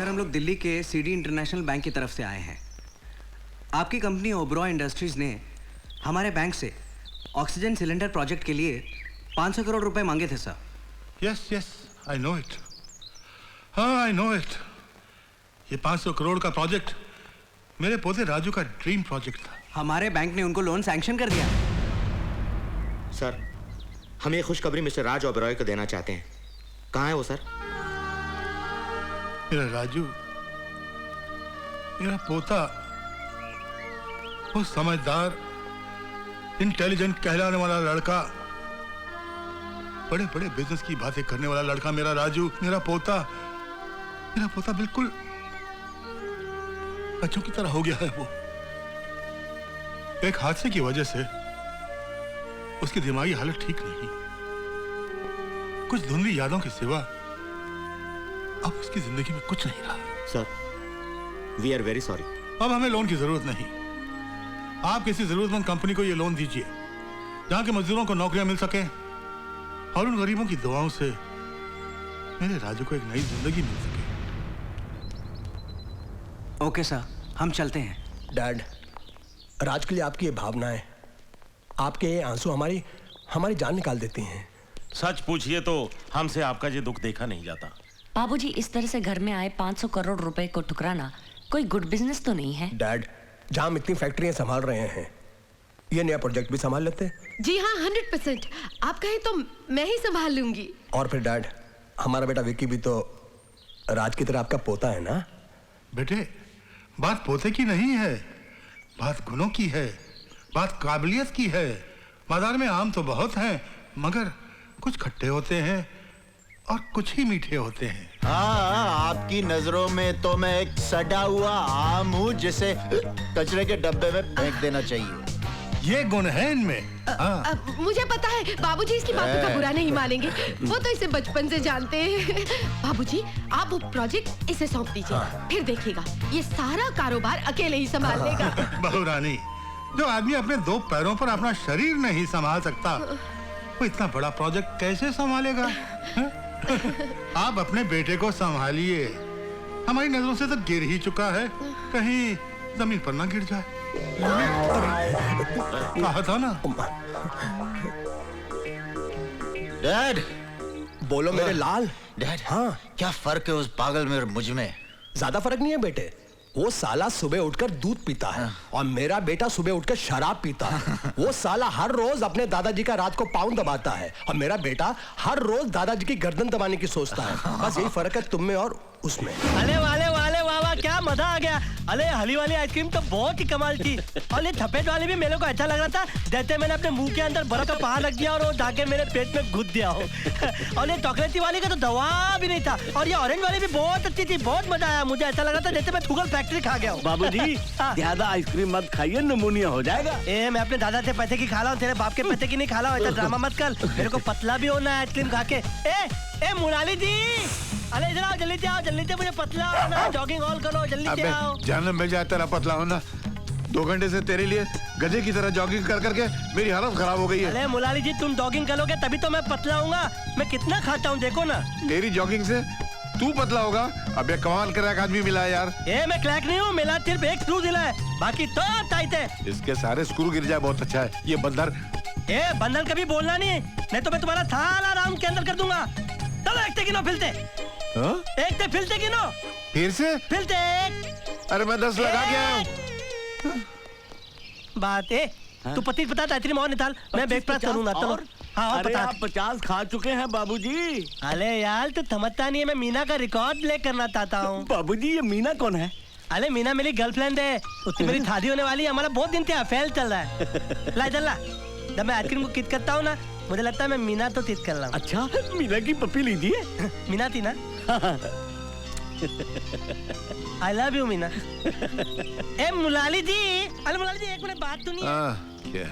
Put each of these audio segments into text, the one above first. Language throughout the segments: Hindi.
सर हम लोग दिल्ली के सीडी इंटरनेशनल बैंक की तरफ से आए हैं। आपकी कंपनी ओबरॉय इंडस्ट्रीज ने हमारे बैंक से ऑक्सीजन सिलेंडर प्रोजेक्ट के लिए 500 करोड़ रुपए मांगे थे sir. Yes yes I know it, हाँ आई नो इट। ये 500 करोड़ का प्रोजेक्ट मेरे पोते राजू का ड्रीम प्रोजेक्ट था। हमारे बैंक ने उनको लोन सैंक्शन कर दिया। सर हम ये खुशखबरी मिस्टर राज ओबरॉय को देना चाहते हैं। कहाँ है वो सर? मेरा राजू, मेरा पोता, वो समझदार इंटेलिजेंट कहलाने वाला लड़का, बड़े बड़े बिजनेस की बातें करने वाला लड़का मेरा राजू, मेरा पोता बिल्कुल बच्चों की तरह हो गया है। वो एक हादसे की वजह से उसकी दिमागी हालत ठीक नहीं, कुछ धुंधली यादों के सिवा अब उसकी जिंदगी में कुछ नहीं रहा। Sir we are very sorry. अब हमें लोन की जरूरत नहीं। आप किसी जरूरतमंद कंपनी को ये लोन दीजिए जहां के मजदूरों को नौकरियां मिल सके और उन गरीबों की दुआओं से मेरे राजू को एक नई जिंदगी मिल सके। ओके सर, हम चलते हैं। डैड, राज के लिए आपकी ये भावनाएं, आपके ये आंसू हमारी जान निकाल देती हैं। सच पूछिए तो हमसे आपका ये दुख देखा नहीं जाता। बाबूजी, इस तरह से घर में आए 500 करोड़ रुपए को ठुकराना कोई गुड बिजनेस तो नहीं है। डैड, जहां हम इतनी फैक्ट्रियां संभाल रहे हैं, ये नया प्रोजेक्ट भी संभाल लेते। जी हाँ, 100%। आप कहें तो मैं ही संभाल लूंगी। और फिर डैड, हमारा बेटा विक्की भी तो राज की तरह आपका पोता है ना? बेटे, बात पोते की नहीं है, बात गुणों की है, बात काबिलियत की है। बाजार में आम तो बहुत हैं, मगर कुछ खट्टे होते हैं और कुछ ही मीठे होते हैं। हाँ, आपकी नजरों में तो मैं एक सड़ा हुआ आम हूँ जिसे कचरे के डब्बे में फेंक देना चाहिए। ये गुण है इनमें। मुझे पता है बाबूजी इसकी बातों का बुरा नहीं मानेंगे, वो तो इसे बचपन से जानते हैं। बाबूजी, आप वो प्रोजेक्ट इसे सौंप दीजिए, फिर देखिएगा ये सारा कारोबार अकेले ही संभाल लेगा। बहू रानी, जो आदमी अपने दो पैरों पर अपना शरीर नहीं संभाल सकता, वो इतना बड़ा प्रोजेक्ट कैसे संभालेगा? आप अपने बेटे को संभालिए, हमारी नजरों से तो गिर ही चुका है, कहीं जमीन पर ना गिर जाए। कहा था ना। डैड, बोलो मेरे लाल। डैड, हाँ, क्या फर्क है उस पागल में और मुझ में? ज्यादा फर्क नहीं है बेटे। वो साला सुबह उठकर दूध पीता है और मेरा बेटा सुबह उठकर शराब पीता है। वो साला हर रोज अपने दादाजी का रात को पाँव दबाता है और मेरा बेटा हर रोज दादाजी की गर्दन दबाने की सोचता है। बस यही फर्क है तुम में और उसमें। अरे वाले वाले वाह वाह, क्या मजा आ गया। अरे हली वाली आइसक्रीम तो बहुत ही कमाल थी, और ये थपेट वाली भी मेरे को अच्छा लग रहा था, जैसे मैंने अपने मुंह के अंदर बर्फ का पहाड़ रख दिया और वो जाके मेरे पेट में घुस दिया हो। और ये चॉकलेटी वाली का तो दवा भी नहीं था, और ये ऑरेंज वाली भी बहुत अच्छी थी, बहुत मजा आया। मुझे ऐसा लग रहा था जैसे मैं शुगर फैक्ट्री खा गया हूँ। बाबूजी, ज्यादा आइसक्रीम मत खाइए, निमोनिया हो जाएगा। मैं अपने दादा से पैसे की खा रहा हूँ, तेरे बाप के पैसे की नहीं खा रहा हूँ। ऐसा ड्रामा मत कर, मेरे को पतला भी होना है आइसक्रीम खा के। ए मुराली जी, अरे इधर आओ, जल्दी से आओ, जल्दी से मुझे पतला होना, जॉगिंग ऑल करो, जल्दी से आओ। जानम मिल जाए तेरा पतला होना। 2 घंटे से तेरे लिए गधे की तरह जॉगिंग कर करके मेरी हालत खराब हो गई है। अरे मुलाली जी, तुम जॉगिंग करोगे तभी तो मैं पतला होऊंगा। मैं कितना खाता हूँ देखो ना। तेरी जॉगिंग से तू पतला होगा। अब ये कमाल कर एक आदमी मिला है यार। मैं क्रैक नहीं हूँ, मिला सिर्फ एक स्क्रू दिला है, बाकी तो टाइट है। इसके सारे स्क्रू गिर जाए बहुत अच्छा है। ये बंदर बंदर कभी बोलना नहीं, नहीं तो मैं तुम्हारा सारा राउंड के अंदर कर दूंगा। चलो एक गिनो, फिलते एक ते फिलते गिनो, फिर से फिलते। अरे मैं 10 लगा के आया हूँ। बात तू 25 बता, आइसक्रीम और निकाल, मैं ब्रेक पास करूंगा। चलो हाँ, अरे आप 50 खा चुके हैं बाबूजी। अरे यार तू समझता नहीं है, मैं मीना का रिकॉर्ड ब्रेक करना चाहता हूँ। बाबूजी, ये मीना कौन है? अरे मीना मेरी गर्लफ्रेंड है, उससे मेरी शादी होने वाली है। हमारा बहुत दिन से अफेयर चल रहा है। ला चल ला, जब मैं आइसक्रीम को किस करता हूँ ना, मुझे लगता है मैं मीना तो तीत कर रहा हूँ। अच्छा, मीना की पप्पी लीजिए। मीना थी ना। I love you Meena. मुलाली जी, अरे मुलाली जी, एक मिनट बात सुनिए।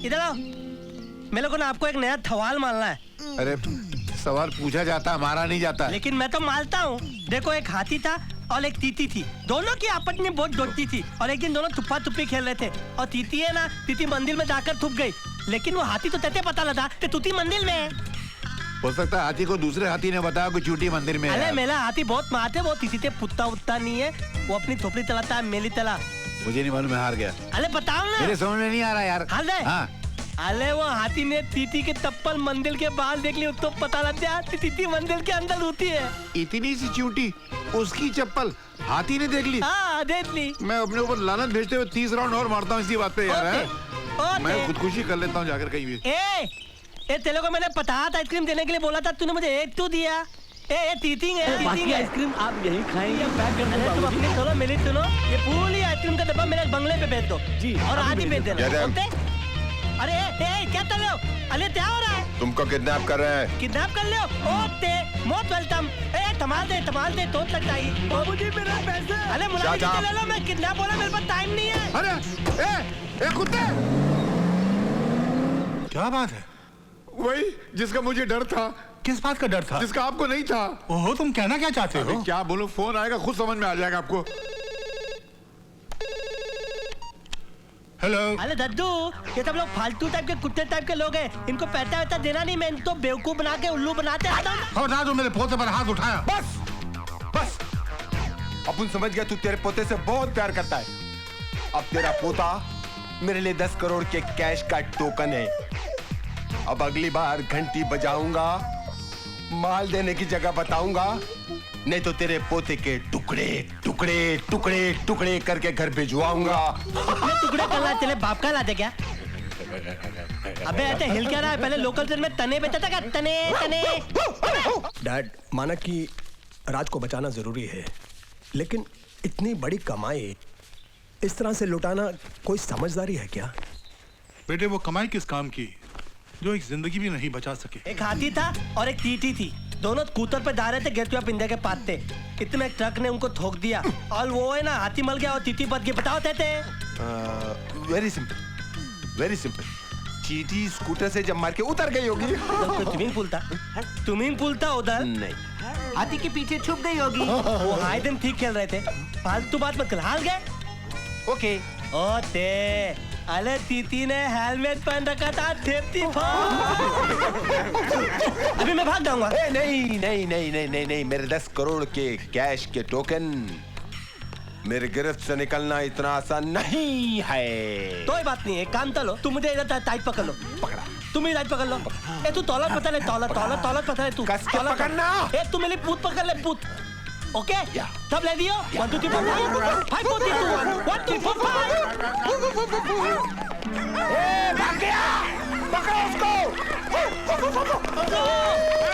इधर आओ, मेरे को ना आपको एक नया सवाल मारना है। अरे सवाल पूछा जाता, मारा नहीं जाता। लेकिन मैं तो मारता हूँ। देखो, एक हाथी था और एक तीती थी, दोनों की आपस में बहुत दोस्ती थी, और एक दिन दोनों छुपा छुपी खेल रहे थे, और तीती है ना, तीती मंदिर में जाकर छुप गई, लेकिन वो हाथी तो तैसे पता लगा कि तूती मंदिर में है। हो सकता है हाथी को दूसरे हाथी ने बताया कि चूटी मंदिर में है अरे यार। मेरा हाथी बहुत मारते, वो किसी से पुत्ता उत्ता नहीं है, वो अपनी थोपड़ी चलाता है, मेली तला। मुझे नहीं मालूम, मैं हार गया। अरे बताओ ना। मेरे समझ में नहीं आ रहा यार। हाल दे। हाँ। अरे वो हाथी ने तीती के तप्पल मंदिर के बाहर देख ली, तो पता लग गया तीती मंदिर के अंदर होती है। इतनी सी चूटी, उसकी चप्पल हाथी ने देख ली। हाँ देख ली। मैं अपने ऊपर लानत भेजते हुए 30 राउंड और मारता हूँ इसी बात पे यार। है? मैं खुदकुशी कर लेता हूँ जाकर कहीं भी। ए तेरे को मैंने पतात आइसक्रीम देने के लिए बोला था, तूने मुझे एक तो दिया। ए तीतिंग है, बाकी आइसक्रीम आप यहीं खाएंगे, पैक कर अरे तुम अपनी सुनो, मेरी सुनो, ये पूरी आइसक्रीम का डब्बा मेरे बंगले पे भेज दो जी, और आधी भेज देना। जय ओके? अरे क्या कर रहे हो? अरे क्या हो रहा है? तुमको किडनैप कर रहे हैं। किडनैप कर ले हो? Okay, most welcome. तमाल दे तो लगता है। बाबूजी मेरा पैसे। अरे मुलाजिम ले लो, मैं किडनैप बोला, मेरे पास टाइम नहीं है। अरे कुत्ते! क्या बात है? वही जिसका मुझे डर था। किस बात का डर था? जिसका आपको नहीं था। ओहो, तुम कहना क्या चाहते हो? क्या बोलूं, फोन आएगा खुद समझ में आ जाएगा आपको। हेलो। अरे दद्दू, ये सब लोग फालतू टाइप के कुत्ते टाइप के लोग हैं, इनको पैसा वैसा देना नहीं, मैं इनको बेवकूफ बना के उल्लू बनाते रहता हूँ। और ना जो मेरे पोते पर हाथ उठाया। बस अपन समझ गया, तू तेरे पोते से बहुत प्यार करता है। अब तेरा पोता मेरे लिए 10 करोड़ के कैश का टोकन है। अब अगली बार घंटी बजाऊंगा, माल देने की जगह बताऊंगा, नहीं तो तेरे पोते के टुकड़े टुकड़े टुकड़े टुकड़े करके घर भिजवाऊंगा। मैं टुकड़े कर रहा है, तेरे बाप का लाते क्या? अबे ऐसे हिल क्या रहा है? पहले लोकल ट्रेन में तने बेचता था क्या? तने। डैड, माना कि राज को बचाना जरूरी है, लेकिन इतनी बड़ी कमाई इस तरह से लुटाना कोई समझदारी है क्या? बेटे, वो कमाई किस काम की जो एक जिंदगी भी नहीं बचा सके? एक हाथी था और एक टीटी थी, दोनों स्कूटर पे जा रहे थे, गेट पे पिंदे के पास थे। इतने ट्रक ने उनको ठोक दिया और वो है ना, हाथी मर गया और टीटी बच गई। बताओ थे। Very simple. चीटी स्कूटर से जब मार के उतर गई होगी। स्विमिंग पूल था उधर। नहीं, हाथी के पीछे छुप गई होगी। वो हाय दिन ठीक खेल रहे थे, फालतू बात मत कर। हार गए। ओके। ओते अरे तीती ने हेलमेट पहन रखा था, सेफ्टी अभी मैं भाग जाऊंगा। नहीं, मेरे 10 करोड़ के कैश के टोकन मेरे गिरफ्त से निकलना इतना आसान नहीं है। कोई बात नहीं है, काम चलो, तुम मुझे इधर टाइट पकड़ लो। पकड़ा, तुम ही टाइट पकड़ लो। ए तू तौलत पता ले, तौलत पता ले तू। कस के पकड़ना। ए तू मेरी पूत पकड़ ले, पूत। ओके, सब ले दियो। 1 2 3 4 5 4 3 2 1 1 2 4 5। भाग गया, पकड़ो उसको।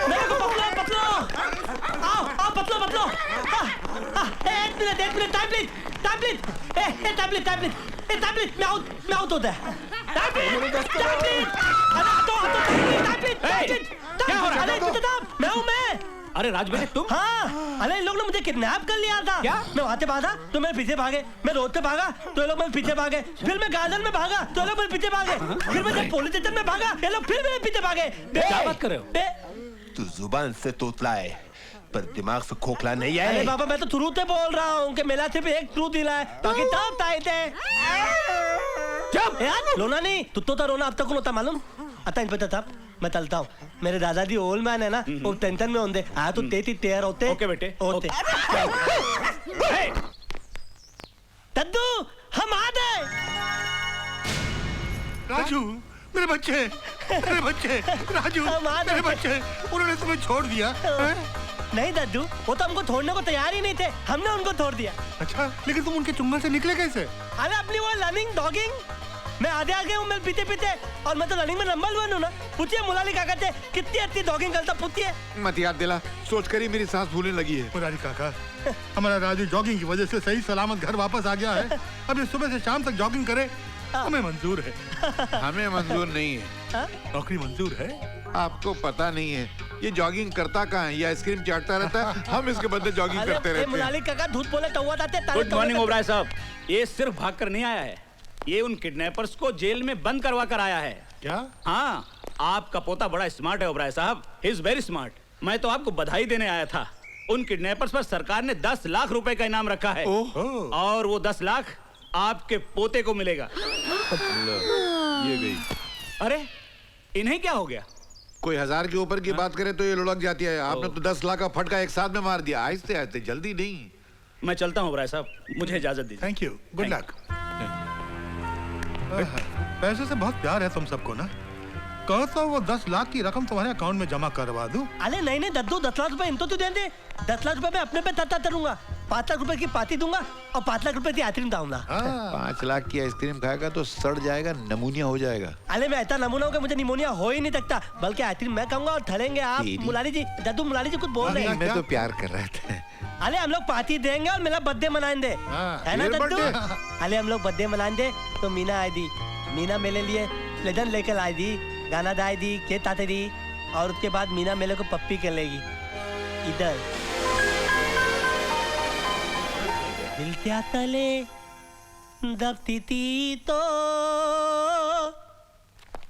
मेरे को पकड़ो। आओ पकड़ो। एक मिनट, टाइम प्लीज। मैं आउट होता है। Time please. क्या हो रहा है? मैं हूँ। अरे राज बेटे तुम? हाँ, अरे इन लोग ने मुझे किडनैप कर लिया था। क्या? मैं वहाँ से भागा तो मेरे पीछे भागे, मैं रोड पे भागा तो ये लोग मेरे पीछे भागे, फिर मैं गार्डन में भागा तो ये लोग मेरे पीछे भागे, फिर मैं पुलिस स्टेशन में भागा, ये लोग फिर मेरे पीछे भागे। क्या बात कर रहे हो? तू जुबान से तोतला है पर दिमाग से खोखला नहीं है। अरे बाबा, मैं तो ट्रूथ से बोल रहा हूँ कि मेरा सिर्फ एक ट्रूथ दिला है, बाकी सब टाइट है। यार रोना नहीं, तो रोना अब तक कौन होता मालूम? आता इंस्पेक्टर साहब, मैं चलता हूँ। मेरे दादाजी ओल्ड मैन है ना, वो टेंशन में होंगे। आया तो तेती तेर होते। ओके बेटे, होते। दद्दू, हम आ गए। राजू, मेरे बच्चे, राजू, मेरे बच्चे, उन्होंने तुम्हें छोड़ दिया। नहीं दद्दू, वो तो हमको छोड़ने को तैयार ही नहीं थे, हमने उनको छोड़ दिया। अच्छा, लेकिन तुम उनके चुंगल से निकले कैसे? अरे अपनी वो लर्निंग डॉगिंग, मैं आगे हूँ, मैं पीछे और मैं तो रनिंग में नंबर 1 हूँ ना। पूछिए मुलाली काका से कितनी अच्छी डॉगिंग करता, पूछिए। मत याद दिला, सोच कर ही मेरी सांस फूलने लगी है। मुरारी काका, हमारा राजू जॉगिंग की वजह से सही सलामत घर वापस आ गया है। अब ये सुबह से शाम तक जॉगिंग करे, हमें मंजूर है। हमें मंजूर नहीं है। नौकरी मंजूर है। आपको पता नहीं है ये जॉगिंग करता कहाँ है? ये आइसक्रीम चाटता रहता है, हम इसके बदले जॉगिंग करते रहते हैं। मुलाली काका झूठ बोले तो हुआ था। गुड मॉर्निंग ओबराय साहब। ये सिर्फ भाग कर नहीं आया है, ये उन किडनैपर्स को जेल में बंद करवा कर आया है। क्या? हाँ, आपका पोता बड़ा स्मार्ट है ओबराय साहब, ही इज वेरी स्मार्ट। मैं तो आपको बधाई देने आया था। उन किडनैपर्स पर सरकार ने 10 लाख रुपए का इनाम रखा है और वो 10 लाख आपके पोते को मिलेगा। ये गई। अरे इन्हें क्या हो गया? कोई 1000 के ऊपर की बात करे तो ये लुढ़क जाती है। आपने तो 10 लाख का फटका एक साथ में मार दिया। आहिस्ते आहिस्ते, जल्दी नहीं। मैं चलता हूँ ओबराय साहब, मुझे इजाजत दीजिए। Thank you, good luck. पैसे से बहुत प्यार है तुम सबको ना। कहो तो वो 10 लाख की रकम तुम्हारे अकाउंट में जमा करवा दूं। अरे नहीं नहीं दद्दू, 10 लाख रुपए इनको तो दे दे। 10 लाख रुपए मैं अपने पे तत्ता करूंगा। 5 लाख रुपए की पार्टी दूंगा और 5 लाख रुपए की आइसक्रीम दूंगा। 5 लाख की आइसक्रीम खाएगा तो सड़ जाएगा, नमूनिया हो जाएगा। अरे मैं ऐसा नमूना हूँ कि मुझे निमोनिया हो ही नहीं सकता, बल्कि आइसक्रीम मैं खाऊंगा और ठहरेंगे आप। मुलारी जी, दद्दू मुलारी जी कुछ बोल रहे हैं। मैं तो प्यार कर रहे थे। अरे हम लोग पार्टी देंगे और मेरा बर्थडे मनाएंगे, है ना दद्दू? अरे हम लोग बर्थडे मनाएंगे तो मीना आई दी। मीना मेरे लिए प्लेजन लेकर आई दी, गाना दाई दी, केक काटे दी, और उसके बाद मीना मेरे को पप्पी कर लेगी इधर। दिल क्या तले दबती थी तो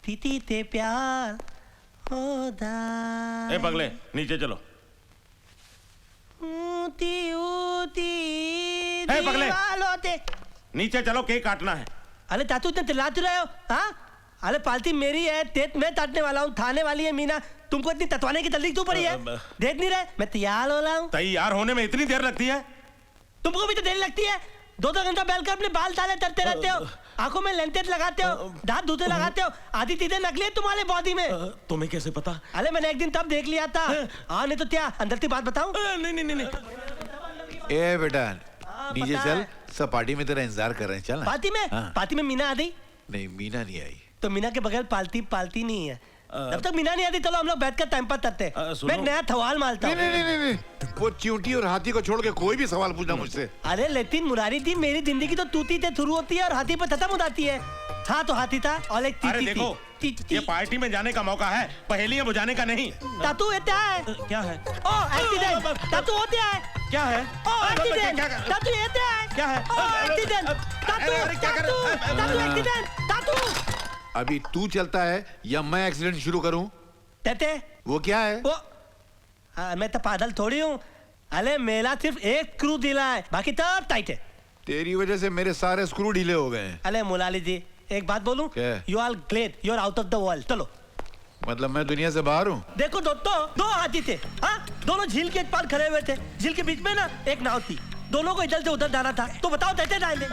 पीती थे प्यार होदा। ए पगले, नीचे चलो। ऊती ऊती ए पगले, दीवालों ते। नीचे चलो, केक काटना है। अरे चाचू इतने चिल्लाते रहे हो? हाँ, अरे पार्टी मेरी है, तेज मैं काटने वाला हूँ, थाने वाली है मीना। तुमको इतनी ततवाने की जल्दी क्यों पड़ी है? देख नहीं रहे मैं तैयार हो रहा हूँ। तैयार होने में इतनी देर लगती है? तुमको भी तो देर लगती है। 2-2 घंटा बैठकर अपने बाल ताले करते रहते हो, आंखों में लेंटेज लगाते हो, दांत धूते लगाते हो, आधी चीजें नकली है तुम्हारे बॉडी में। तुम्हें कैसे पता? अरे मैंने एक दिन तब देख लिया था। हाँ नहीं तो क्या, अंदर की बात बताऊं? नहीं नहीं नहीं। ए बेटा, नीचे चल, सब पार्टी में तेरा इंतजार कर रहे हैं। चल। पार्टी में? पार्टी में मीना आ गई? नहीं, मीना नहीं आई। तो मीना के बगैर पार्टी नहीं है। जब तक मीना नहीं आती चलो हम लोग बैठकर टाइम पास करते हैं। मैं एक नया सवाल मारता हूँ। नहीं, वो चींटी और हाथी को छोड़ के कोई भी सवाल पूछना मुझसे। अरे लेकिन मुरारी जी, मेरी जिंदगी तो तूती से शुरू होती है और हाथी पर खत्म हो जाती है। हाँ तो हाथी था और एक अरे देखो, ये पार्टी में जाने का मौका है, पहेलियां बुझाने का नहीं। तातू होता है। क्या है? ओ एक्सीडेंट। तातू होता है। क्या है? ओ एक्सीडेंट। तातू होता है। क्या है? ओ एक्सीडेंट। तातू एक्सीडेंट। तातू। अभी तू चलता है या मैं एक्सीडेंट शुरू करूं? तेते वो क्या है? वो मैं तो पागल थोड़ी हूँ। अरे मेरा सिर्फ एक स्क्रू ढीला है, बाकी सब टाइट है। तेरी वजह से मेरे सारे स्क्रू ढीले हो गए हैं। अरे मुलाली जी, एक बात बोलूं? You are great, you are out of the world. चलो। मतलब मैं दुनिया से बाहर हूँ? देखो दोस्तों, 2 हाथी थे। हाँ, दोनों झील के एक पार खड़े हुए थे। झील के बीच में ना एक नाव थी, दोनों को इधर से उधर जाना था। तो बताओ कैसे जाएंगे?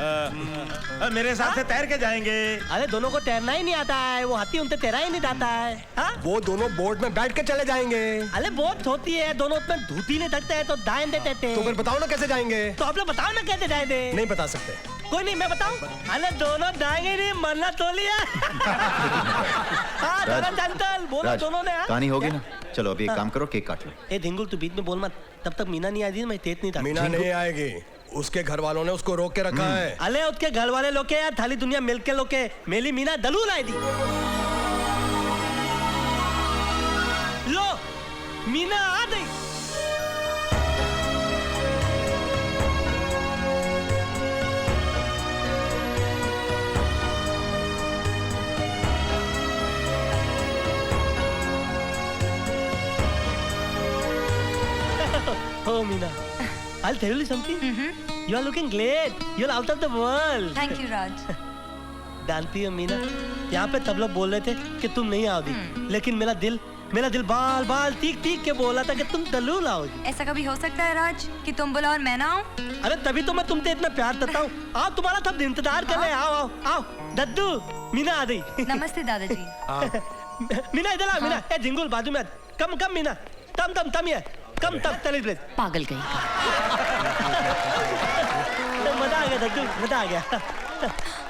मेरे साथ से तैर के जाएंगे। अरे दोनों को तैरना ही नहीं आता है, वो हाथी उनसे तैरा ही नहीं जाता है। हाँ? वो दोनों बोट में बैठ के चले जाएंगे। अरे बोट होती है, दोनों उसमें धूती नहीं सकते हैं तो दाएं देते थे। तो फिर बताओ ना कैसे जाएंगे? तो आप लोग बताओ ना कैसे जाएंगे? नहीं बता सकते। कोई नहीं, मैं बताऊं? अरे दोनों जाएंगे नहीं, मरना तो लिया। हाँ दोनों चंचल बोलो, दोनों ने। कहानी होगी ना? चलो अभी एक काम करो, केक काट लो। ए धिंगुल, तू बीच में बोल मत। तब तक मीना नहीं आई थी, मैं तेज नहीं था। मीना नहीं आएगी, उसके घर वालों ने उसको रोक के रखा है। अरे उसके घर वाले लोग के या थाली दुनिया मिल के लोग के, मेरी मीना दलूल आई थी। लो मीना आ गई। Oh Meena, I'll tell you something. You are looking great. You're out of the world. Thank you Raj. जानती हो मीना, यहाँ पे सब लोग बोल रहे थे कि तुम नहीं आओगी, लेकिन मेरा दिल बाल बाल तीक तीक के बोला था कि तुम जरूर आओगी। ऐसा कभी हो सकता है राज कि तुम बोला और मैं ना आऊं? अरे तभी तो मैं तुमसे इतना प्यार करता हूँ। आओ, तुम्हारा सब इंतजार कर रहे हैं। आओ आओ आओ। दद्दू, मीना आ गई। नमस्ते दादाजी। मीना इधर आ। मीना, ए झिंगुल बाजू में। कम मीना, तम ये कम तब चली प्लीज। पागल गई। मजा आ गया दद्दू, मजा आ गया।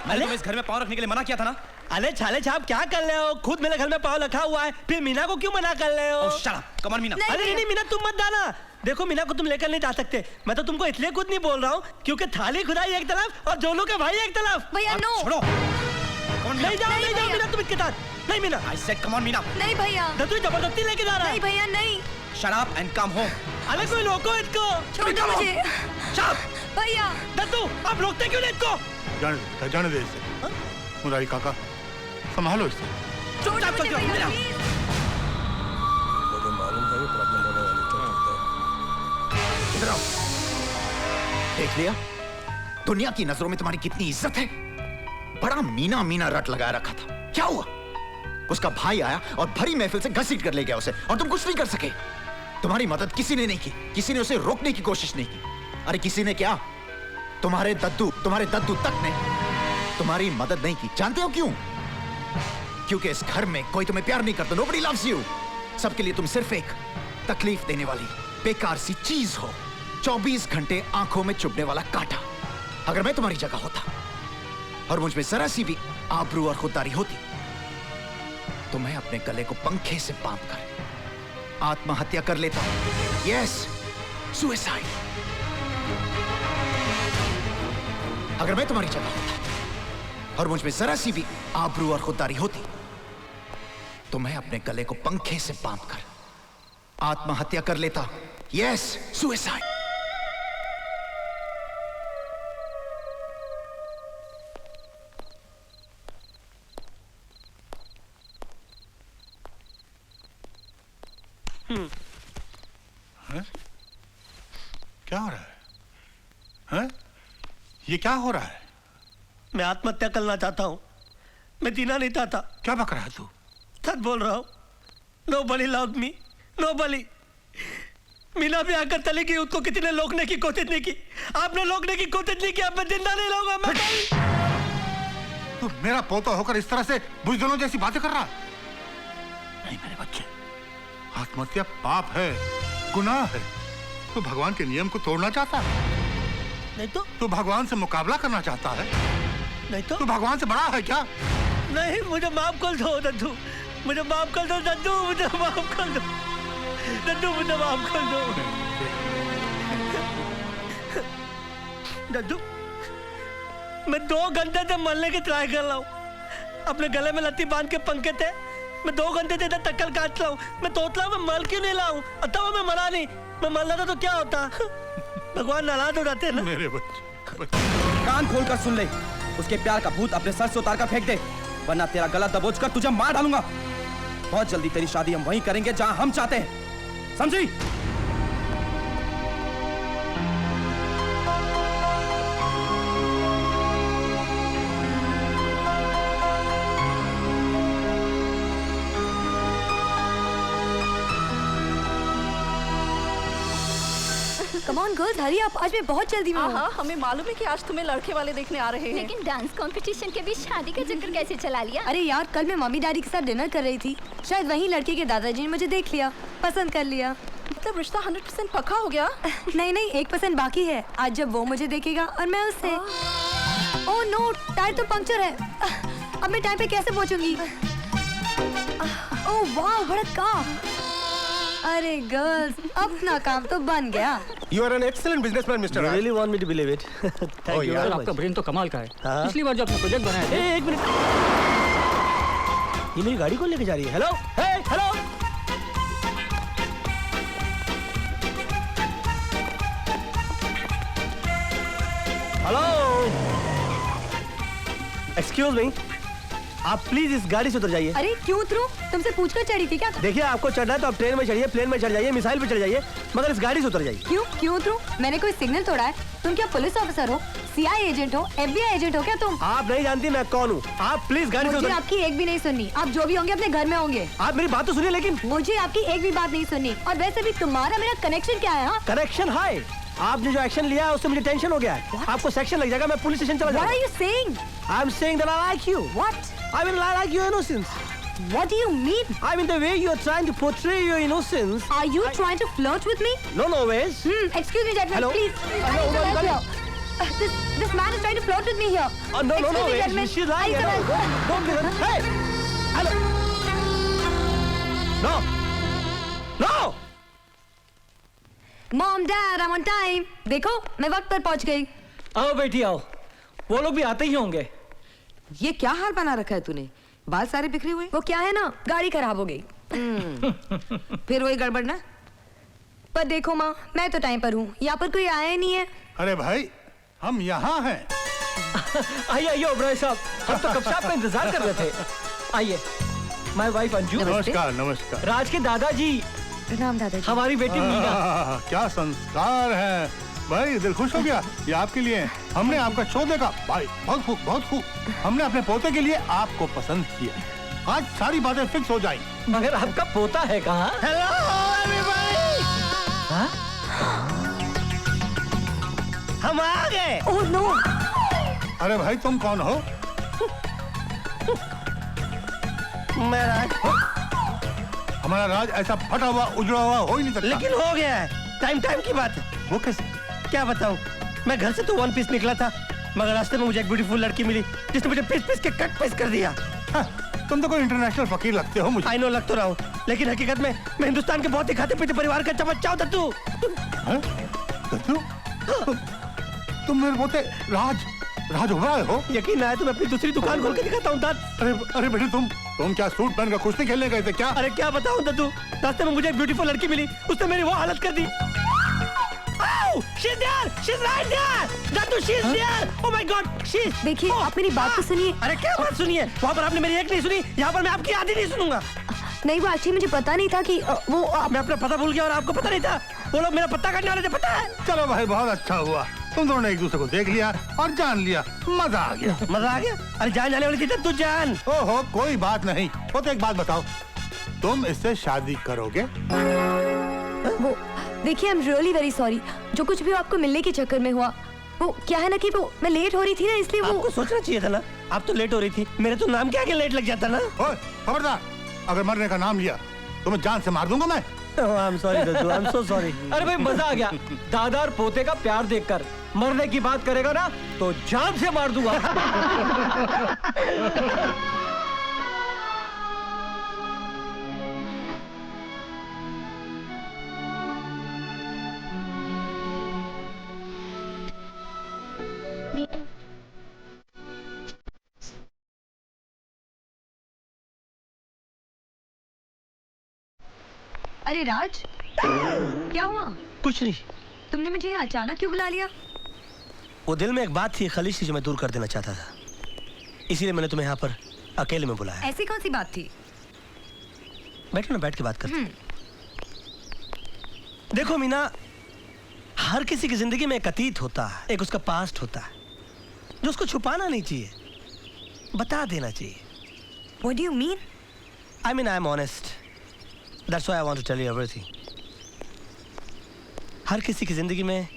मैंने तुम्हें इस घर में पाँव रखने के लिए मना किया था ना? अरे छाले छाप क्या कर रहे हो? खुद मेरे घर में पाँव रखा हुआ है, फिर मीना को क्यों मना कर रहे हो? Shut up, come on Meena. अरे नहीं मीना, तुम मत जाना। देखो मीना को तुम लेकर नहीं जा सकते। मैं तो तुमको इसलिए कुछ नहीं बोल रहा हूँ क्योंकि थाली खुदाई एक तरफ और जोलू के भाई एक तरफ। भैया नो। छोड़ो। नहीं जाओ मीना, तुम इसके साथ नहीं। Meena, I said come on Meena. नहीं भैया। दद्दू जबरदस्ती लेके जा रहा है। नहीं भैया नहीं। Shut up and come home. अरे कोई रोको इसको। छोड़ दो मुझे। शट भैया। दद्दू, आप रोकते क्यों नहीं इसको? जाने दे इसे। मुरारी काका, संभालो इसे। छोड़ दो मुझे भैया प्लीज। मुझे मालूम था ये प्रॉब्लम होने वाली है। इधर आओ। देख लिया, दुनिया की नजरों में तुम्हारी कितनी इज्जत है। बड़ा मीना रट लगा रखा था, क्या हुआ? उसका भाई आया और भरी महफिल से घसीट कर ले गया उसे, और तुम कुछ नहीं कर सके। तुम्हारी मदद किसी ने नहीं की, किसी ने उसे रोकने की कोशिश नहीं की। अरे किसी ने क्या, तुम्हारे दद्दू तक ने तुम्हारी मदद नहीं की। जानते हो क्यों? क्योंकि इस घर में कोई तुम्हें प्यार नहीं करता। Nobody loves you। सबके लिए तुम सिर्फ एक तकलीफ देने वाली बेकार सी चीज हो, 24 घंटे आंखों में चुभने वाला कांटा। अगर मैं तुम्हारी जगह होता और मुझ में जरा सी भी आबरू और खुददारी होती तो मैं अपने गले को पंखे से बांधकर आत्महत्या कर लेता। Yes, suicide. अगर मैं तुम्हारी जगह होता और मुझ में जरा सी भी आबरू और खुददारी होती तो मैं अपने गले को पंखे से बांधकर आत्महत्या कर लेता। Yes, suicide. क्या हो रहा है? हैं? ये क्या हो रहा है? मैं आत्महत्या करना चाहता हूँ। मैं जीना नहीं चाहता। क्या बक रहा है तू? सच बोल रहा हूँ। Nobody loved me, nobody। Meena भी आकर चली गई, उसको किसी ने रोकने की कोशिश नहीं की। आपने रोकने की कोशिश नहीं की। अब मैं जिंदा नहीं रहूंगा। मैं तू मेरा पोता होकर इस तरह से बुजदिलों जैसी बातें कर रहा? नहीं मेरे बच्चे, आत्महत्या पाप है, गुनाह है। तू भगवान के नियम को तोड़ना चाहता है? नहीं तो? तू भगवान से मुकाबला करना चाहता है? नहीं तो? तू भगवान से बड़ा है क्या? नहीं, मुझे माफ कर दो दद्दू, मुझे माफ कर दो दद्दू, मुझे माफ कर दो दद्दू, मुझे माफ कर दो दद्दू। मैं 2 घंटे से मरने की ट्राई कर रहा हूँ। अपने गले में लत्ती बांध के पंखे थे। मैं 2 घंटे से इधर टक्कर काट रहा हूँ। मैं तोतला में मर क्यों नहीं लाऊं? अथवा मैं मरा नहीं। मैं मर रहा था तो क्या होता? भगवान नाराज हो जाते ना। मेरे बच्चे, कान खोल कर सुन ले। उसके प्यार का भूत अपने सर से उतार कर फेंक दे, वरना तेरा गला दबोच कर तुझे मार डालूंगा। बहुत जल्दी तेरी शादी हम वहीं करेंगे जहां हम चाहते हैं, समझी? Come on girls, hurry up, आज मैं बहुत जल्दी में हूँ। हाँ, हमें मालूम है कि आज तुम्हें लड़के वाले देखने आ रहे हैं। लेकिन डांस कंपटीशन के बीच शादी का चक्कर कैसे चला लिया? अरे यार, कल मैं मम्मी डैडी के साथ डिनर कर रही थी। शायद वहीं लड़के के दादाजी ने मुझे देख लिया, पसंद कर लिया। मतलब रिश्ता 100% पक्का हो गया? नहीं नहीं, 1% बाकी है। आज जब वो मुझे देखेगा और मैं उससे। ओह नो, टायर तो पंक्चर है। अब मैं टाइम पे कैसे पहुंचूंगी? ओह वाह, भड़का। अरे गर्ल्स, अपना काम तो बन गया। You are an excellent businessman, Mr. You really want me to believe it? Thank you very much. आपका ब्रेन तो कमाल का है। पिछली बार जो आपने प्रोजेक्ट बनाया था। एक मिनट, ये मेरी गाड़ी को लेके जा रही है। Hello, hello. Hello, excuse me, आप प्लीज इस गाड़ी से उतर जाइए। अरे क्यों उतरूं? तुमसे पूछकर चढ़ी थी क्या? देखिए, आपको चढ़ना है तो आप ट्रेन में चढ़िए, प्लेन में चढ़ जाइए, मिसाइल पे चढ़ जाइए, मगर इस गाड़ी से उतर जाइए। क्यों उतरूं? मैंने कोई सिग्नल तोड़ा है? तुम क्या पुलिस ऑफिसर हो, सीआई एजेंट हो, FBI एजेंट हो क्या तुम? आप नहीं जानती मैं कौन हूँ। आप प्लीज गाड़ी से मुझे उतर। आपकी एक भी नहीं सुननी। आप जो भी होंगे अपने घर में होंगे। आप मेरी बात तो सुनिए। लेकिन मुझे आपकी एक भी बात नहीं सुननी। और वैसे भी तुम्हारा मेरा कनेक्शन क्या है? कनेक्शन है। आपने जो एक्शन लिया है उससे मुझे टेंशन हो गया है। आपको सेक्शन लग जाएगा, मैं पुलिस स्टेशन चला जाऊंगा। What are you saying? I'm saying that I like you. What? I mean, I like your innocence. What do you mean? I mean the way you're trying to portray your innocence. Are you trying to flirt with me? No ways. Excuse me, gentlemen, Hello? please. Hello, I need what some is help here. This man is trying to flirt with me here. No Excuse me, ways. gentlemen. She's lying. I need some help. Don't listen. Hey, hello. No. Mom, Dad, I'm on time. देखो, मैं वक्त पर पहुंच गई। आओ बेटी आओ, वो लोग भी आते ही होंगे। ये क्या हाल बना रखा है तूने? बाल सारे बिखरे हुए। वो क्या है ना, गाड़ी खराब हो गई। फिर वही गड़बड़ ना। पर देखो माँ, मैं तो टाइम पर हूँ, यहाँ पर कोई आया ही नहीं है। अरे भाई, हम यहाँ हैं। आइए ओबराय साहब, हम तो कब से आपका इंतजार कर रहे थे। आइए, माय वाइफ अंजू। नमस्कार नमस्कार। राज के दादाजी। प्रणाम दादाजी। हमारी बेटी मीना। क्या संस्कार है भाई, दिल खुश हो गया। ये आपके लिए हमने आपका शो देखा भाई, बहुत खूब बहुत खूब। हमने अपने पोते के लिए आपको पसंद किया। आज सारी बातें फिक्स हो जाएंगी। मगर आपका पोता है कहाँ? हेलो एवरीबॉडी, हम आ गए। Oh no. अरे भाई तुम कौन हो? मैं राज। हमारा राज ऐसा फटा हुआ उजड़ा हुआ हो ही नहीं सकता। लेकिन हो गया है, टाइम की बात है। वो कैसे? क्या बताऊं, मैं घर से तो वन पीस निकला था, मगर रास्ते में मुझे एक ब्यूटीफुल लड़की मिली जिसने मुझे पीस के कट पीस कर दिया। तुम तो कोई इंटरनेशनल फकीर लगते हो मुझे। आई नो, लग तो रहा हूँ, लेकिन हकीकत में मैं हिंदुस्तान के बहुत ही खाते पीते परिवार का चमचा हूँ। दत्तू, तुम मेरे पोते राज ओबराय हो? यकीन ना है तो मैं अपनी दूसरी दुकान खोल के दिखाता हूँ। अरे बेटे तुम क्या सूट पहन कर कुश्ती खेलने गए थे क्या? अरे क्या बताऊँ दत्तू, रास्ते में मुझे एक ब्यूटीफुल लड़की मिली, उसने मेरी वो हालत कर दी। She's there! She's right there! Dattu, she's there! Oh my God! She's... देखिए, आप मेरी बात तो सुनिए। अरे क्या बात सुनिए? वहाँ पर आपने मेरी एक नहीं सुनी, यहाँ पर मैं आपकी आधी नहीं सुनूंगा। नहीं, वो एक्चुअली मुझे पता नहीं था कि वो मैं अपना पता भूल गया और आपको पता नहीं था। वो लोग मेरा पत्ता काटने वाले थे, पता है? चलो भाई, बहुत अच्छा हुआ, तुम दोनों ने एक दूसरे को देख लिया और जान लिया, मजा आ गया। मजा आ गया? अरे जान जाने वाली थी तू जान। ओहो, कोई बात नहीं। वो तो एक बात बताओ, तुम इससे शादी करोगे? वो देखिए, I am really very sorry, जो कुछ भी आपको मिलने के चक्कर में हुआ, वो क्या है ना कि वो मैं लेट हो रही थी ना, इसलिए वो आपको सोचना चाहिए था ना, आप तो लेट हो रही थी, मेरे तो नाम के आगे लेट लग जाता ना। खबरदार, अगर मरने का नाम लिया तो मैं जान से मार दूंगा मैं। I'm sorry Daddu, I'm so sorry। अरे भाई मजा आ गया, दादा और पोते का प्यार देखकर। मरने की बात करेगा ना तो जान से मार दूंगा। अरे राज, क्या हुआ? कुछ नहीं। तुमने मुझे अचानक क्यों बुला लिया? वो दिल में एक बात थी, खलीश थी, जो मैं दूर कर देना चाहता था, इसीलिए मैंने तुम्हें यहाँ पर अकेले में बुलाया। ऐसी कौन सी बात थी? बैठो ना, बैठ के बात करते। देखो मीना, हर किसी की जिंदगी में एक अतीत होता है, एक उसका पास्ट होता है, जो उसको छुपाना नहीं चाहिए, बता देना चाहिए। What do you mean? I mean, I'm honest. That's why I want to tell you everything. हर किसी की जिंदगी में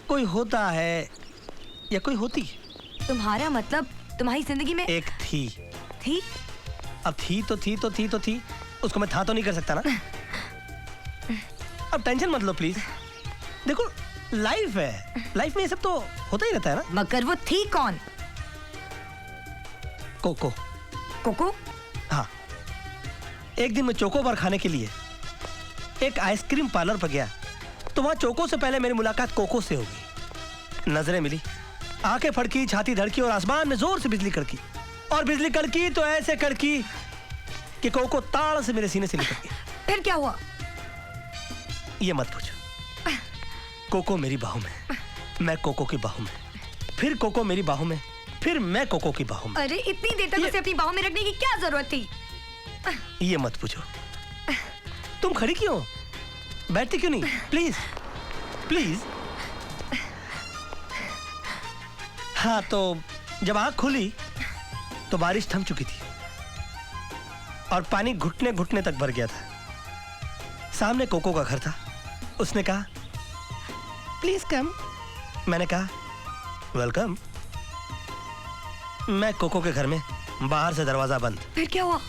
कोई होता है या कोई होती है। तुम्हारा मतलब तुम्हारी जिंदगी में एक थी। थी? अब थी तो थी, उसको मैं था तो नहीं कर सकता ना। अब टेंशन मत लो प्लीज। देखो लाइफ है, लाइफ में ये सब तो होता ही रहता है ना। मगर वो थी कौन? कोको। कोको? हाँ, एक दिन मैं चोको बार खाने के लिए एक आइसक्रीम पार्लर पर गया, तो वहां चोको से पहले मेरी मुलाकात कोको से हो गई। नजरें मिली, आंखें फड़की, छाती धड़की और आसमान में जोर से बिजली कड़की, और बिजली कड़की तो ऐसे कड़की कि कोको ताड़ से मेरे सीने से लिपट गया। फिर क्या हुआ? ये मत पूछो। कोको मेरी बाहों में, मैं कोको की बाहों में, फिर कोको मेरी बाहों में, फिर मैं कोको की बाहों में। अरे इतनी देर तक उसे अपनी बाहों में रखने की क्या जरूरत थी? ये मत पूछो। तुम खड़ी क्यों, बैठती क्यों नहीं? Please please. हाँ, तो जब आंख खुली तो बारिश थम चुकी थी और पानी घुटने घुटने तक भर गया था। सामने कोको का घर था। उसने कहा प्लीज कम। मैंने कहा वेलकम। मैं कोको के घर में, बाहर से दरवाजा बंद। फिर क्या हुआ?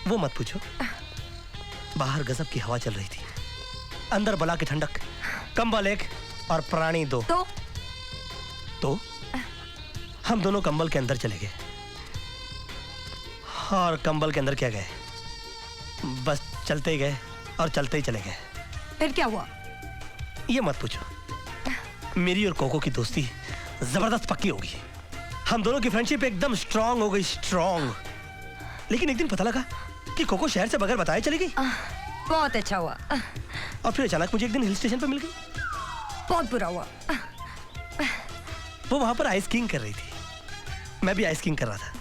वो मत पूछो। बाहर गजब की हवा चल रही थी, अंदर बला की ठंडक, कंबल एक और प्राणी दो। तो हम दोनों कंबल के अंदर चले गए। और कंबल के अंदर क्या गए, बस चलते ही गए और चलते ही चले गए। फिर क्या हुआ? ये मत पूछो। मेरी और कोको की दोस्ती जबरदस्त पक्की होगी। हम दोनों की फ्रेंडशिप एकदम स्ट्रांग हो गई, स्ट्रांग। लेकिन एक दिन पता लगा कि कोको शहर से बगैर बताए चली गई। बहुत अच्छा हुआ। और फिर अचानक मुझे एक दिन हिल स्टेशन पर मिल गई। बहुत बुरा हुआ। वो वहां पर आइस किंग कर रही थी, मैं भी आइस किंग कर रहा था।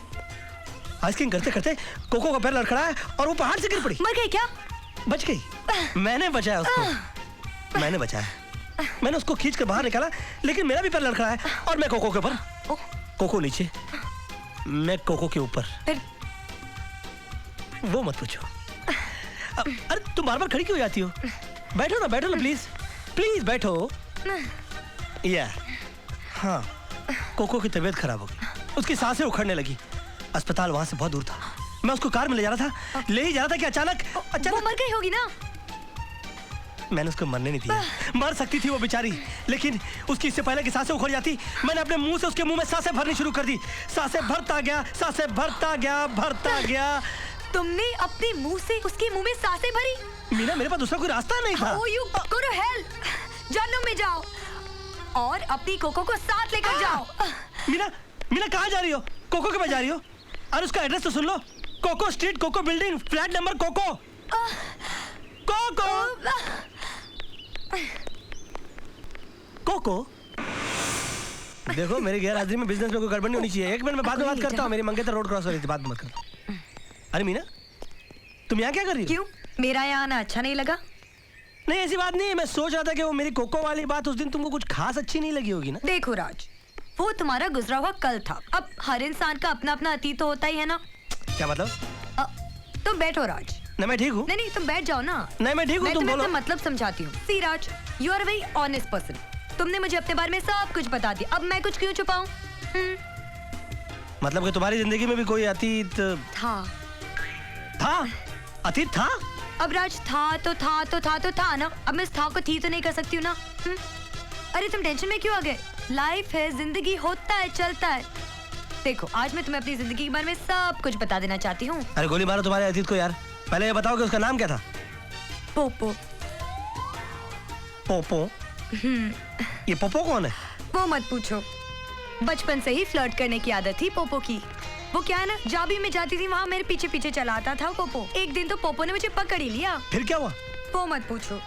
आइस किंग करते करते कोको का पैर लड़खड़ाया और वो पहाड़ से गिर पड़ी। मर गई क्या? बच गई। मैंने बचाया उसको, मैंने बचाया। मैंने उसको खींच कर बाहर निकाला, लेकिन मेरा भी पैर लड़खड़ाया और मैं कोको के ऊपर, कोको नीचे, मैं कोको के ऊपर। वो मत पूछो। अरे तुम बार बार खड़ी क्यों हो जाती हो? बैठो ना प्लीज प्लीज बैठो। या हाँ, कोको की तबीयत खराब हो गई, उसकी सांसें उखड़ने लगी। अस्पताल वहां से बहुत दूर था, मैं उसको कार में ले जा रहा था कि अचानक वो मर गई होगी ना। मैंने उसको मरने नहीं दिया। मर सकती थी वो बेचारी, लेकिन उसकी इससे पहले कि सांसें उखड़ जाती, मैंने अपने मुंह से उसके मुंह में सांसें भरनी शुरू कर दी। सांसें भरता गया। तुमने अपने मुंह से उसके मुंह में सांसें भरी? मीना, मेरे पास दूसरा कोई रास्ता नहीं था। Oh, you go to hell! जहन्नुम में जाओ और अपनी कोको को साथ लेकर जाओ। मीना कहाँ जा रही हो? कोको के पास जा रही हो? और उसका एड्रेस तो सुन लो। Coco street, Coco building, flat number Coco. Coco देखो, मेरी गैर हाजिरी में बिजनेस में कोई गड़बड़ नहीं होनी चाहिए। एक मिनट में बाद में बात करता हूँ। मेरी मंगेतर रोड क्रॉस हो रही थी, बात मत करता। अरे मीना, तुम यहाँ क्या कर रही हो? क्यों, मेरा यहाँ आना अच्छा नहीं लगा? नहीं, ऐसी बात नहीं है। मैं सोच रहा था कि वो मेरी कोको वाली बात उस दिन तुमको कुछ खास अच्छी नहीं लगी होगी ना। देखो राज, वो तुम्हारा गुजरा हुआ कल था। अब हर इंसान का अपना अपना अतीत तो होता ही है ना। क्या मतलब? तुम बैठो राज। नहीं, मैं ठीक हूँ। नहीं, तुम बैठ जाओ ना। नहीं, मैं ठीक हूँ, तुम बोलो। मतलब समझाती हूँ। See Raj, you are very honest person. तुमने मुझे अपने बारे में सब कुछ बता दिया, अब मैं कुछ क्यों छुपाऊं? मतलब कि तुम्हारी जिंदगी में भी कोई अतीत था? अतीत था? अब राज, था ना। अब मैं इस था को थी तो नहीं कर सकती हूँ ना। अरे तुम टेंशन में क्यों आ गए? लाइफ है, जिंदगी होता है, चलता है। देखो, आज मैं तुम्हें अपनी जिंदगी के बारे में सब कुछ बता देना चाहती हूँ। अरे गोली मारो तुम्हारे अतीत को यार। पहले ये बताओ कि उसका नाम क्या था? पोपो। पोपो? ये पोपो कौन है? वो मत पूछो। बचपन से ही फ्लर्ट करने की आदत थी पोपो की। वो क्या है ना, जहाँ भी मैं जाती थी वहाँ मेरे पीछे पीछे चला आता था पोपो। एक दिन तो पोपो ने मुझे पकड़ ही लिया। फिर क्या हुआ? वो मत पूछो।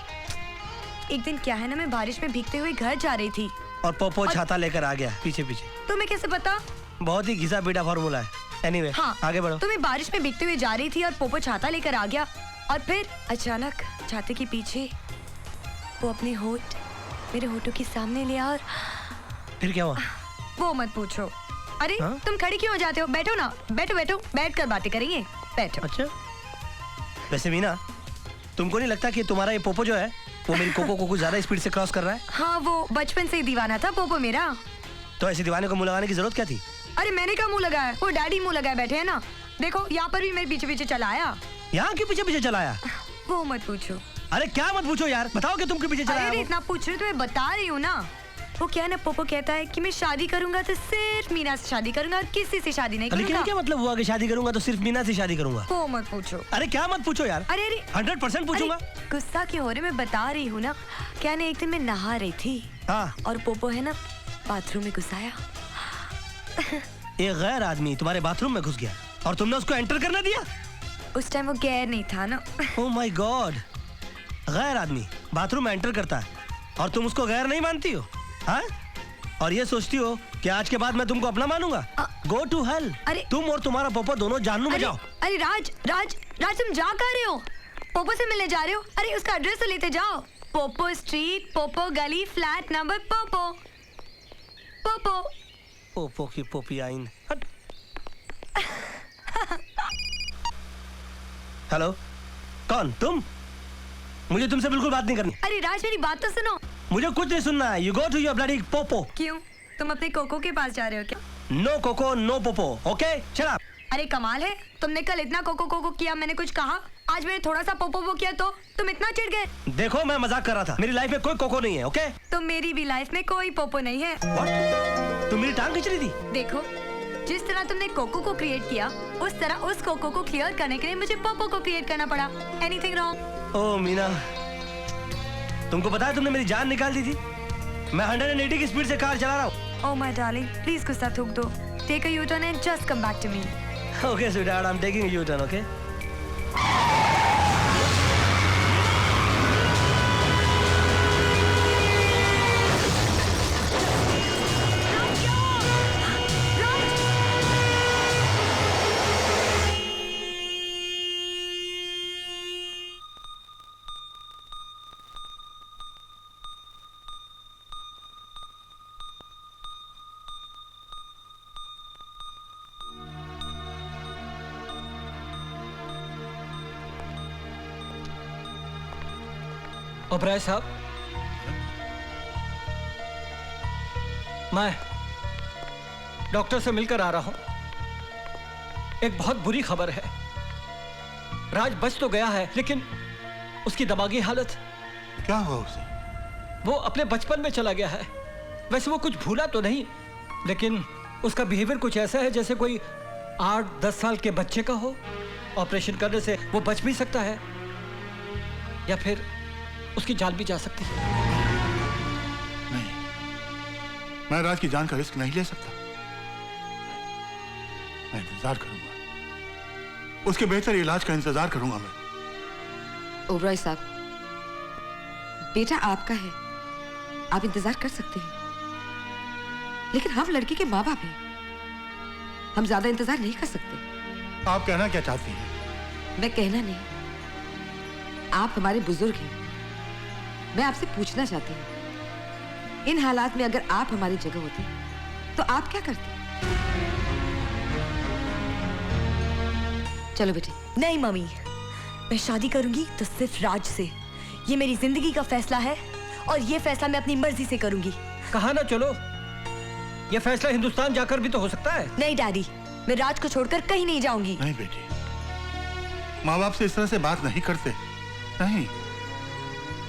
एक दिन क्या है ना, मैं बारिश में भीगते हुए घर जा रही थी और पोपो छाता लेकर आ गया पीछे पीछे। तुम्हें कैसे पता? बहुत ही घिसा पीटा फॉर्मूला है। एनीवे, हाँ, आगे बढ़ो। तो मैं बारिश में भीगते हुए जा रही थी और पोपो छाता लेकर आ गया, और फिर अचानक छाते के पीछे वो अपने होठ मेरे होठों के सामने लिया। और फिर क्या हुआ? वो मत पूछो। अरे तुम खड़ी क्यों हो जाते हो? बैठो ना, बैठो बैठ कर बातें करेंगे, बैठो। अच्छा, वैसे मीना, तुमको नहीं लगता कि तुम्हारा ये पोपो जो है वो मेरी कोको को कुछ ज्यादा स्पीड से क्रॉस कर रहा है? हाँ, वो बचपन से ही दीवाना था पोपो मेरा। तो ऐसे दीवाने को मुंह लगाने की जरूरत क्या थी? अरे मैंने क्या मुंह लगाया, वो डैडी मुंह लगाए बैठे हैं ना। देखो, यहाँ पर भी मेरे पीछे पीछे चला आया। यहाँ के पीछे पीछे चलाया? वो मत पूछो। अरे क्या मत पूछो यार, बताओ कि तुमके पीछे चलाया? अरे इतना पूछ रही हूँ तो मैं बता रही हूँ ना। वो क्या है ना, पोपो कहता है कि मैं शादी करूंगा तो सिर्फ मीना से शादी करूंगा और किसी से शादी नहीं करूंगा। लेकिन क्या मतलब हुआ कि शादी करूंगा तो सिर्फ मीना से शादी करूंगा? वो मत पूछो। अरे क्या मत पूछो यार? अरे 100% पूछूंगा। गुस्सा क्यों हो रहे, मैं बता रही हूँ ना। क्या ना, एक दिन मैं नहा रही थी और पोपो है ना बाथरूम में घुस आया। एक गैर आदमी तुम्हारे बाथरूम में घुस गया और तुमने उसको एंटर करना दिया? उस टाइम वो गैर नहीं था ना। ओह माय गॉड, गैर आदमी बाथरूम में एंटर करता है और तुम उसको गैर नहीं मानती हो? हाँ? और ये सोचती हो कि आज के बाद मैं तुमको अपना मानूंगा? Go to hell. अरे तुम और तुम्हारा पोपो दोनों जहन्नुम में जाओ। अरे राज, तुम जा कहाँ रहे हो? पोपो से मिलने जा रहे हो? अरे उसका एड्रेस तो लेते जाओ। पोपो स्ट्रीट, पोपो गली, फ्लैट नंबर पोपो। पोपो की पोपी आइन। हेलो, कौन तुम? मुझे तुमसे बिल्कुल बात नहीं करनी। अरे राज, मेरी बात तो सुनो। मुझे कुछ नहीं सुनना है। You go to your bloody Popo. क्यों, तुम अपने कोको के पास जा रहे हो क्या? No Koko no Popo, okay? Shut up. अरे कमाल है, तुमने कल इतना कोको किया, मैंने कुछ कहा? आज मैंने थोड़ा सा पोपो किया तो तुम इतना चिढ़ गए। देखो, मैं मजाक कर रहा था। मेरी लाइफ में कोई कोको नहीं है, ओके? तो मेरी भी लाइफ में कोई पोपो नहीं है। What? तुम मेरी टांग खींच रही थी? देखो, जिस तरह तुमने कोको को क्रिएट किया, उस तरह उस कोको को क्लियर करने के लिए मुझे पोपो को क्रिएट करना पड़ा। Anything wrong? ओह मीना, तुमको पता है तुमने मेरी जान निकाल दी थी। मैं 180 की स्पीड से कार चला रहा हूँ। ओह माय डार्लिंग, प्लीज गुस्सा थूक दो। Take a U turn and just come back to me. Okay sweetheart, I am taking a U turn, okay? Oberoi साहब, मैं डॉक्टर से मिलकर आ रहा हूं। एक बहुत बुरी खबर है। राज बच तो गया है, लेकिन उसकी दिमागी हालत। क्या हुआ उसे? वो अपने बचपन में चला गया है। वैसे वो कुछ भूला तो नहीं, लेकिन उसका बिहेवियर कुछ ऐसा है जैसे कोई 8-10 साल के बच्चे का हो। ऑपरेशन करने से वो बच भी सकता है, या फिर उसकी जान भी जा सकती है। नहीं, मैं राज की जान का रिस्क नहीं ले सकता। मैं इंतजार करूंगा, उसके बेहतर इलाज का इंतजार करूंगा मैं। ओबराय साहब, बेटा आपका है, आप इंतजार कर सकते हैं, लेकिन हम लड़की के माँ बाप हैं, हम ज्यादा इंतजार नहीं कर सकते। आप कहना क्या चाहती हैं? मैं कहना नहीं, आप हमारे बुजुर्ग हैं। मैं आपसे पूछना चाहती हूँ, इन हालात में अगर आप हमारी जगह होते तो आप क्या करते? चलो बेटे। नहीं मम्मी, मैं शादी करूंगी तो सिर्फ राज से। ये मेरी जिंदगी का फैसला है और ये फैसला मैं अपनी मर्जी से करूंगी। कहा ना चलो, ये फैसला हिंदुस्तान जाकर भी तो हो सकता है। नहीं डैडी, मैं राज को छोड़कर कहीं नहीं जाऊंगी। नहीं बेटी, माँ बाप से इस तरह से बात नहीं करते, नहीं।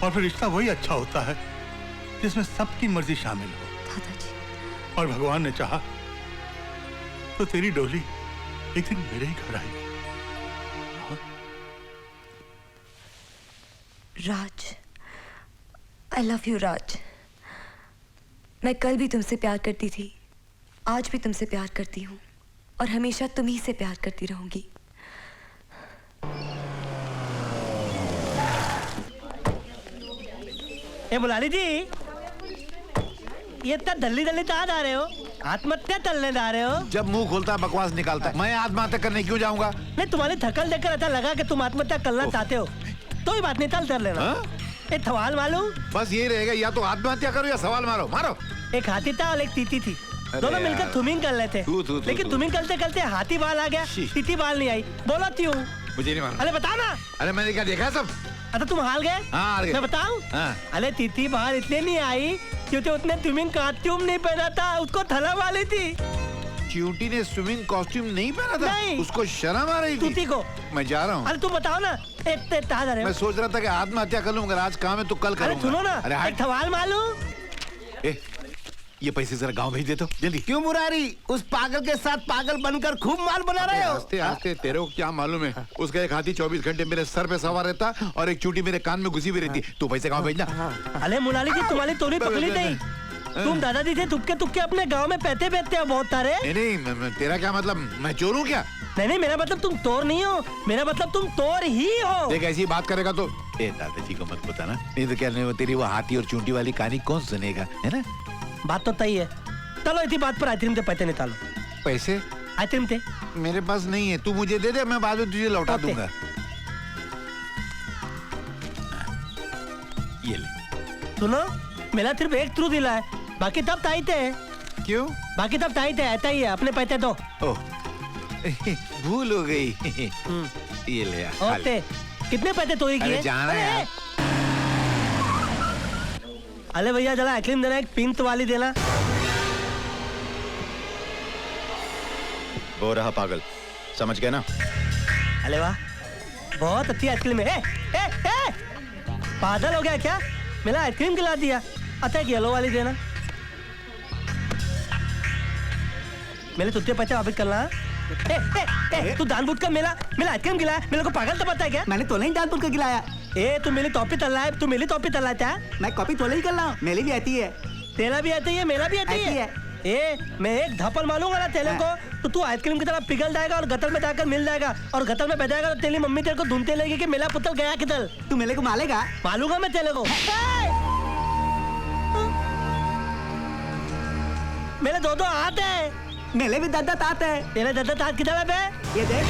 और फिर रिश्ता वही अच्छा होता है जिसमें सबकी मर्जी शामिल हो। दादाजी। और भगवान ने चाहा तो तेरी डोली एक दिन मेरे ही घर आएगी। राज, आई लव यू राज। मैं कल भी तुमसे प्यार करती थी, आज भी तुमसे प्यार करती हूँ, और हमेशा तुम ही से प्यार करती रहूंगी। ए मुलानी जी, ये इतना दल्ली दल्ली कहाँ जा रहे हो? आत्महत्या करने जा रहे हो? जब मुंह खोलता है बकवास निकालता है। मैं आत्महत्या करने क्यों जाऊंगा? नहीं, तुम्हारी थकल देखकर ऐसा लगा कि तुम आत्महत्या करना चाहते हो। तो ही बात नहीं, चल कर लेना। एक सवाल मालूम? बस यही रहेगा, या तो आत्महत्या करो या सवाल मारो। मारो। एक हाथी था और एक तीती थी, दोनों मिलकर थुमिंग कर लेते, लेकिन थुमिंग करते करते हाथी बाल आ गया, तीती बाल नहीं आई। बोलो क्यों? मुझे नहीं मालूम। अरे बता ना। अरे मैंने क्या देखा सब? अच्छा तुम हार गए? हाँ, हार गए। मैं बताऊं? हाँ। अरे तीती बाल इसलिए नहीं आई क्योंकि उसने स्विमिंग कॉस्ट्यूम नहीं पहना था, उसको थला वाली थी। च्यूटी ने स्विमिंग कॉस्ट्यूम नहीं पहना था? नहीं। उसको शर्म आ रही थी? तूती को। मैं जा रहा हूँ। अरे तुम बताओ ना, मैं सोच रहा था कि आत्महत्या कर लूँ, अगर आज काम है तो कल करूँगा। अरे सुनो ना, अरे एक सवाल मालूम? ये पैसे जरा गांव भेज दे तो जल्दी। क्यों मुरारी, उस पागल के साथ पागल बनकर खूब माल बना रहे हो? हंसते हंसते तेरे को क्या मालूम है? उसका एक हाथी 24 घंटे मेरे सर पे सवार रहता और एक चूटी मेरे कान में घुसी हुई रहती। तू पैसे गांव भेजना। अरे मुलानी जी, तुम्हारी तोड़ी पकड़ी नहीं। तुम दादाजी से तुक्के तुक्के अपने गांव में पैसे बेचते हो बहुत सारे। नहीं, तेरा क्या मतलब? मैं चोर हूँ क्या? नहीं, मेरा मतलब तुम चोर नहीं हो, मेरा मतलब तुम चोर ही हो। देख ऐसी बात करेगा तो दादाजी को मत बताना, नहीं तो क्या तेरी वो हाथी और चूंटी वाली कहानी कौन सुनेगा, है ना? बात तो तय है। चलो इसी बात पर आइसक्रीम से पैसे निकालो। पैसे? आइसक्रीम थे मेरे पास नहीं है, तू मुझे दे दे, मैं बाद में तुझे लौटा दूंगा। ये ले। सुनो, मेरा सिर्फ एक थ्रू दिला है, बाकी तब टाइट है। क्यों? बाकी तब टाइट है, ऐसा ही है। अपने पैसे दो। ओह, भूल हो गई। ये ले यार। ओके, कितने पैसे चोरी किए? जाना है। अरे भैया जरा आइसक्रीम देना, एक पिंक वाली देना। वो रहा पागल, समझ गए ना? अरे वाह, बहुत अच्छी आइसक्रीम है। पागल हो गया क्या? मेरा आइसक्रीम खिला दिया। अच्छा एक येलो वाली देना। मेरे तुझे पैसे वापस करना। तू जानबूझकर मेरा आइसक्रीम खिलाया, मेरे को पागल तो पता है क्या? मैंने तो नहीं जानबूझ कर खिलाया। तू मेरी टॉपी तल रहा है, तू मेरी टॉपी तल रहा है। मैं कॉपी तो नहीं कर रहा हूँ, मेरी भी आती है। तेरा भी आती है, मेरा भी आती है। मैं एक धप्पड़ मारूंगा ना तेरे को, तो तू आइसक्रीम की तरह पिघल जाएगा और गटर में जाकर मिल जाएगा, और गटर में बह जाएगा तो तेरी मम्मी तेरे को ढूंढते लेगी कि मेरा पुत्र गया किधर। तू मेरे को मालेगा? मालूंगा मैं तेरे को। मेरे दो हाथ है। मेरे भी दादा तात है। तेरे दादा तात किधर है बे? ये देख।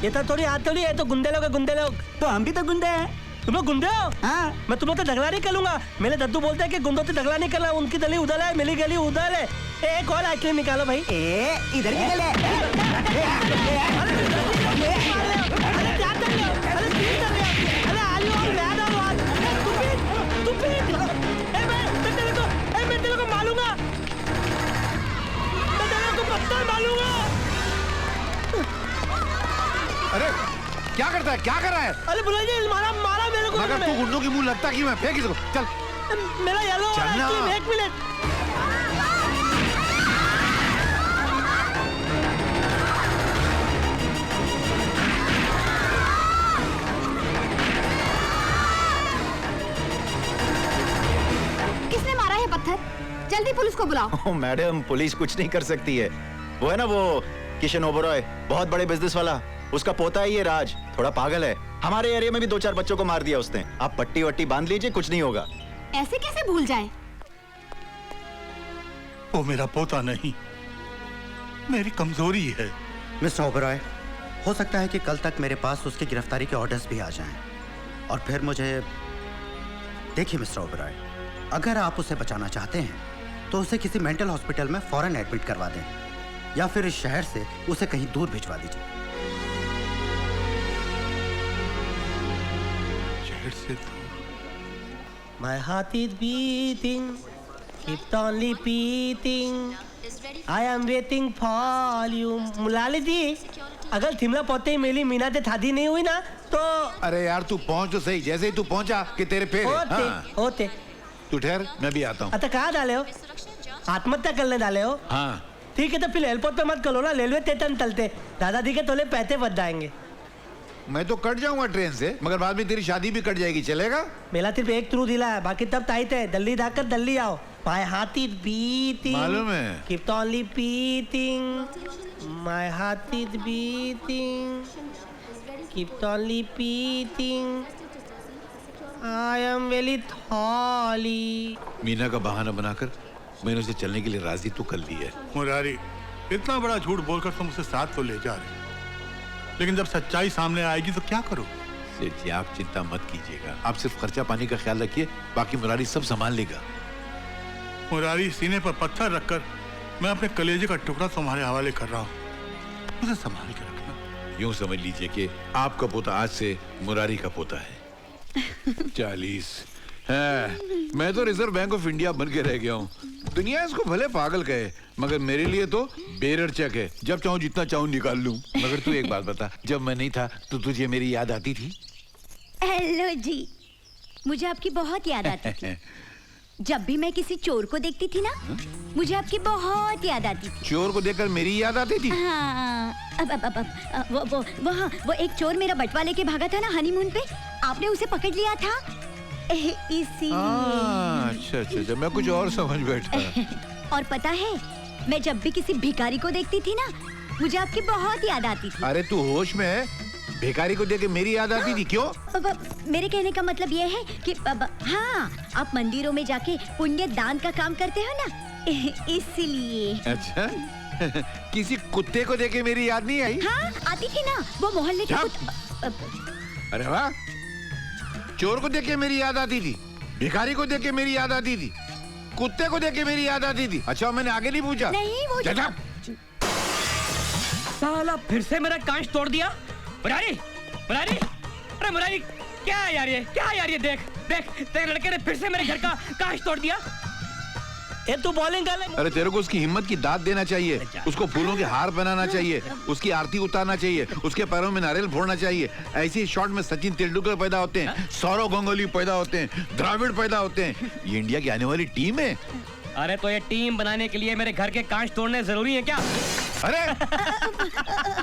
ये तो थोड़ी हाथ थोड़ी है, तो गुंडे लोग है, गुंडे लोग। तो हम भी तो गुंडे हैं। तुम लोग गुंडे हो? हाँ। मैं तुम लोग तो झगड़ा नहीं करूंगा। मेरे दद्दू बोलते हैं कि गुंडों से झगड़ा नहीं करना, उनकी गली उधर है, मेरी गली उधर है। एक और आइसक्रीम निकालो भाई। इधर की गली। क्या करता है, क्या कर रहा है? अरे बुला जी, मारा मारा मेरे को। मगर तू गुंडों की मुंह लगता कि मैं फेंक इसको। चल मेरा येलो चलना। एक मिनट। किसने मारा है पत्थर? जल्दी पुलिस को बुलाओ। ओह मैडम, पुलिस कुछ नहीं कर सकती है। वो है ना वो किशन ओबरॉय, बहुत बड़े बिजनेस वाला, उसका पोता है ये राज, थोड़ा पागल है। हमारे एरिया में भी 2-4 बच्चों को मार दिया उसने। आप पट्टी वट्टी बांध लीजिए, कुछ नहीं होगा। ऐसे कैसे भूल जाए? वो मेरा पोता नहीं, मेरी कमजोरी है। मिस्टर ओबरॉय, हो सकता है कि कल तक मेरे पास उसकी गिरफ्तारी के ऑर्डर्स भी आ जाएं और फिर मुझे देखिए मिस्टर ओबरॉय, अगर आप उसे बचाना चाहते हैं तो उसे किसी मेंटल हॉस्पिटल में फौरन एडमिट करवा दें या फिर इस शहर से उसे कहीं दूर भिजवा दीजिए। शहर से दूर? My heart is beating, keep on repeating. I am waiting for you. मुलाली जी, अगर थिमला पोते ही मेरी मीना ते थादी नहीं हुई ना तो। अरे यार तू पहुंच तो सही, जैसे ही तू पहुंचा कि तेरे पैर होते। तू ठहर, मैं भी आता हूँ। अच्छा कहाँ डाले हो? आत्महत्या करने डाले हो? हाँ। ठीक है तो फिर एयरपोर्ट पे मत करो ना, रेलवे स्टेशन तलते दादाजी के तोले पैसे बच जाएंगे। मैं तो कट जाऊंगा ट्रेन से, मगर बाद में तेरी शादी भी कट जाएगी, चलेगा? मेरा सिर्फ एक थ्रू दिला है, बाकी तब टाइट है। दिल्ली जाकर दिल्ली आओ। My heart is beating. मालूम है। Keep on repeating. My heart is beating. Keep on repeating. I am very sorry. Meena का बहाना बनाकर मैंने उसे चलने के लिए राजी तो कर ली है। मुरारी, इतना बड़ा झूठ बोलकर तुम उसे साथ तो ले जा रहे, लेकिन जब सच्चाई सामने आएगी तो क्या करो? सेठ जी आप चिंता मत कीजिएगा, आप सिर्फ खर्चा पानी का ख्याल रखिए, बाकी मुरारी सब संभाल लेगा। मुरारी, सीने पर पत्थर रखकर मैं अपने कलेजे का टुकड़ा तुम्हारे हवाले कर रहा हूँ, उसे संभाल के रखना। यूं समझ लीजिए कि आपका पोता आज से मुरारी का पोता है। 40 है, मैं तो रिजर्व बैंक ऑफ इंडिया बन के रह गया हूँ। दुनिया इसको भले पागल कहे, मगर मेरे लिए तो बेरचक है, जब चाहूँ जितना चाहूँ निकाल लूँ। मगर तू एक बात बता, जब मैं नहीं था तो तुझे मेरी याद आती थी? हेलो जी, मुझे आपकी बहुत याद आती थी। जब भी मैं किसी चोर को देखती थी ना, मुझे आपकी बहुत याद आती थी। चोर को देखकर मेरी याद आती थी? हाँ, वो एक चोर मेरा बटवा लेके भागा था ना हनीमून पे, आपने उसे पकड़ लिया था इसीलिए। अच्छा, मैं कुछ और समझ बैठा। और पता है, मैं जब भी किसी भिखारी को देखती थी ना, मुझे आपकी बहुत याद आती थी। अरे तू होश में है? भिखारी को देख के मेरी याद आती थी, क्यों? मेरे कहने का मतलब ये है कि हाँ, आप मंदिरों में जाके पुण्य दान का काम करते हो ना, इसलिए। अच्छा किसी कुत्ते को देख के मेरी याद नहीं आई? हाँ, आती थी ना, वो मोहल्ले के अरे वाह, चोर को देख के मेरी याद आती थी, भिखारी को देख के मेरी याद आती थी, कुत्ते को देख के मेरी याद आती थी। अच्छा मैंने आगे नहीं पूछा? नहीं, वो साला फिर से मेरा कांच तोड़ दिया। मुरारी, मुरारी, अरे मुरारी, क्या है यार ये, क्या है यार ये? देख देख, तेरे लड़के ने फिर से मेरे घर का कांच तोड़ दिया। ये तू बॉलिंग कर ले। अरे तेरे को उसकी हिम्मत की दाद देना चाहिए, उसको फूलों के हार बनाना चाहिए, उसकी आरती उतारना चाहिए, उसके पैरों में नारियल फोड़ना चाहिए। ऐसे ही शॉट में सचिन तेंदुलकर पैदा होते हैं, सौरव गांगुली पैदा होते हैं, द्रविड़ पैदा होते हैं। ये इंडिया की आने वाली टीम है। अरे तो ये टीम बनाने के लिए मेरे घर के कांच तोड़ने जरूरी है क्या? अरे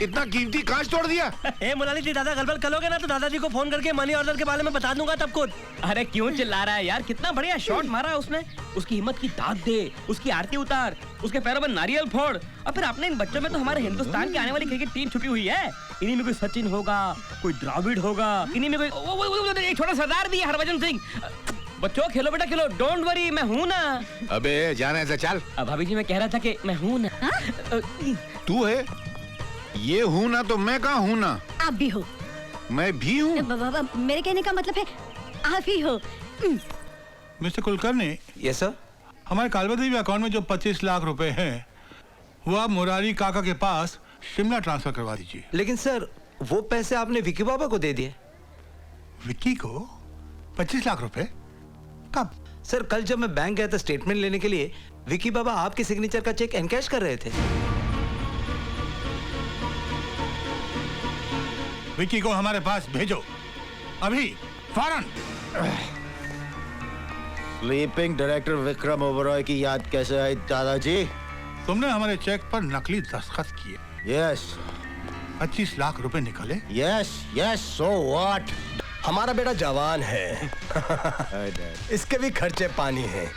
इतना कीमती कांच तोड़ दिया? ए मुलाली जी, दादा गलबल करोगे ना तो दादाजी को फोन करके मनी ऑर्डर के बारे में बता दूंगा तब खुद। अरे क्यों चिल्ला रहा है यार, कितना बढ़िया शॉट मारा है उसने। उसकी हिम्मत की दाद दे, उसकी आरती उतार, उसके पैरों में नारियल फोड़। और फिर अपने इन बच्चों में तो हमारे हिंदुस्तान की आने वाली क्रिकेट टीम छुपी हुई है। इन्हीं में कोई सचिन होगा, कोई द्रविड़ होगा, इन्हीं में कोई एक छोटा सरदार भी है, हरभजन सिंह। बच्चों खेलो बेटा खेलो, डोंट वरी, मैं हूँ ना। अबे जाना ऐसा चल। भाभी जी मैं कह रहा था कि मैं हूँ ना। तू है? ये हूँ ना तो मैं कहाँ हूँ ना? आप भी हो। मैं भी हूँ? मेरे कहने का मतलब है आप ही हो। मिस्टर कुलकर्णी। Yes sir. हमारे कालवा देवी अकाउंट में जो 25 लाख रुपए हैं, वो आप मुरारी काका के पास शिमला ट्रांसफर करवा दीजिए। लेकिन सर, वो पैसे आपने विक्की बाबा को दे दिए। विक्की को 25 लाख रुपए? कब? सर कल जब मैं बैंक गया था स्टेटमेंट लेने के लिए, विक्की बाबा आपके सिग्नेचर का चेक एनकैश कर रहे थे। विकी को हमारे पास भेजो अभी, फौरन। स्लीपिंग डायरेक्टर विक्रम ओबरॉय की याद कैसे आई दादाजी? तुमने हमारे चेक पर नकली दस्तखत किए। यस। 25 लाख रुपए निकले। Yes yes, so what? हमारा बेटा जवान है। इसके भी खर्चे पानी हैं।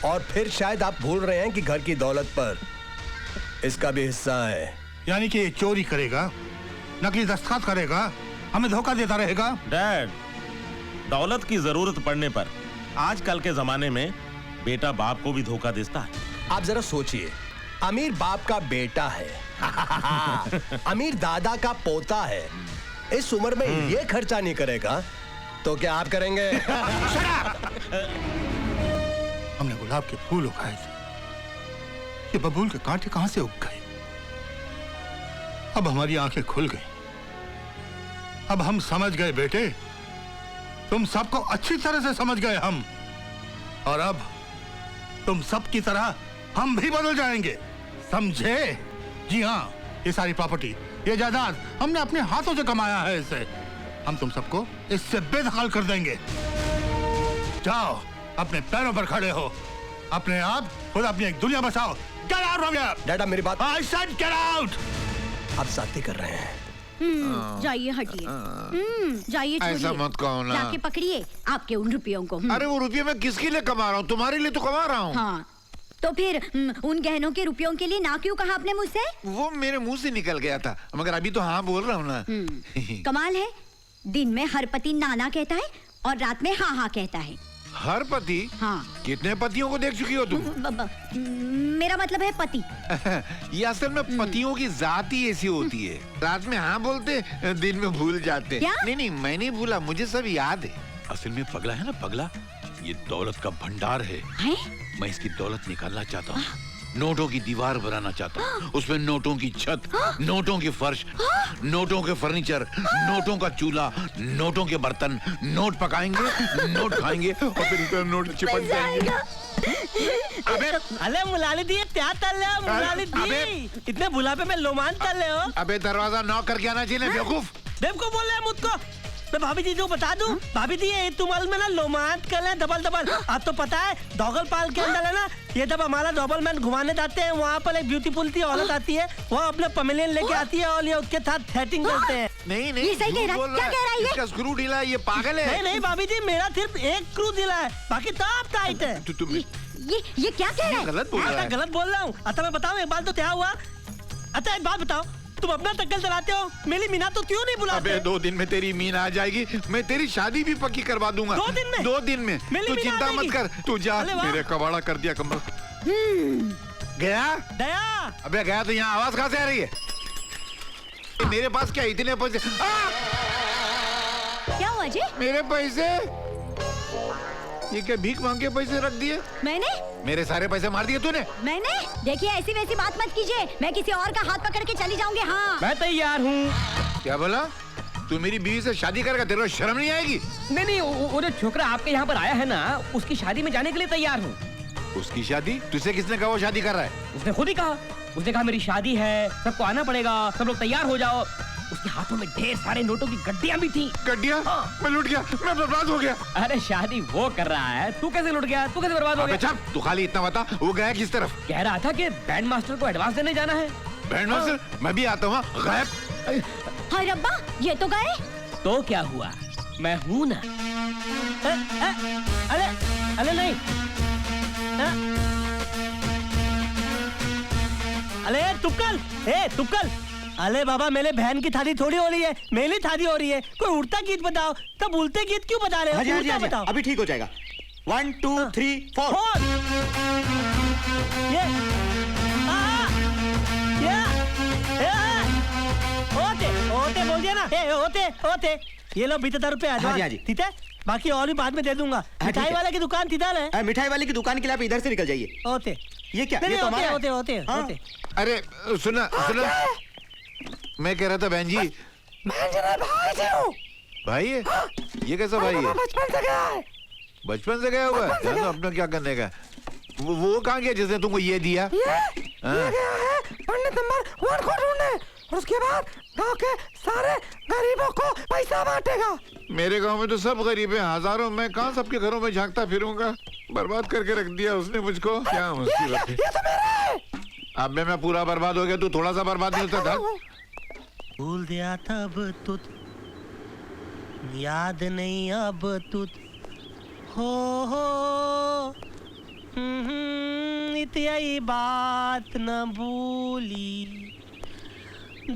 और फिर शायद आप भूल रहे हैं कि घर की दौलत पर इसका भी हिस्सा है। यानी कि ये चोरी करेगा, नकली दस्तखत करेगा, हमें धोखा देता रहेगा। डैड, दौलत की जरूरत पड़ने पर आजकल के जमाने में बेटा बाप को भी धोखा देता है। आप जरा सोचिए, अमीर बाप का बेटा है, अमीर दादा का पोता है, इस उम्र में ये खर्चा नहीं करेगा तो क्या आप करेंगे? हमने गुलाब के फूल उगाए थे, ये बबूल के कांटे कहां से उग गए? अब हमारी आंखें खुल गई, अब हम समझ गए बेटे, तुम सबको अच्छी तरह से समझ गए हम, और अब तुम सब की तरह हम भी बदल जाएंगे, समझे? जी हाँ, ये सारी प्रॉपर्टी, ये जायदाद हमने अपने हाथों से कमाया है, इसे हम तुम सबको इससे बेदखल कर देंगे। जाओ, अपने पैरों पर खड़े हो, अपने आप खुद अपनी एक दुनिया बसाओ। Get out from here! डैडा मेरी बात। I said get out! आप साथी कर रहे हैं। जाइए हटिए। जाइए, ऐसा मत कहो ना। जाके पकड़िए आपके उन रुपयों को। अरे वो रुपये मैं किसके लिए कमा रहा हूँ? तुम्हारे लिए तो कमा रहा हूँ। हाँ, तो फिर उन गहनों के रुपयों के लिए ना क्यों कहा आपने मुझसे? वो मेरे मुंह से निकल गया था, मगर अभी तो हाँ बोल रहा हूँ ना। कमाल है, दिन में हर पति नाना कहता है और रात में हाँ हाँ कहता है। हर पति? हाँ। कितने पतियों को देख चुकी हो तुम? मेरा मतलब है पति। ये असल में पतियों की जात ही ऐसी होती है, रात में हाँ बोलते, दिन में भूल जाते। क्या? नहीं, मैं नहीं भूला, मुझे सब याद है। असल में पगला है ना, पगला, ये दौलत का भंडार है। मैं इसकी दौलत निकालना चाहता हूँ, नोटों की दीवार बनाना चाहता हूँ, उसमें नोटों की छत, नोटों की फर्श, नोटों के फर्नीचर, नोटों का चूल्हा, नोटों के बर्तन, नोट पकाएंगे, नोट खाएंगे और फिर नोट चिपक जाएंगे। अरे मुलाली दी क्या तल रहे हो? मुलाली दी इतने बुलापे में लोमान तल रहे हो? अबे दरवाजा नॉक करके आना चाहिए बेवकूफ। बेवकूफ बोल रहे हैं मुझको? मैं भाभी जी को बता दूं, भाभी जी ये तुम्हारे में ना लोमांत कर ले डबल डबल। आप तो पता है डॉगल पाल के अंदर है ना, ये जब हमारा डबल मैन घुमाने जाते हैं, वहाँ पर एक ब्यूटीफुल सी औरत आती है, वो अपने पमेलियन लेके आती है और ये उसके साथ सेटिंग करते हैं। नहीं, ये सही कह रहा है, क्या कह रहा है ये? इसका स्क्रू ढीला है, ये पागल है। नहीं भाभी जी, मेरा सिर्फ एक स्क्रू ढीला है, बाकी सब टाइट है। ये क्या कह रहा है? गलत बोल रहा है। गलत बोल रहा हूँ। अच्छा मैं बताऊँ एक बात तो क्या हुआ? अच्छा एक बात बताओ, तुम अपना टक्कर चलाते हो, मेरी मीना तो क्यों नहीं बुलाते? अबे 2 दिन में तेरी मीना आ जाएगी, मैं तेरी शादी भी पक्की करवा दूंगा। 2 दिन में? 2 दिन में। तू चिंता मत कर, तू जा। मेरे कबाड़ा कर दिया कमर। गया? दया। अबे गया तो यहाँ आवाज कहाँ से आ रही है? मेरे पास क्या इतने पैसे? क्या हुआ जी? मेरे पैसे? ये क्या भीख मांग के पैसे रख दिए? मैंने? मेरे सारे पैसे मार दिए तूने? मैंने? देखिए ऐसी वैसी बात मत कीजिए, मैं किसी और का हाथ पकड़ के चली जाऊंगी। हाँ, मैं तैयार हूँ। क्या बोला? तू मेरी बीवी से शादी करेगा? तेरे को शर्म नहीं आएगी? नहीं, वो जो छोकरा आपके यहाँ पर आया है ना, उसकी शादी में जाने के लिए तैयार हूँ। उसकी शादी? तुझसे किसने कहा वो शादी कर रहा है? उसने खुद ही कहा। उसने कहा मेरी शादी है, सबको आना पड़ेगा, सब लोग तैयार हो जाओ। उसके हाथों में ढेर सारे नोटों की गड्डियां भी थी। गड्डियां? मैं लुट गया, मैं बर्बाद हो गया। अरे शादी वो कर रहा है, तू कैसे लुट गया? तू कैसे बर्बाद हो गया? तू खाली इतना बता, वो गया किस तरफ? कह रहा था कि बैंड मास्टर को एडवांस देने जाना है। Band master? मैं भी आता हूँ। गायब? हाय रब्बा, ये तो गए। तो क्या हुआ, मैं हूँ ना। अरे नहीं, अरे तुक्कल, अरे बाबा मेरे बहन की शादी थोड़ी हो रही है, मेरी शादी हो रही है। कोई उड़ता गीत बताओ। तब उड़ते गीत क्यों बता रहे हो? हाँ जी, बताओ। अभी ठीक हो जाएगा। 1 2 3 4। ओते बोल दिया ना। ओते ये लो 20,000 रुपए। हाँ जी। ठीक है, बाकी और भी बाद में दे दूंगा। मिठाई वाले की दुकान किधर है? मिठाई वाले की दुकान के लिए आप इधर से निकल जाइए। ओते ये क्या? नहीं, ये तो हमारा है। ओते। अरे सुना, मैं कह रहा था बहन जी, भाई है? ये कैसा भाई है? बचपन से गया हुआ है? तो अपना क्या करने का? वो कहाँ गया जिसने तुमको ये दिया? पंडित नंबर 1 को ढूंढे। और उसके बाद गांव के सारे गरीबों को पैसा बांटेगा। मेरे गांव में तो सब गरीब हैं, हजारों। मैं कहाँ सबके घरों में झांकता फिरूंगा? बर्बाद करके रख दिया उसने मुझको। क्या मुसीबत है। ये तो मेरा है। अब मैं पूरा बर्बाद हो गया, तू थोड़ा सा बर्बाद नहीं होता था। भूल गया था अब तू, याद नहीं अब तू हो इतनी बात न भूली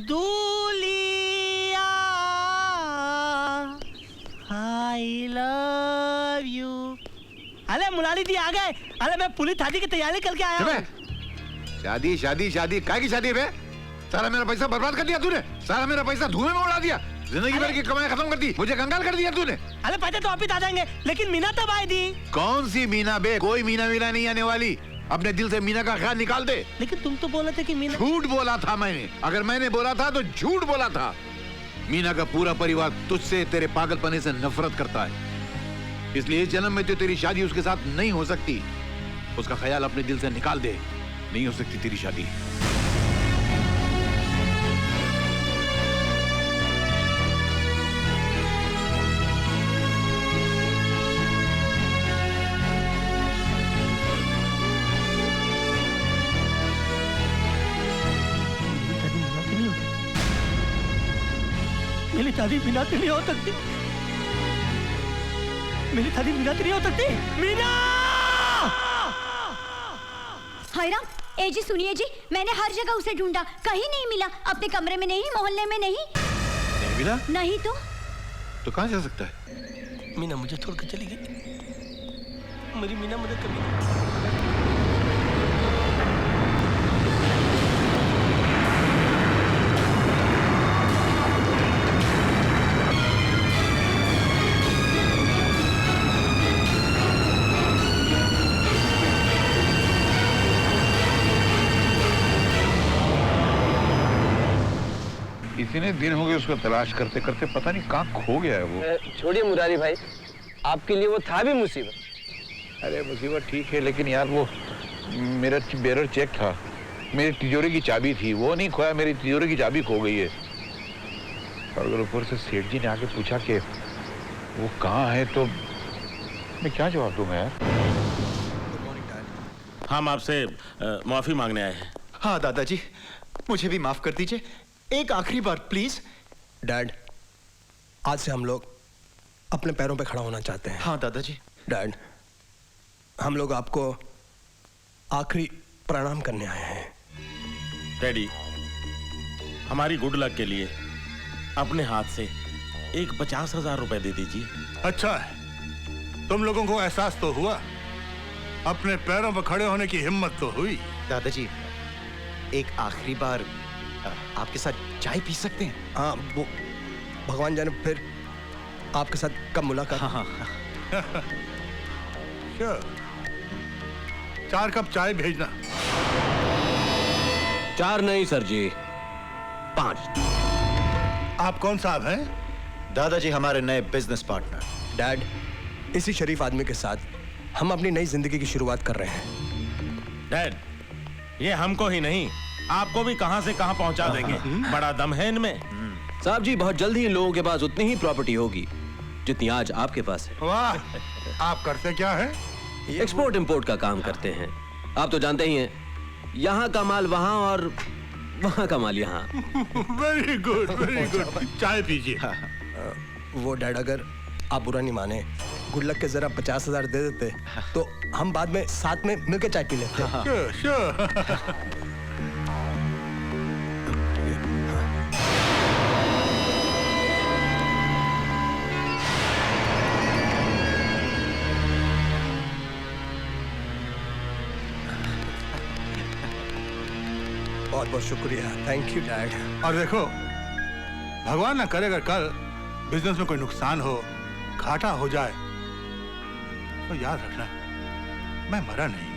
दूलिया आई लव यू। अरे मुरारी जी आ गए। अरे मैं पुलिस शादी की तैयारी करके आया हूँ। शादी शादी शादी काय की शादी है? सारा मेरा पैसा बर्बाद कर दिया तूने। सारा मेरा पैसा धुएं में उड़ा दिया। जिंदगी भर की कमाई खत्म कर दी। मुझे कंगाल कर दिया तूने। अरे पैसे तो वापिस आ जाएंगे, लेकिन मीना तब आई थी। कौन सी मीना बे? कोई मीना मीना नहीं आने वाली। अपने दिल से मीना का ख्याल निकाल दे। लेकिन तुम तो बोले थे कि मीना। झूठ बोला था मैंने। अगर मैंने बोला था तो झूठ बोला था। मीना का पूरा परिवार तुझसे, तेरे पागलपने से नफरत करता है। इसलिए इस जन्म में तो तेरी शादी उसके साथ नहीं हो सकती। उसका ख्याल अपने दिल से निकाल दे। नहीं हो सकती तेरी शादी। मेरी शादी मीना से नहीं हो सकती। मेरी शादी मीना से नहीं हो सकती। मीना! हाय राम, ए जी सुनिए जी, मैंने हर जगह उसे ढूंढा, कहीं नहीं मिला। अपने कमरे में नहीं, मोहल्ले में नहीं। नहीं मिला? नहीं तो कहाँ जा सकता है? मीना मुझे छोड़कर चली गई। मेरी मीना मुझे कभी इतने दिन हो गए उसको तलाश करते करते, पता नहीं कहाँ खो गया है वो। छोड़िए मुरारी भाई, आपके लिए वो था भी मुसीबत। अरे मुसीबत ठीक है, लेकिन यार वो मेरा बेरर चेक था, मेरी तिजोरी की चाबी थी, वो नहीं खोया। मेरी तिजोरी की चाबी खो गई है। और अगर ऊपर से सेठ जी ने आके पूछा कि वो कहाँ है तो मैं क्या जवाब दूंगा यार? हम आपसे माफी मांगने आए हैं। हाँ दादाजी, मुझे भी माफ कर दीजिए। एक आखिरी बार प्लीज। डैड, आज से हम लोग अपने पैरों पे खड़ा होना चाहते हैं। हाँ दादाजी। डैड, हम लोग आपको आखिरी प्रणाम करने आए हैं। डैडी, हमारी गुड लक के लिए अपने हाथ से एक 50,000 रुपए दे दीजिए। अच्छा है, तुम लोगों को एहसास तो हुआ, अपने पैरों पर खड़े होने की हिम्मत तो हुई। दादाजी, एक आखिरी बार आपके साथ चाय पी सकते हैं? हाँ, वो भगवान जाने फिर आपके साथ कब मुलाकात। हाँ। Sure. 4 कप चाय भेजना। 4 नहीं सर जी, 5। आप कौन साहब हैं? दादाजी, हमारे नए बिजनेस पार्टनर। डैड, इसी शरीफ आदमी के साथ हम अपनी नई जिंदगी की शुरुआत कर रहे हैं। डैड, ये हमको ही नहीं, आपको भी कहां से कहां पहुंचा देंगे। बड़ा दम है इनमें। साहब जी, बहुत जल्दी इन लोगों के पास उतनी ही प्रॉपर्टी होगी जितनी आज आपके पास है। वाह, आप करते क्या हैं? एक्सपोर्ट इंपोर्ट का काम करते हैं। आप तो जानते ही हैं, यहाँ का माल वहाँ और वहाँ का माल यहाँ। Very good, very good. चाय पीजिए। वो डैड, अगर आप बुरा नहीं माने, गुड लक के जरा 50,000 दे देते तो हम बाद में साथ में मिलकर चाय पी लेते। Sure. बहुत बहुत शुक्रिया। Thank you dad. और देखो, भगवान ना करे अगर कल बिजनेस में कोई नुकसान हो, घाटा हो जाए, तो याद रखना मैं मरा नहीं।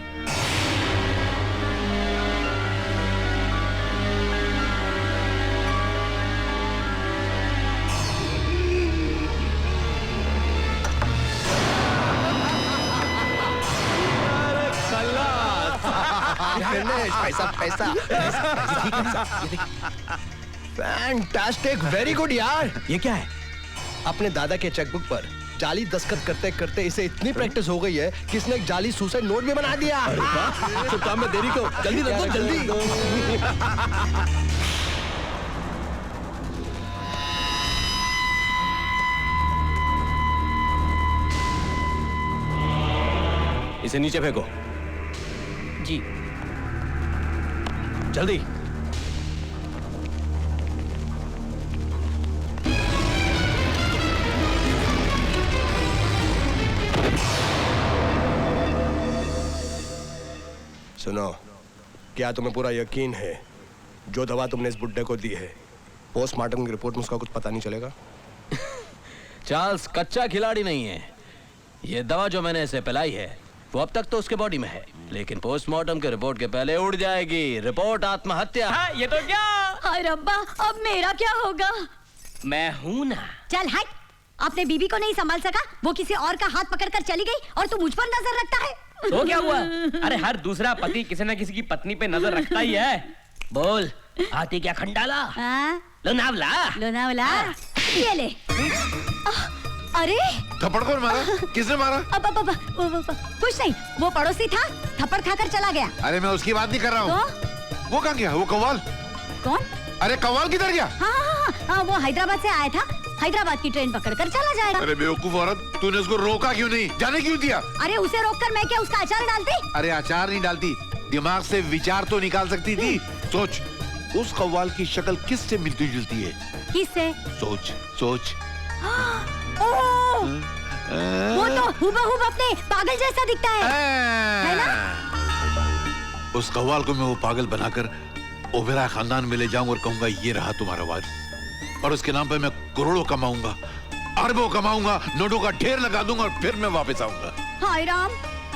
पैसा पैसा पैसा पैसा। फैंटास्टिक, वेरी गुड यार। ये क्या है? अपने दादा के चेकबुक पर जाली दस्तखत करते करते इसे इतनी प्रैक्टिस हो गई है कि इसने एक जाली सुसाइड नोट भी बना दिया। तो काम में देरी को जल्दी रख दो, जल्दी। इसे नीचे फेंको। जी। जल्दी। सुनो, क्या तुम्हें पूरा यकीन है जो दवा तुमने इस बुड्ढे को दी है पोस्टमार्टम की रिपोर्ट में उसका कुछ पता नहीं चलेगा? चार्ल्स कच्चा खिलाड़ी नहीं है। ये दवा जो मैंने इसे पिलाई है वो अब तक तो उसके बॉडी में है, लेकिन पोस्टमार्टम की रिपोर्ट के पहले उड़ जाएगी। रिपोर्ट आत्महत्या। हाँ, ये तो क्या? हाय रब्बा, अब मेरा क्या होगा? मैं हूं ना। चल हट, अपने बीबी को नहीं संभाल सका, वो किसी और का हाथ पकड़कर चली गई और तू मुझ पर नजर रखता है। तो क्या हुआ? अरे हर दूसरा पति किसी न किसी की पत्नी पे नजर रखता ही है। बोल, आती क्या खंडाला? लोनावला। लोनावला, ये ले। अरे थप्पड़ कौन मारा? किसने मारा? अब कुछ नहीं, वो पड़ोसी था, थप्पड़ खाकर चला गया। अरे मैं उसकी बात नहीं कर रहा हूँ। वो कहाँ गया? वो कव्वाल। कौन? अरे कव्वाल किधर गया? हाँ, वो हैदराबाद से आया था, हैदराबाद की ट्रेन पकड़कर चला जाएगा। अरे बेवकूफ औरत, तूने उसको रोका क्यों नहीं? जाने क्यों दिया? अरे उसे रोककर मैं क्या उसका अचार डालती? अरे अचार नहीं डालती, दिमाग से विचार तो निकाल सकती थी। सोच, उस कव्वाल की शक्ल किससे मिलती जुलती है? किससे? सोच सोच। वो तो हुबहू अपने पागल जैसा दिखता है ना? उस कव्वाल को मैं वो पागल बनाकर ओबेरॉय खानदान में ले जाऊंगा और कहूंगा ये रहा तुम्हारा वारिस, और उसके नाम पे मैं करोड़ों कमाऊंगा, अरबों कमाऊंगा, नोटों का ढेर लगा दूंगा और फिर मैं वापस आऊंगा। हाय राम,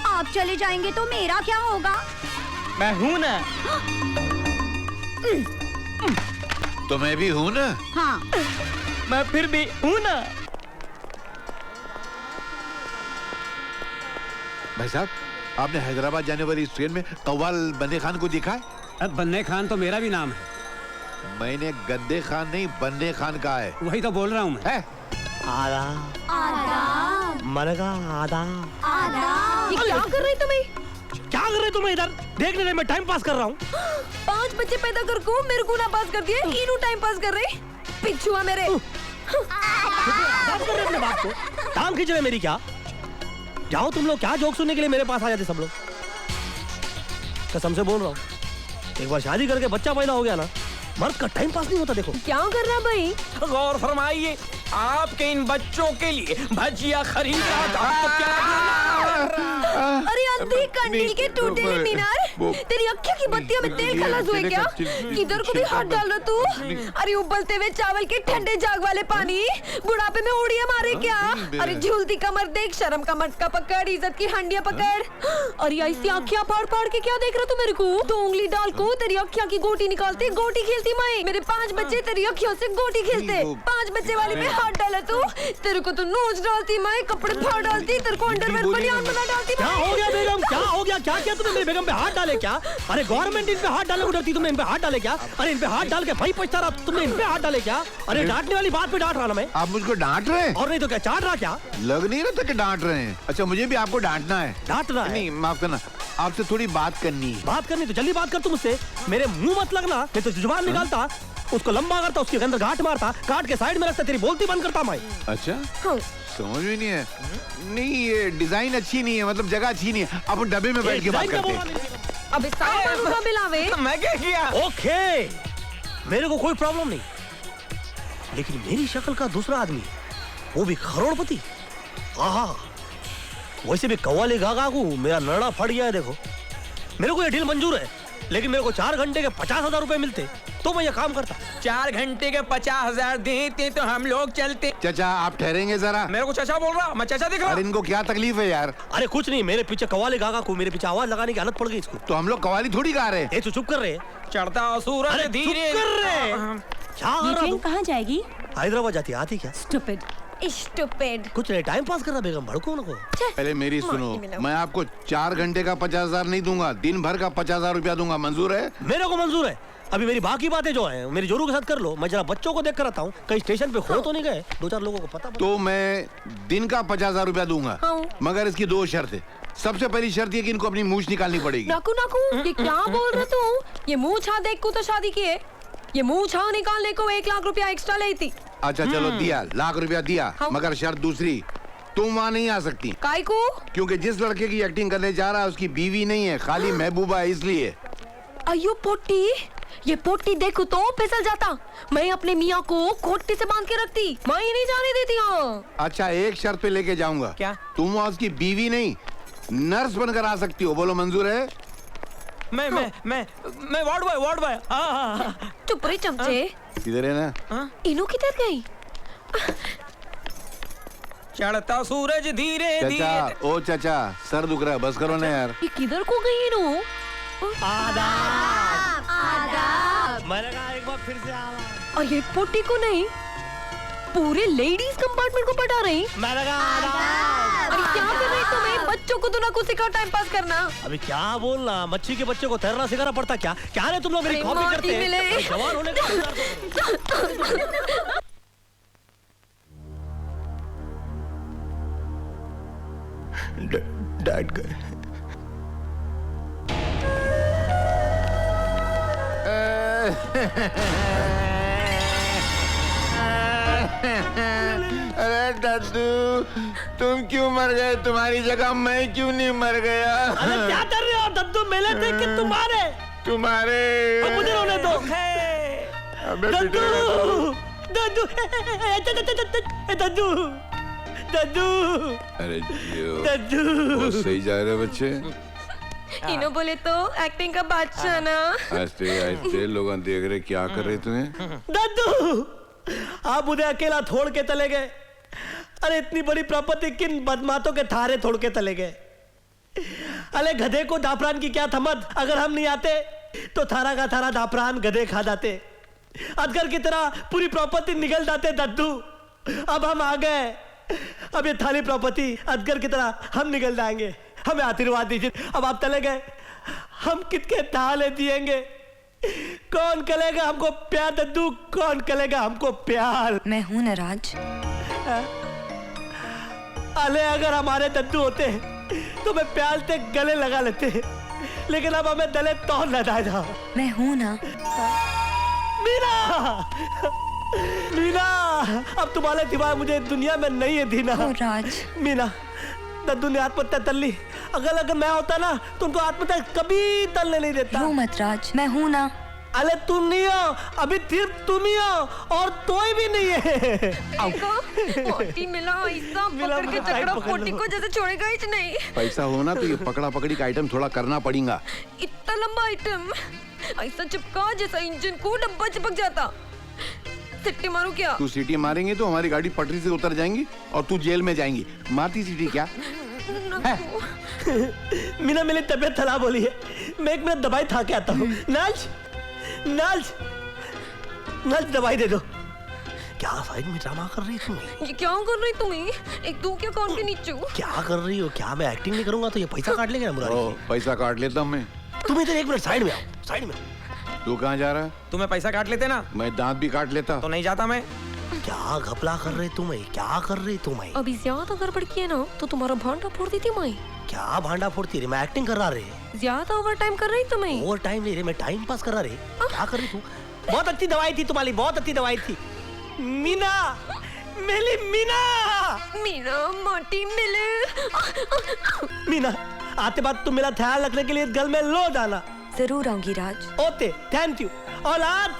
आप चले जाएंगे तो मेरा क्या होगा? मैं हूं ना। तो मैं भी हूं ना। हाँ, मैं फिर भी हूं ना। भाई साहब, आपने हैदराबाद जाने वाली इस ट्रेन में कव्वाल बंदे खान को देखा है? अब बन्ने खान तो मेरा भी नाम है। मैंने गद्दे खान नहीं, बंदे खान कहा है। वही तो बोल रहा हूँ मैं। आदाब। मरगा आदाब। ये क्या कर रहे तुम्हें? क्या कर रहे तुम इधर? देख ले, मैं टाइम पास कर रहा हूँ। 5 बच्चे पैदा कर को मेरे को ना पास कर दिए, इन्हों टाइम पास कर रहे। पिछुआ मेरे। बात कर रहे अपने बाप को। टांग खींच रहे मेरी क्या? जाओ तुम लोग, क्या जोक सुनने के लिए मेरे पास आ जाते सब लोग। कसम से बोल रहा हूँ, एक बार शादी करके बच्चा पैदा हो गया ना, मर्द का टाइम पास नहीं होता। देखो क्या कर रहा भाई? गौर फरमाइए, आपके इन बच्चों के लिए भजिया खरीद रहा था। अरे अंधी कंडील के टूटे हुए मीनार, तेरी अक्खियों की बत्तियों में तेल खलास हुए क्या? किधर को भी हाथ डाल रहा तू? अरे उबलते हुए चावल के ठंडे जाग वाले पानी, बुढ़ापे में उड़िया मारे क्या? अरे झूलती कमर देख, शर्म का मटका पकड़, इज्जत की हंडिया पकड़। अरे ऐसी आँखियाँ फाड़ फाड़ के क्या देख रहा तू मेरे को? 2 उंगली डाल को तेरी अक्खियाँ की गोटी निकालते, गोटी खेलती मैं। मेरे 5 बच्चे तेरी अक्खियों से गोटी खेलते। 5 बच्चे वाले पे हाथ डाला तू, तेरे को तो नोच डालती मैं, कपड़े फाड़ डालती, तेरे को अंडरवेयर बनियान बना डालती। क्या हो गया बेगम? क्या हो गया? क्या किया तुमने? मेरी बेगम पे हाथ डाले क्या? अरे गवर्नमेंट इन पे हाथ डाले को डरती, तुमने इन पे हाथ डाले क्या? अरे इन पे हाथ डाल के भाई पछता रहा, तुमने इन पे हाथ डाले क्या? अरे डांटने वाली बात पे डांट रहा ना मैं। आप मुझको डांट रहे हैं? और नहीं तो क्या, चाट रहा क्या? लग नहीं रहा था कि डांट रहे हैं। अच्छा, मुझे भी आपको डांटना है। डांटना है? नहीं, माफ करना, आपसे थोड़ी बात करनी है। बात करनी तो जल्दी बात कर तू मुझसे। मेरे मुंह मत लगना, मैं तो जुबान निकालता, उसको लंबा करता, उसके अंदर गांठ मारता, काट के साइड में रखता, तेरी बोलती बंद करता मैं। अच्छा, समझ में नहीं है। नहीं, ये डिजाइन अच्छी नहीं है, मतलब जगह अच्छी नहीं है। अपन डब्बे में बैठ के बात करते हैं। अब इस का बिलावे। मैं क्या किया? ओके, मेरे को कोई प्रॉब्लम नहीं, लेकिन मेरी शक्ल का दूसरा आदमी, वो भी करोड़पति, आहा, वैसे भी कव्वाली गागा को मेरा नड़ा फट गया है। देखो, मेरे को ये डील मंजूर है, लेकिन मेरे को 4 घंटे के 50,000 रुपए मिलते तो मैं ये काम करता। 4 घंटे के 50,000 देते तो हम लोग चलते। चाचा, आप ठहरेंगे जरा? मेरे को चाचा बोल रहा, मैं चाचा दिख रहा। अरे इनको क्या तकलीफ है यार? अरे कुछ नहीं, मेरे पीछे कव्वाली गागा को मेरे पीछे आवाज लगाने की आदत पड़ गई इसको। तो हम लोग कव्वाली थोड़ी गा रहे हैं। तो चुप कर रहे। चढ़ता सूरज धीरे कर रहे। ये ट्रेन कहाँ जाएगी? हैदराबाद जाती है। आती क्या? स्टूपिड। स्टूपिड। कुछ नहीं, टाइम पास कर रहा बेगम, भड़को ना को। पहले मेरी सुनो, मैं आपको 4 घंटे का 50,000 नहीं दूंगा, दिन भर का 50,000 रुपया दूंगा। मंजूर है? मेरे को मंजूर है, अभी मेरी बाकी बातें जो हैं मेरी जोरू के साथ कर लो। मैं जरा बच्चों को देख कर आता हूँ, कहीं स्टेशन पे हो तो नहीं गए, 2-4 लोगों को पता। तो मैं दिन का 50,000 रुपया दूंगा, मगर इसकी 2 शर्त है। सबसे पहली शर्त ये कि इनको अपनी मूछ निकालनी पड़ेगी। नाकू नाकू, ये क्या बोल रहे तू? ये मुंह छा देख को तो शादी की है, ये मुंह छा निकालने को 1 लाख रुपया एक्स्ट्रा ली थी। अच्छा चलो दिया, लाख रुपया दिया, मगर शर्त दूसरी, तुम वहाँ नहीं आ सकती। काई को? क्योंकि जिस लड़के की एक्टिंग करने जा रहा है उसकी बीवी नहीं है, खाली महबूबा है, इसलिए। अयो पोटी, ये पोटी देखो तो फिसल जाता। मैं अपने मियाँ को कोटी से बांध के रखती, मैं ही नहीं जाने देती। हाँ अच्छा एक शर्त पे लेके जाऊंगा। क्या? तुम वहाँ उसकी बीवी नहीं नर्स बनकर आ सकती हो, बोलो मंजूर है? मैं वार्ड बॉय। चुप रही चमचे। किधर है ना? इनो किधर गई? चढ़ता सूरज धीरे चाचा, ओ चाचा, सर दुख रहा है, बस करो ना यार। ये किधर को गई इनो? आदाब। मैंने कहा एक बार फिर से आवा। और ये पोटी को नहीं, पूरे लेडीज कंपार्टमेंट को पटा रही। मैंने कहा अरे क्या कर रही तुम्हें? बच्चों को तो ना कुछ सिखाओ टाइम पास करना। अभी क्या बोलना, मच्छी के बच्चे को तैरना सिखाना पड़ता क्या? क्या है तुम लोग मेरी कॉपी करते हैं? जवान होने डैड गए। अरे दद्दू, तुम क्यों मर गए? तुम्हारी जगह मैं क्यों नहीं मर गया? अरे क्या कर रहे हो दद्दू? मेले देख के तुम्हारे अब मुझे रोने दो। दद्दू। अरे जियो, दद्दू। बहुत सही जा रहे बच्चे। इनो बोले तो एक्टिंग का बादशाह ना। आस्ते लोग देख रहे, क्या कर रहे तुम्हें? दद्दू, आप मुझे अकेला छोड़ के चले गए। अरे इतनी बड़ी प्रॉपर्टी किन बदमाशों के थारे छोड़ के चले गए? अरे गधे को दाफरान की क्या थमद, अगर हम नहीं आते तो थारा का थारा दाफरान गधे खा जाते। अजगर की तरह पूरी प्रॉपर्टी निकल जाते दद्दू। अब हम आ गए, अब ये थाली प्रॉपर्टी अजगर की तरह हम निकल जाएंगे। हमें आशीर्वाद दीजिए। अब आप चले गए, हम कितने थाले दिएंगे? कौन करेगा हमको प्यार दद्दू? कौन करेगा हमको प्यार? मैं हूं ना राज। अले अगर हमारे दद्दू होते तो मैं प्यार से गले लगा लेते, लेकिन अब हमें गले तोड़ न जाएगा। मैं हूं ना। मीना, मीना, अब तुम्हारे सिवाय मुझे दुनिया में नहीं है दीना। राज। मीना, दद्दू ने आत्महत्या कर ली। अगर मैं होता ना तो उनको आत्महत्या कभी तलने नहीं देता। रो मत राज, मैं हूं ना। अरे तुम नहीं हो, अभी सिर्फ तुम ही हो और कोई भी नहीं है। पोटी मिला, ऐसा पकड़ के चकड़ा पोटी को जैसे छोड़ेगा ही नहीं। पैसा हो ना तो ये पकड़ा पकड़ी का आइटम थोड़ा करना पड़ेगा। इतना लंबा आइटम ऐसा चिपका जैसा इंजन को डब्बा चिपक जाता। सिट्टी मारू क्या? तू सीटी मारेंगे तो हमारी गाड़ी पटरी से उतर जाएंगी और तू जेल में जाएंगी। मारती सीटी क्या? मीना मेरी तबीयत खराब हो रही है, मैं 1 मिनट दवाई खा के आता हूँ। नाज, नाज, नाज दवाई दे दो। क्या साइड में ड्रामा कर रही तुम? ये क्या कर रही तुम्हें? एक दो क्या कौन के नीचे? क्या कर रही हो? क्या मैं एक्टिंग नहीं करूंगा तो ये पैसा काट लेगा मुरारी? पैसा काट लेता मैं। तुम इधर 1 मिनट साइड में आओ, साइड में। तू कहाँ जा रहा है? तुम्हें पैसा काट लेते ना? मैं दांत भी काट लेता तो नहीं जाता मैं। क्या घपला कर रहे तुम्हें? क्या कर रही तुम्हें? अभी ज्यादा गड़बड़ किया ना तो तुम्हारा भांडा फोड़ देती मैं। क्या भांडा फोड़ती रही? मैं एक्टिंग कर रहा रे। ज्यादा ओवर टाइम कर रही तुम्हें। ओवर टाइम नहीं रे, मैं टाइम पास कर रहा रे। क्या कर रही तू? बहुत अच्छी दवाई थी तुम्हारी, बहुत अच्छी दवाई थी। मीना, मेरी मीना, मीना माटी मिले। मीना, आते बाद तुम मेरा ख्याल रखने के लिए गल में लो जाना। जरूर आऊंगी राज। Okay, thank you. और आज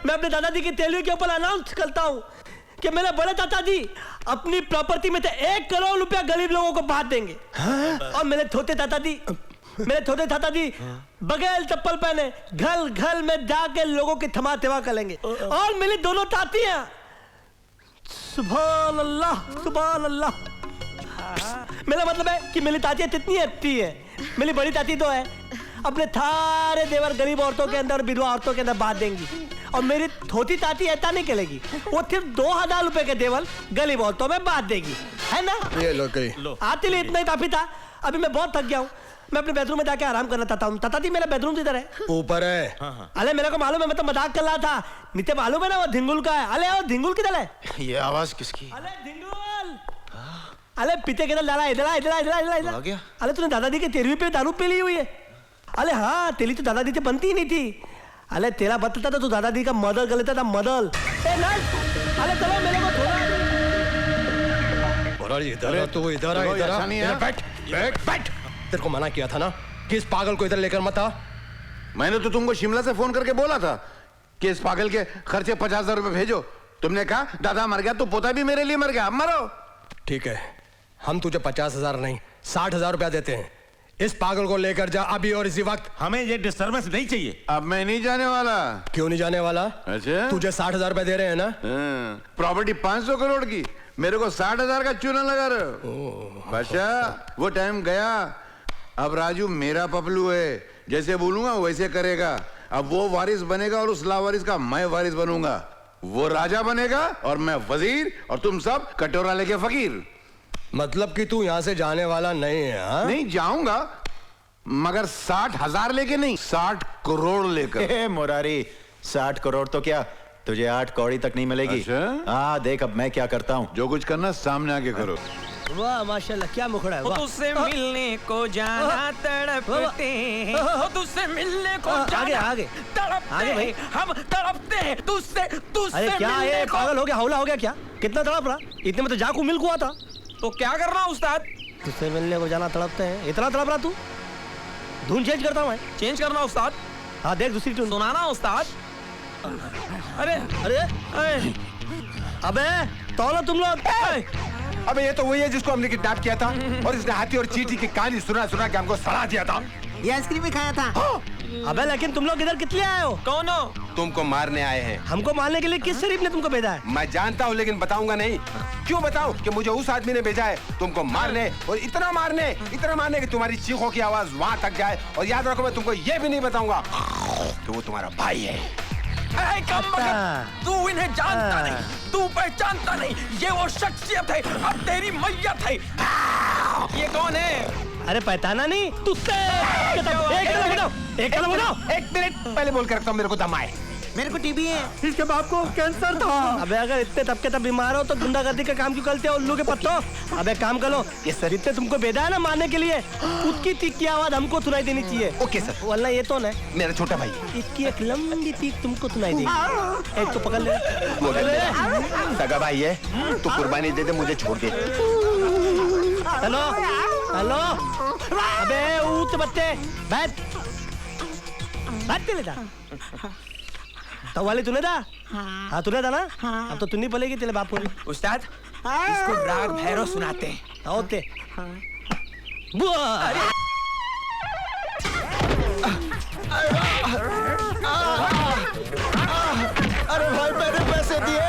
मैं अपने दादाजी की तेलवी के ऊपर अनाउंस करता हूँ कि मेरे बड़े दादाजी अपनी प्रॉपर्टी में से 1 करोड़ रुपया गरीब लोगों को बांट देंगे। और मेरे छोटे दादाजी बगैर चप्पल पहने घर घर में जाके लोगों की थमा सेवा करेंगे। और मेरी दोनों तातियां, सुभान अल्लाह, सुभान अल्लाह। मेरा मतलब है कि मेरी तातियां कितनी अच्छी है। मेरी बड़ी ताती तो है अपने थारे देवर गरीब औरतों के अंदर, विधवा औरतों के अंदर बांट देंगी। और मेरी छोटी ताती ऐसा नहीं करेगी, वो सिर्फ 2000 रुपए के देवल गरीब औरतों में बांट देगी, है ना? ये लो कहीं। आते लिए इतना ही काफी था। अभी मैं बहुत थक गया हूँ, मैं अपने बेडरूम में जाके आराम करना चाहता हूँ। ताता जी मेरा बेडरूम किधर है? ऊपर है। अरे मेरे को मालूम है, मैं तो मजाक कर रहा था। नीचे मालूम है ना वो धिंगुल का है। अरे वो धिंगुल किधर है? ये आवाज किसकी? अरे पीते किधर डाला? इधर आ, इधर आ, इधर आ, इधर आ। आ गया? अरे तूने दादाजी के 13वीं पे दारू पी ली हुई है। अरे हाँ, तेरी तो दादाजी से बनती ही नहीं थी। अरे तेरा बतता था, तू दादाजी का मदर कर लेता था, मदर। अरे चलो मेरे को थोड़ा इधर आ, तू इधर आ, इधर आ, इधर बैठ बैठ बैठ। तेरे को मना किया था ना कि इस पागल को इधर लेकर मत आ। मैंने तो तुमको शिमला से फोन करके बोला था कि इस पागल के खर्चे 50,000 रुपए भेजो। तुमने कहा दादा मर गया तो पोता भी मेरे लिए मर गया, अब मरो। ठीक है, हम तुझे 50,000 नहीं 60,000 रुपया देते हैं। इस पागल को लेकर जा अभी और इसी वक्त। हमें ये डिस्टर्बेंस नहीं चाहिए। अब मैं नहीं जाने वाला। क्यों नहीं जाने वाला? अच्छा, तुझे 60,000 रुपया दे रहे हैं ना? प्रॉपर्टी 500 करोड़ की, मेरे को 60,000 का चूना लगा रहे हो। बादशाह वो टाइम गया, अब राजू मेरा पपलू है, जैसे बोलूंगा वैसे करेगा। अब वो वारिस बनेगा और उस लावारिस का मैं वारिस बनूंगा। वो राजा बनेगा और मैं वजीर, और तुम सब कटोरा लेके फकीर। मतलब कि तू यहाँ से जाने वाला नहीं है? हाँ? नहीं जाऊंगा, मगर 60,000 लेके नहीं, 60 करोड़ लेकर। मुरारी 60 करोड़ तो क्या, तुझे 8 कौड़ी तक नहीं मिलेगी। हाँ देख अब मैं क्या करता हूँ। जो कुछ करना सामने आके करो। वाह माशाल्लाह, क्या मुखड़ा है। तुझसे मिलने को जाना तड़पते हैं, तुझसे मिलने को आगे आगे तड़पते हैं, हम तड़पते हैं तुझसे। अरे क्या ये पागल हो गया, हौला हो गया क्या? कितना तड़प रहा? इतने में तो जाकू मिल्क हुआ था। तो क्या करना उस्ताद? तुझसे मिलने को जाना तड़पते हैं, इतना तड़प रहा तू? धुन चेंज करता हूँ मैं। चेंज करना उस्ताद? हाँ देख दूसरी टून सुनाना उस्ताद। अरे अरे अबे तौलो तुम लोग। अबे ये तो वही है जिसको हमने किडनैप किया था और इसने हाथी और चींटी की कहानी सुना सुना के हमको सड़ा दिया था। ये आइसक्रीम भी खाया था। अबे लेकिन तुम लोग इधर कितने आए हो? कौन हो? तुमको मारने आए हैं। हमको मारने के लिए किस शरीफ ने तुमको भेजा है? मैं जानता हूँ लेकिन बताऊंगा नहीं। क्यों बताऊं कि मुझे उस आदमी ने भेजा है तुमको मारने, और इतना मारने कि तुम्हारी चीखों की आवाज वहां तक जाए। और याद रखो मैं तुमको ये भी नहीं बताऊंगा कि वो तुम्हारा भाई है। तू इन्हें जानता नहीं, तू पहचानता नहीं, ये वो शख्सियत है, अब तेरी मैयत है। ये कौन है? अरे पहचाना नहीं तुझसे। एक मिनट पहले बोल कर रखता हूँ, मेरे को दम आए। मेरे को टीबी है। इसके बाप को कैंसर था। अबे अगर इतने तब के तब बीमार हो तो गुंडागर्दी का काम क्यों करते हो उल्लू के पत्तों? अबे काम करो, ये सर जितने तुमको भेजा है ना मारने के लिए, उसकी तीख की आवाज हमको सुनाई देनी चाहिए। Okay sir. वरना ये तो न मेरा छोटा भाई, इसकी एक लंबी तीख तुमको सुनाई देगी। एक तो पकड़ ले। सगा भाई है, तू कुर्बानी दे दे, मुझे छोड़ दे। हेलो हेलो, अबे ऊँच बच्चे बैठ ले जा। तो वाले तूने था? हाँ तूने था ना? अब तो तू नहीं पलेगी तेरे बाप को। उस्ताद इसको राग भैरव सुनाते हैं। ओके। अरे भाई मैंने पैसे दिए।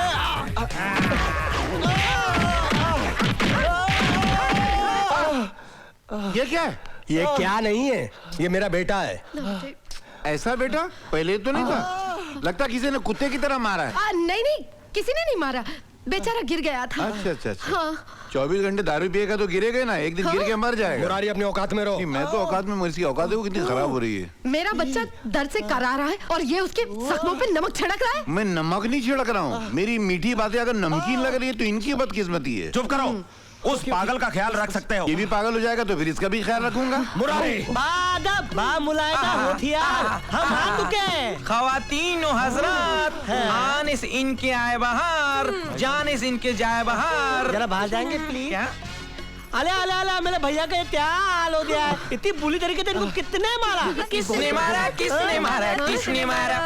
ये क्या है? ये क्या नहीं है, ये मेरा बेटा है। ऐसा बेटा पहले तो नहीं था। लगता किसी ने कुत्ते की तरह मारा है। नहीं किसी ने नहीं मारा, बेचारा गिर गया था। अच्छा। हाँ। 24 घंटे दारू पिएगा तो गिरेगा ना, एक दिन गिर के मर जाएगा। मुरारी अपनी औकात में रहो। मैं तो औकात में, मेरी औकात है वो कितनी खराब हो रही है। मेरा बच्चा दर्द से करा रहा है और ये उसके जख्मों पे नमक छिड़क रहा है। मैं नमक नहीं छिड़क रहा हूँ, मेरी मीठी बातें अगर नमकीन लग रही है तो इनकी बदकिस्मती है। चुप करो, उस पागल का ख्याल रख सकते हो। ये भी पागल हो जाएगा तो फिर इसका भी ख्याल रखूंगा। मुरारी हम आ चुके। खवातीन हजरत, आनिस इनके आए बाहर, जानिस इनके जाए बाहर। जरा बाहर जाएंगे प्लीज। अले मेरे भैया का क्या हाल हो गया है? इतनी बुरी तरीके से इनको कितने मारा? किसने मारा? अरे किसने मारा?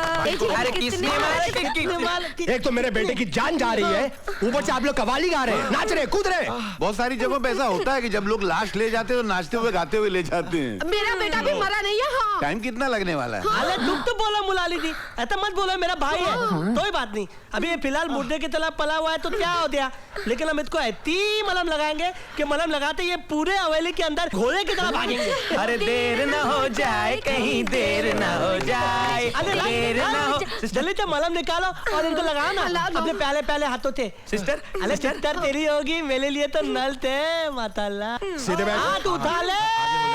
एक तो मेरे बेटे की जान जा रही है, ऊपर से आप लोग कवाली गा रहे हैं, नाच रहे, कूद रहे। बहुत सारी जगहों पे ऐसा होता है कि जब लोग लाश ले जाते हैं तो नाचते हुए गाते हुए ले जाते हैं। मेरा बेटा भी मरा नहीं है। हाँ। टाइम कितना लगने वाला है? अरे दुख तो बोला मुलाली जी, ऐसा मत बोलो, मेरा भाई है। कोई बात नहीं, अभी ये फिलहाल मुर्दे की तरह पला हुआ है तो क्या हो गया, लेकिन हम इसको ऐसी मलहम लगाएंगे कि मलहम लगाते ये पूरे हवेली के अंदर घोड़े की तरह भागेंगे। अरे देर न हो जाए, कहीं देर न हो जाए, देर न हो। जल्दी से मलहम निकालो और इनको लगाओ ना अपने पहले पहले हाथों थे। सिस्टर, अरे सिस्टर तेरी होगी, मेरे लिए तो नल थे। माताल्लाह सीधे बैठ। हाथ उठा ले,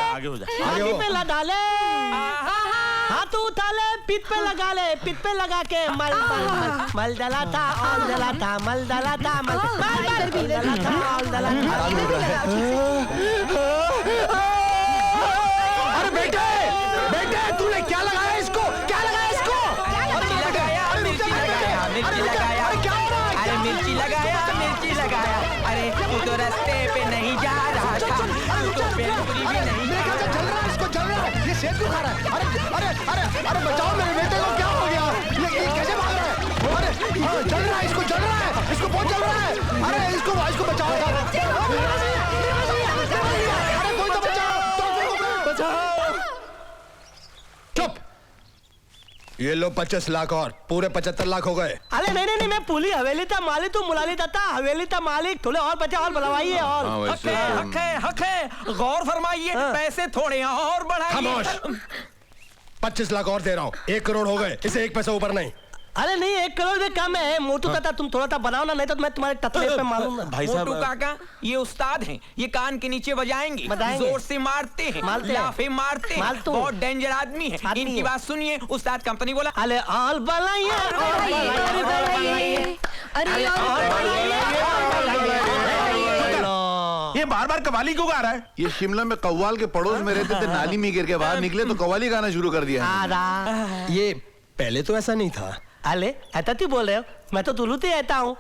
आगे हो जा, छाती पे लगा ले, हाथ उठा ले, पीठ पे लगा ले, पीठ पे लगा के मल मल मल मल डला था और डला था, मल डला था, मल मल डला था और डला था। अरे बेटे बेटे तूने क्या लगाया इसको, क्या लगाया इसको? मिर्ची लगाया, मिर्ची लगाया, मिर्ची लगाया, अरे मिर्ची लगाया, मिर्ची लगाया। अरे तू तो रास्ते पे नहीं जा रहा था, तू तो बेलपुरी भी नहीं मेरे ख्याल से जल रहा है, इसको जल रहा है, ये सेब क्यों खा रहा है? अरे अरे अरे अरे बचाओ मेरे बेटे को, क्या हो गया? ये कैसे भाग रहा है? अरे जल रहा है, इसको जल रहा है, इसको बहुत जल रहा है। अरे इसको बचाओ, अरे कोई तो बचाओ। चुप। ये लो 25 लाख और पूरे 75 लाख हो गए। अरे नहीं मैं पूरी हवेली था मालिक, तू मुलाली था हवेली था मालिक, थोड़े और बचे और बढ़वाइए और। हक है, गौर फरमाइए, पैसे थोड़े और बढ़ाइए। खामोश। 25 लाख और दे रहा हूँ, 1 करोड़ हो गए, इसे 1 पैसा ऊपर नहीं। अरे नहीं 1 करोड़ भी कम है मोटू ताता, तुम थोड़ा सा बनाओ ना, नहीं तो मैं तुम्हारे टतले पे मारूंगा। भाई साहब, मोटू काका ये उस्ताद हैं, ये कान के नीचे बजाएंगे, जोर से मारते हैं, लाफे मारते हैं, बहुत डेंजर आदमी है। इनकी बात सुनिए। उस्ताद कंपनी बोला, अरे ऑल बनाइए, ये बार बार कव्वाली क्यों गा रहा है? ये शिमला में कव्वाल के पड़ोस में रहते थे, नाली में गिर के बाहर निकले तो कव्वाली गाना शुरू कर दिया। ये पहले तो ऐसा नहीं था। अले ऐसा तू बोल रहे हो, मैं तो तुलू से आता हूँ।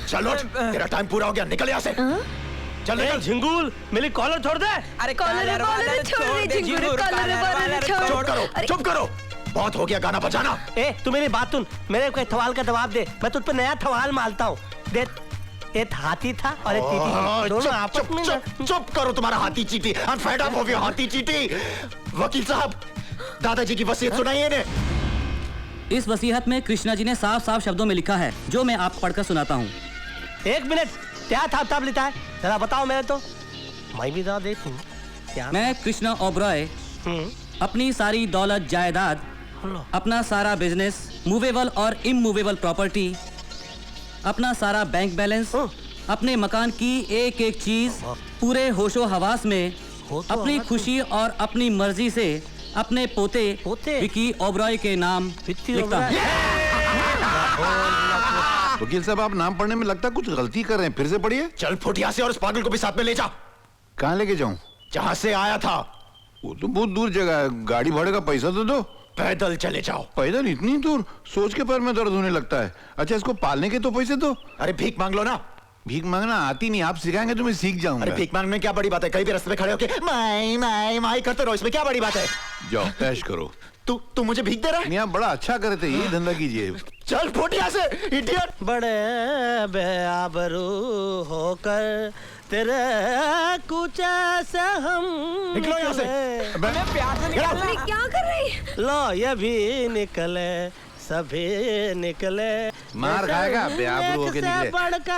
चलो तेरा टाइम पूरा हो गया, निकल यहाँ से। चल निकल। झिंगुर मेरी कॉलर छोड़ दे। अरे कॉलर छोड़ दे झिंगुर, कॉलर छोड़। चुप करो, बहुत हो गया गाना बजाना। ए तू मेरी बात सुन, मेरे को सवाल का जवाब दे, मैं तुझ पे नया सवाल मारता हूँ। दे एक हाथी था और एक चींटी थी, दोनों आपस में। चुप करो, तुम्हारा हाथी चींटी। I'm fed up of your हाथी चींटी। वकील साहब, दादाजी की वसीयत सुनाइए इन्हें। इस वसीयत में कृष्णा जी ने साफ साफ शब्दों में लिखा है, जो मैं आप पढ़कर सुनाता हूँ। 1 मिनट, क्या था लिखा है जरा बताओ। मैं तो मैं भी जरा देखूं क्या। मैं कृष्णा ओबरॉय अपनी सारी दौलत जायदाद, अपना सारा बिजनेस, मूवेबल और इमूवेबल प्रॉपर्टी, अपना सारा बैंक बैलेंस, अपने मकान की एक एक चीज पूरे होशो हवास में अपनी खुशी और अपनी मर्जी से अपने पोते विकी ओबरॉय के नाम लिखता हूं। वकील साहब, आप नाम पढ़ने में लगता कुछ गलती कर रहे हैं, फिर से पढ़िए। चल फुटिया से और उस पागल को भी साथ में ले जा। कहाँ लेके जाऊं? जहाँ से आया था। वो तो बहुत दूर जगह है, गाड़ी भाड़े का पैसा तो दो। पैदल चले जाओ। पैदल इतनी दूर? सोच के पैर में दर्द होने लगता है। अच्छा, इसको पालने के तो पैसे दो। अरे भीख मांग लो ना। भीख मांगना आती नहीं, आप सिखाएंगे तो मैं सीख जाऊंगा। अरे भीख मांगने में क्या बड़ी बात है? कहीं भी रास्ते में खड़े होके माई करते रहो, इसमें क्या बड़ी बात है? जाओ ऐश करो। तू मुझे भीख दे रहा है? नहीं, आप बड़ा अच्छा करते, यही धंधा कीजिए। चल फुट यहाँ से, इडियट। बड़े बेआबरू होकर तेरे कुछ ऐसे हम निकलो यहाँ से। क्या कर रही है? लो ये भी निकले, सभी निकले। मार खाएगा, बेआबरू होके निकले।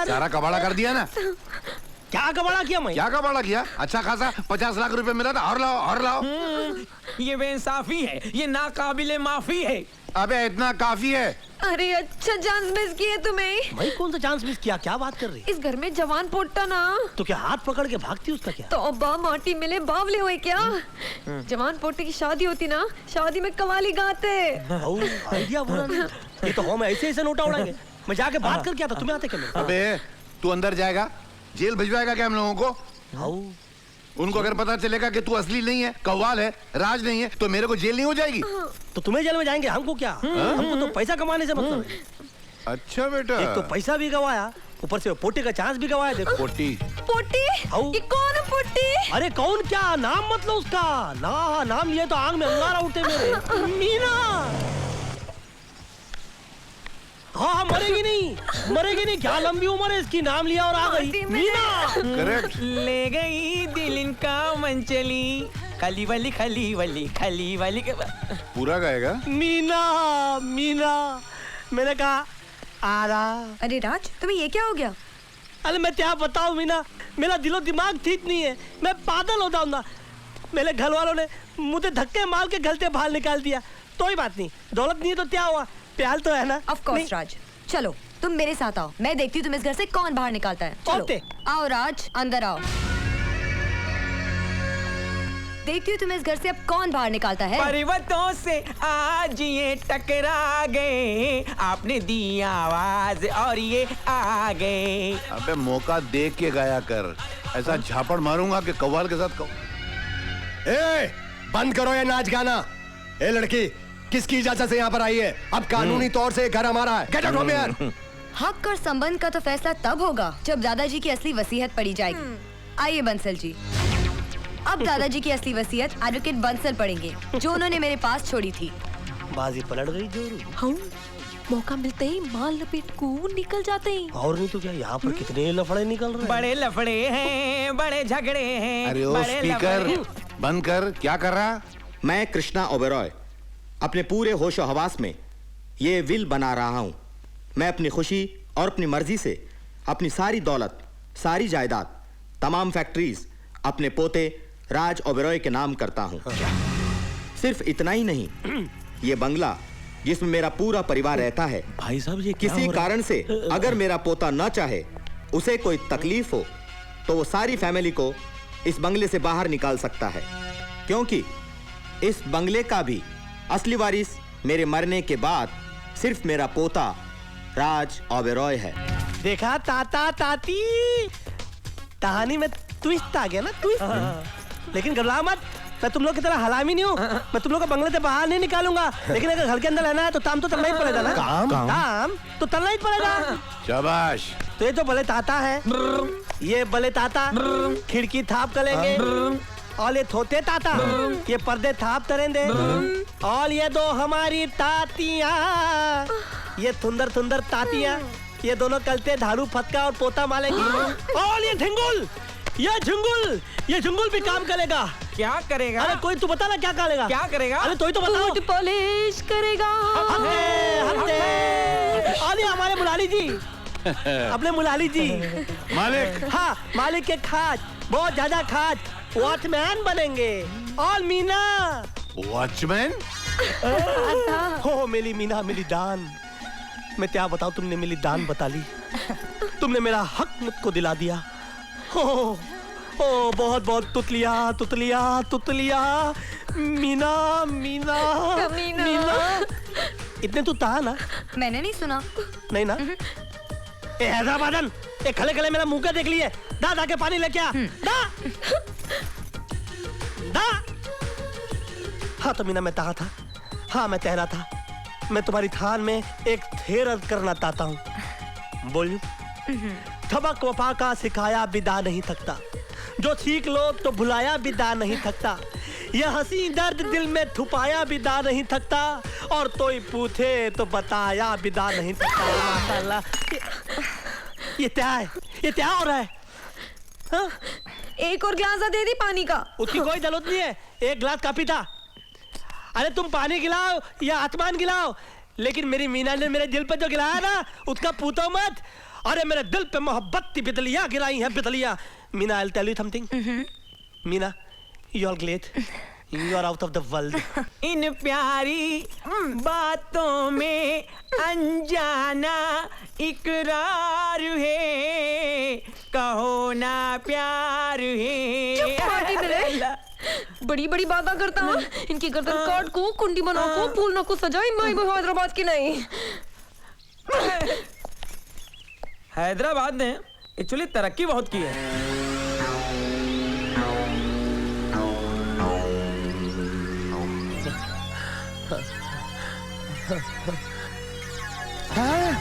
सारा कबाड़ा कर दिया ना। क्या कबाड़ा किया मैं? क्या कबाड़ा किया? अच्छा खासा 50 लाख रुपए मिला था। और लाओ। ये बेइंसाफी है, ये नाकाबिले माफी है। अबे इतना काफी है। अरे अच्छा चांस मिस किए तुम्हें। भाई कौन सा चांस मिस किया? क्या बात कर रही? इस घर में जवान पोटा ना। तो क्या हाथ पकड़ के भागती उसका क्या? तो अब्बा माटी मिले बावले हुए क्या? जवान पोटे की शादी होती ना, शादी में कवाली गाते। आइडिया बुरा नहीं। ये तो हम ऐसे नोटा उड़ाएंगे। मैं जाके बात कर क्या था, तुम्हें आते क्या? अबे तू अंदर जाएगा, जेल भिजवाएगा क्या हम लोगों को? उनको अगर पता चलेगा कि तू असली नहीं है, कव्वाल है, राज नहीं है, तो मेरे को जेल नहीं हो जाएगी? तो तुम्हें जेल में जाएंगे, हमको क्या? हमको तो पैसा कमाने से मतलब है। अच्छा बेटा, एक तो पैसा भी गवाया, ऊपर से पोटी का चांस भी गवाया। देखो पोटी ये कौन है पोटी? अरे कौन क्या नाम मतलब उसका? नाम लिए तो आंख में अंगारा उठे मेरे। मीना। हाँ मरेगी नहीं, क्या लंबी उम्र है इसकी, नाम लिया और आ गई मीना। करेक्ट। ले गई दिल इनका मन चली, खली वाली के पूरा गाएगा। मीना मैंने कहा आ रहा। अरे राज, तुम्हें ये क्या हो गया? अरे मैं क्या बताऊं मीना, मेरा दिलो दिमाग ठीक नहीं है, मैं पागल हो जाऊंगा। मेरे घर वालों ने मुझे धक्के मार के घर से बाहर निकाल दिया। कोई बात नहीं, दौलत नहीं है तो क्या हुआ, प्यार तो है ना। ऑफ कोर्स राज, चलो तुम मेरे साथ आओ, मैं देखती हूँ तुम इस घर से कौन बाहर निकालता है। चलो आओ राज, अंदर आओ। देखती हूँ तुम इस घर से अब कौन बाहर निकालता है। पर्वतों से आज ये टकरा गए, आपने दी आवाज और ये आ गए। अबे मौका देख के गाया कर, ऐसा झापड़ मारूंगा कि कव्वाल के साथ बंद करो ये नाच गाना। ए लड़की, किसकी इजाजत से यहाँ पर आई है? अब कानूनी तौर से घर हमारा है। Get out from here. हक और संबंध का तो फैसला तब होगा जब दादाजी की असली वसीयत पढ़ी जाएगी। आइए बंसल जी, अब दादाजी की असली वसीयत एडवोकेट बंसल पढ़ेंगे, जो उन्होंने मेरे पास छोड़ी थी। बाजी पलट गई जोरू। हाँ, मौका मिलते ही माल लपेट को निकल जाते हैं। और नहीं तो क्या, यहाँ पर कितने लफड़े निकल रहे हैं। बड़े लफड़े हैं, बड़े झगड़े हैं। अरे ओ स्पीकर बंद कर, क्या कर रहा? मैं कृष्णा ओबेरॉय अपने पूरे होशो हवास में ये विल बना रहा हूँ। मैं अपनी खुशी और अपनी मर्जी से अपनी सारी दौलत, सारी जायदाद, तमाम फैक्ट्रीज अपने पोते राज ओबेरॉय के नाम करता हूँ। सिर्फ इतना ही नहीं, ये बंगला जिसमें मेरा पूरा परिवार रहता है, भाई साहब ये क्या किसी हो रहा है? कारण से अगर मेरा पोता न चाहे, उसे कोई तकलीफ हो, तो वो सारी फैमिली को इस बंगले से बाहर निकाल सकता है, क्योंकि इस बंगले का भी असली वारिस मेरे मरने के बाद सिर्फ मेरा पोता राज ओबेरॉय है। देखा ताता ताती, कहानी में ट्विस्ट आ गया ना, ट्विस्ट। लेकिन घबरा मत, मैं तुम लोग की तरह हलामी नहीं हूँ। मैं तुम लोग को बंगले से बाहर नहीं निकालूंगा, लेकिन अगर घर के अंदर रहना है तो काम तो करना ही पड़ेगा ना। काम तो करना ही पड़ेगा। शाबाश। तो ये तो भले ताता है, ये भले ताता खिड़की थाप करेंगे, और ये थोते ताता ये पर्दे थाप करेंगे, और ये दो हमारी तातियां, ये थुंदर थुंदर तातियां, ये दोनों कलते झाड़ू फटका और पोता मारेंगी। और ये झिंगुल, ये झुंगुल भी काम करेगा। क्या करेगा? अरे कोई तू बता ना क्या करेगा? क्या करेगा? अरे तो ही तो बताओ। बूट पॉलिश करेगा। अरे हमारे मुलाली जी, अपने मुलाली जी मालिक। हाँ, मालिक के खाद, बहुत ज्यादा खाद, वॉचमैन बनेंगे। और मीना वॉचमैन? हो मेरी मीना, मेरी दान। मैं क्या बताऊं, तुमने मेरी दान बता ली, तुमने मेरा हक मुझको दिला दिया। ओ बहुत बहुत तुतलिया तुतलिया तुतलिया, मीना मीना मीना। इतने तो था ना? मैंने नहीं सुना। नहीं ना? ए हैदराबादन, ए खले खले मेरा मुंह का देख लिए। दा के पानी लेके आ। दा। हाँ तो मीना मैं कहा था, हाँ मैं कह रहा था, मैं तुम्हारी थान में एक थेर अर्ज करना चाहता हूँ। बोलूं? थबक वफा का सिखाया बिदा नहीं थकता, जो सीख लो तो भुलाया बिदा नहीं थकता, यह हंसी दर्द दिल में छुपाया बिदा नहीं थकता, और कोई पूछे तो बताया बिदा नहीं थकता। माशाल्लाह, ये क्या है? ये क्या हो रहा है? हाँ? एक और गिलास दे दी पानी का। उसकी कोई जरूरत नहीं है, एक गिलास काफी था। अरे तुम पानी गिलाओ या आसमान गिलाओ, लेकिन मेरी मीना ने मेरे दिल पे जो गिलाया ना, उसका पूछो मत। अरे मेरे दिल पे मोहब्बत की बिजलियां गिराई हैं, बिजलियां। Meena, I'll tell you something. Meena, you are great. You are out of the world. इन प्यारी बातों में अनजाना इकरार है, कहो ना प्यार है। बड़ी बड़ी बातें करता हूँ, इनकी गर्दन काट को कुंडी बना को फूल न को सजाई, मैं हैदराबाद की नहीं। हैदराबाद ने एक्चुअली तरक्की बहुत की है।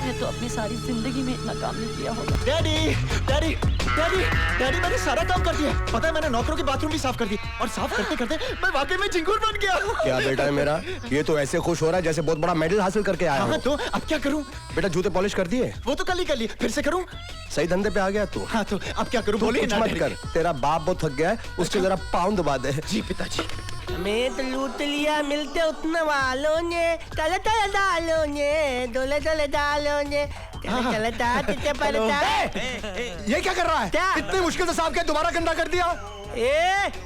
मैं तो अपनी सारी जिंदगी में इतना काम नहीं किया होगा। डैडी डैडी डैडी डैडी, मैंने सारा काम कर दिया। पता है, मैंने नौकरों के बाथरूम भी साफ कर दी, और साफ करते करते मैं वाकई में झिंगुर बन गया। क्या बेटा है मेरा, ये तो ऐसे खुश हो रहा है जैसे बहुत बड़ा मेडल हासिल करके आया। हाँ, तो अब क्या करूं? बेटा जूते पॉलिश कर दिए? वो तो कल ही कर लिए, फिर से करूं? सही धंधे पे आ गया तू। हाँ, तो अब क्या करूं? बोलिए कुछ ना मत कर, तेरा बाप बहुत थक गया है, उसके जरा पाँव दबा दे। जी पिताजी। मैं तो लूट लिया मिलते उतना वालों ने चले चले डालो ने डोले चले डालो ने चले चले ताते पड़ता। ये क्या कर रहा है? इतनी मुश्किल से साफ किया, दोबारा गंदा कर दिया।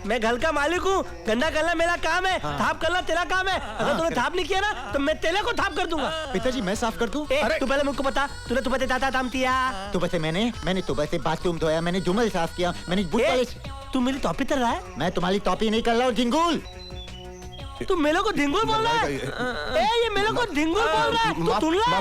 मैं घर का मालिक हूँ, गंदा करना मेरा काम है, थाप करना तेरा काम है। अगर तूने थाप नहीं किया ना तो मैं तेरे को थाप कर दूंगा। पिताजी मैं साफ कर दूं? तू पहले मुझको बता, तूने तो बते दाता दाम किया? तो बते मैंने तो बते बाथरूम धोया, मैंने जुमल साफ किया, मैंने बूट पॉलिश। तू मेरी टॉपी कर रहा है? मैं तुम्हारी टॉपी नहीं कर रहा हूँ झिंगुल। तू मेरे को ढिंगुल बोल रहा है? ये मेरे को ढिंगुल बोल रहा है? तू सुन रहा?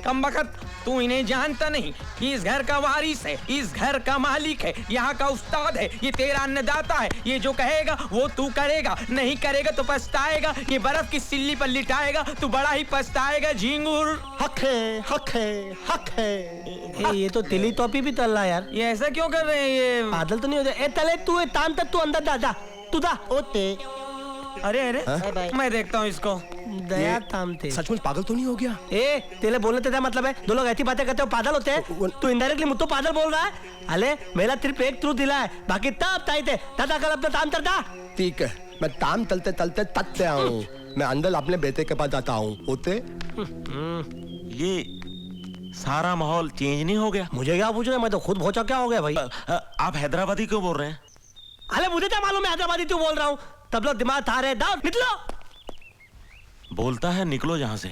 कम बखत, तू इन्हें जानता नहीं कि इस घर का वारिस है, इस घर का मालिक है, यहाँ का उस्ताद है, ये तेरा अन्नदाता है। ये जो कहेगा वो तू करेगा, नहीं करेगा तो पछताएगा। ये बर्फ की सिल्ली पर लिटाएगा, तू बड़ा ही पछताएगा झिंगुर। हक है, हक है, हक है। ये तो तिली टॉपी भी तल रहा यार। ये ऐसा क्यों कर रहे हैं? ये बादल तो नहीं हो जाए। तले तू ताम तक तू अंदर जा, तू दा ओते। अरे मैं देखता हूँ इसको। दया तामते सचमुच पागल तो नहीं हो गया? तेरे बोलने से क्या मतलब है? दो लोग ऐसी बातें करते हो पागल होते हैं। तू इनडायरेक्टली मुझको पागल बोल रहा है। अले मेरा सिर्फ एक ट्रूथ दिला है, बाकी तब ताई थे दादा कल अपना ताम करता। ठीक है, मैं ताम तलते तलते तकते आऊँ। मैं अंदर अपने बेटे के पास जाता हूँ। होते ये सारा माहौल चेंज नहीं हो गया? मुझे क्या पूछना, मैं तो खुद भौचा क्या हो गया भाई। आप हैदराबादी क्यों बोल रहे हैं? अरे मुझे क्या मालूम, मैं हैदराबादी क्यों बोल रहा हूँ। तब लोग दिमाग था रहे, दाओ निकलो। बोलता है निकलो यहाँ से,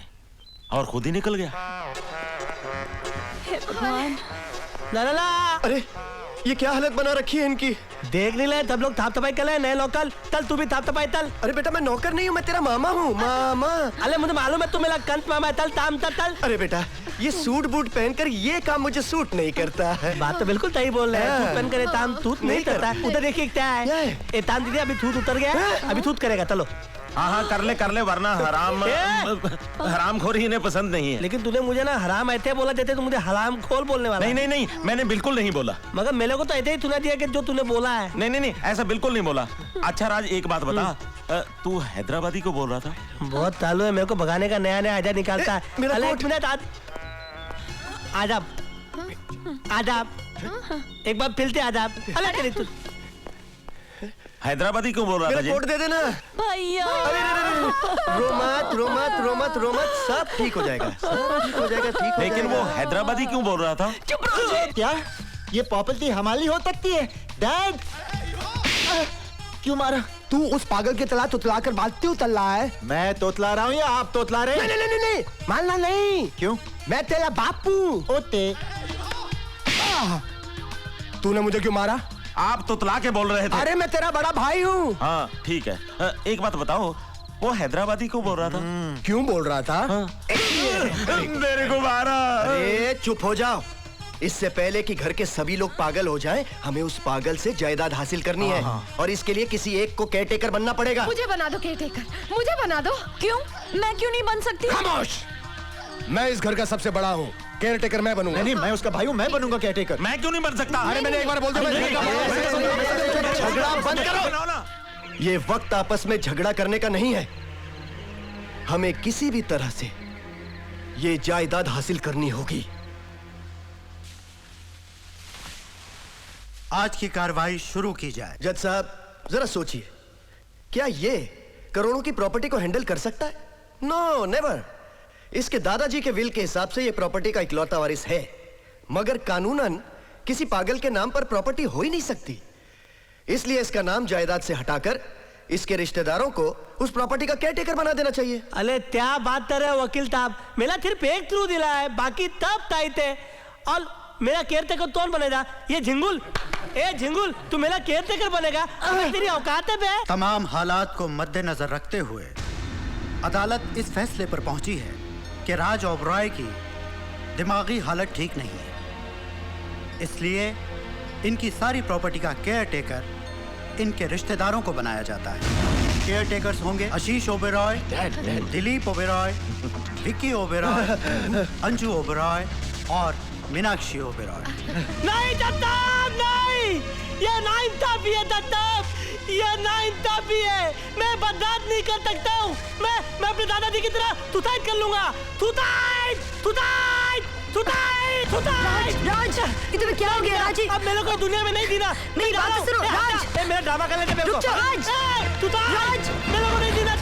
और खुद ही निकल गया। ला। अरे ये क्या हालत बना रखी है इनकी? देख नहीं ले, तब लोग थाप तपाई कर ले, नए लोकल। तल तू भी थाप तपाई तल। अरे बेटा मैं नौकर नहीं हूँ, मैं तेरा मामा हूँ, मामा। अरे मुझे मालूम है तू मेरा कंस मामा है। तल ताम तल। अरे बेटा ये सूट बूट पहनकर ये काम मुझे सूट नहीं करता है। बात तो बिल्कुल सही बोल रहे हैं। सूट पहन कर ताम तूत नहीं करता। उधर देखिए क्या है। ये ताम दीदी अभी थूत उतर गया, अभी थूत करेगा। चलो हाँ कर ले, वरना हरामखोरी इन्हें पसंद नहीं है। लेकिन तूने मुझे ना हराम ऐसे बोला, जैसे तू मुझे हराम खोर बोलने वाला। नहीं, मैंने बिल्कुल नहीं बोला। मगर मेरे को तो ऐसे ही सुना दिया कि जो तूने बोला है। नहीं, ऐसा बिल्कुल नहीं बोला। अच्छा राज एक बात बता, तू हैदराबादी को बोल रहा था? बहुत चालू है, मेरे को भगाने का नया आइडिया निकालता है। एक मिनट आजाब एक बार फिलते आजाब। अरे तू हैदराबादी क्यों बोल रहा था? कोट दे देना भैया। रो मत, सब ठीक हो जाएगा, ठीक। लेकिन वो हैदराबादी क्यों बोल रहा था? चुप रहो। क्या ये प्रॉपर्टी हमारी हो सकती है? डैड क्यों मारा? तू उस पागल के तला तुतला कर बात क्यों तल रहा है? मैं तोतला रहा हूँ या आप तोतला रहे? नहीं, मानना नहीं। क्यों? मैं तेरा बापू। ओते तूने मुझे क्यों मारा? आप तुतला के बोल रहे थे। अरे मैं तेरा बड़ा भाई हूँ। हाँ ठीक है, एक बात बताओ, वो हैदराबादी को बोल रहा था? क्यों बोल रहा था? मेरे को मारा। अरे चुप हो जाओ। इससे पहले कि घर के सभी लोग पागल हो जाएं, हमें उस पागल से जायदाद हासिल करनी है, और इसके लिए किसी एक को केयरटेकर बनना पड़ेगा। मुझे बना दो केयरटेकर, मुझे बना दो। क्यों? मैं क्यों नहीं बन सकती? खामोश! मैं इस घर का सबसे बड़ा हूँ, केयरटेकर मैं बनूंगा। नहीं, मैं उसका भाई हूँ, मैं बनूंगा केयरटेकर। मैं क्यों नहीं बन सकता? अरे मैंने एक बार बोल दिया। झगड़ा बंद करो। ये वक्त आपस में झगड़ा करने का नहीं है। हमें किसी भी तरह से ये जायदाद हासिल करनी होगी। आज की कार्रवाई शुरू की जाए। जज साहब जरा सोचिए, क्या ये करोड़ों की प्रॉपर्टी को हैंडल कर सकता है? No never. इसके दादाजी के विल के हिसाब से ये प्रॉपर्टी का इकलौता वारिस है, मगर कानूनन किसी पागल के नाम पर प्रॉपर्टी हो ही नहीं सकती। इसलिए इसका नाम जायदाद से हटाकर इसके रिश्तेदारों को उस प्रॉपर्टी का केयरटेकर बना देना चाहिए। अरे क्या बात कर रहे हो वकील साहब? मेरा सिर्फ एक थ्रू दिला है, बाकी तब ताई थे। और मेरा केयरटेकर कौन बनेगा? ये झिंगुल। ए झिंगुल, तू मेरा केयरटेकर बनेगा? तेरी औकात है बे? तमाम हालात को मद्देनजर रखते हुए अदालत इस फैसले पर पहुंची है कि राज ओबरॉय की दिमागी हालत ठीक नहीं है, इसलिए इनकी सारी प्रॉपर्टी का केयरटेकर इनके रिश्तेदारों को बनाया जाता है। केयरटेकर्स होंगे आशीष ओबरॉय, दिलीप ओबरॉय, विक्की ओबरॉय, अंजू ओबरॉय और मीनाक्षी ओबरॉय। नहीं दत्तम, नहीं, ये नाइंसाफी है दत्तम, ये नाइंसाफी है। मैं बर्दाश्त नहीं कर सकता हूँ। मैं अपने दादाजी की तरह सुसाइड कर लूंगा। Suicide, suicide, suicide, suicide. Raj, ये तुम्हें क्या हो गया राज? अब मेरे को दुनिया में नहीं जीना। नहीं, बात सुनो राज। मेरा ड्रामा कर लेते मेरे को। रुक जा राज। राज, मेरे को नहीं जीना।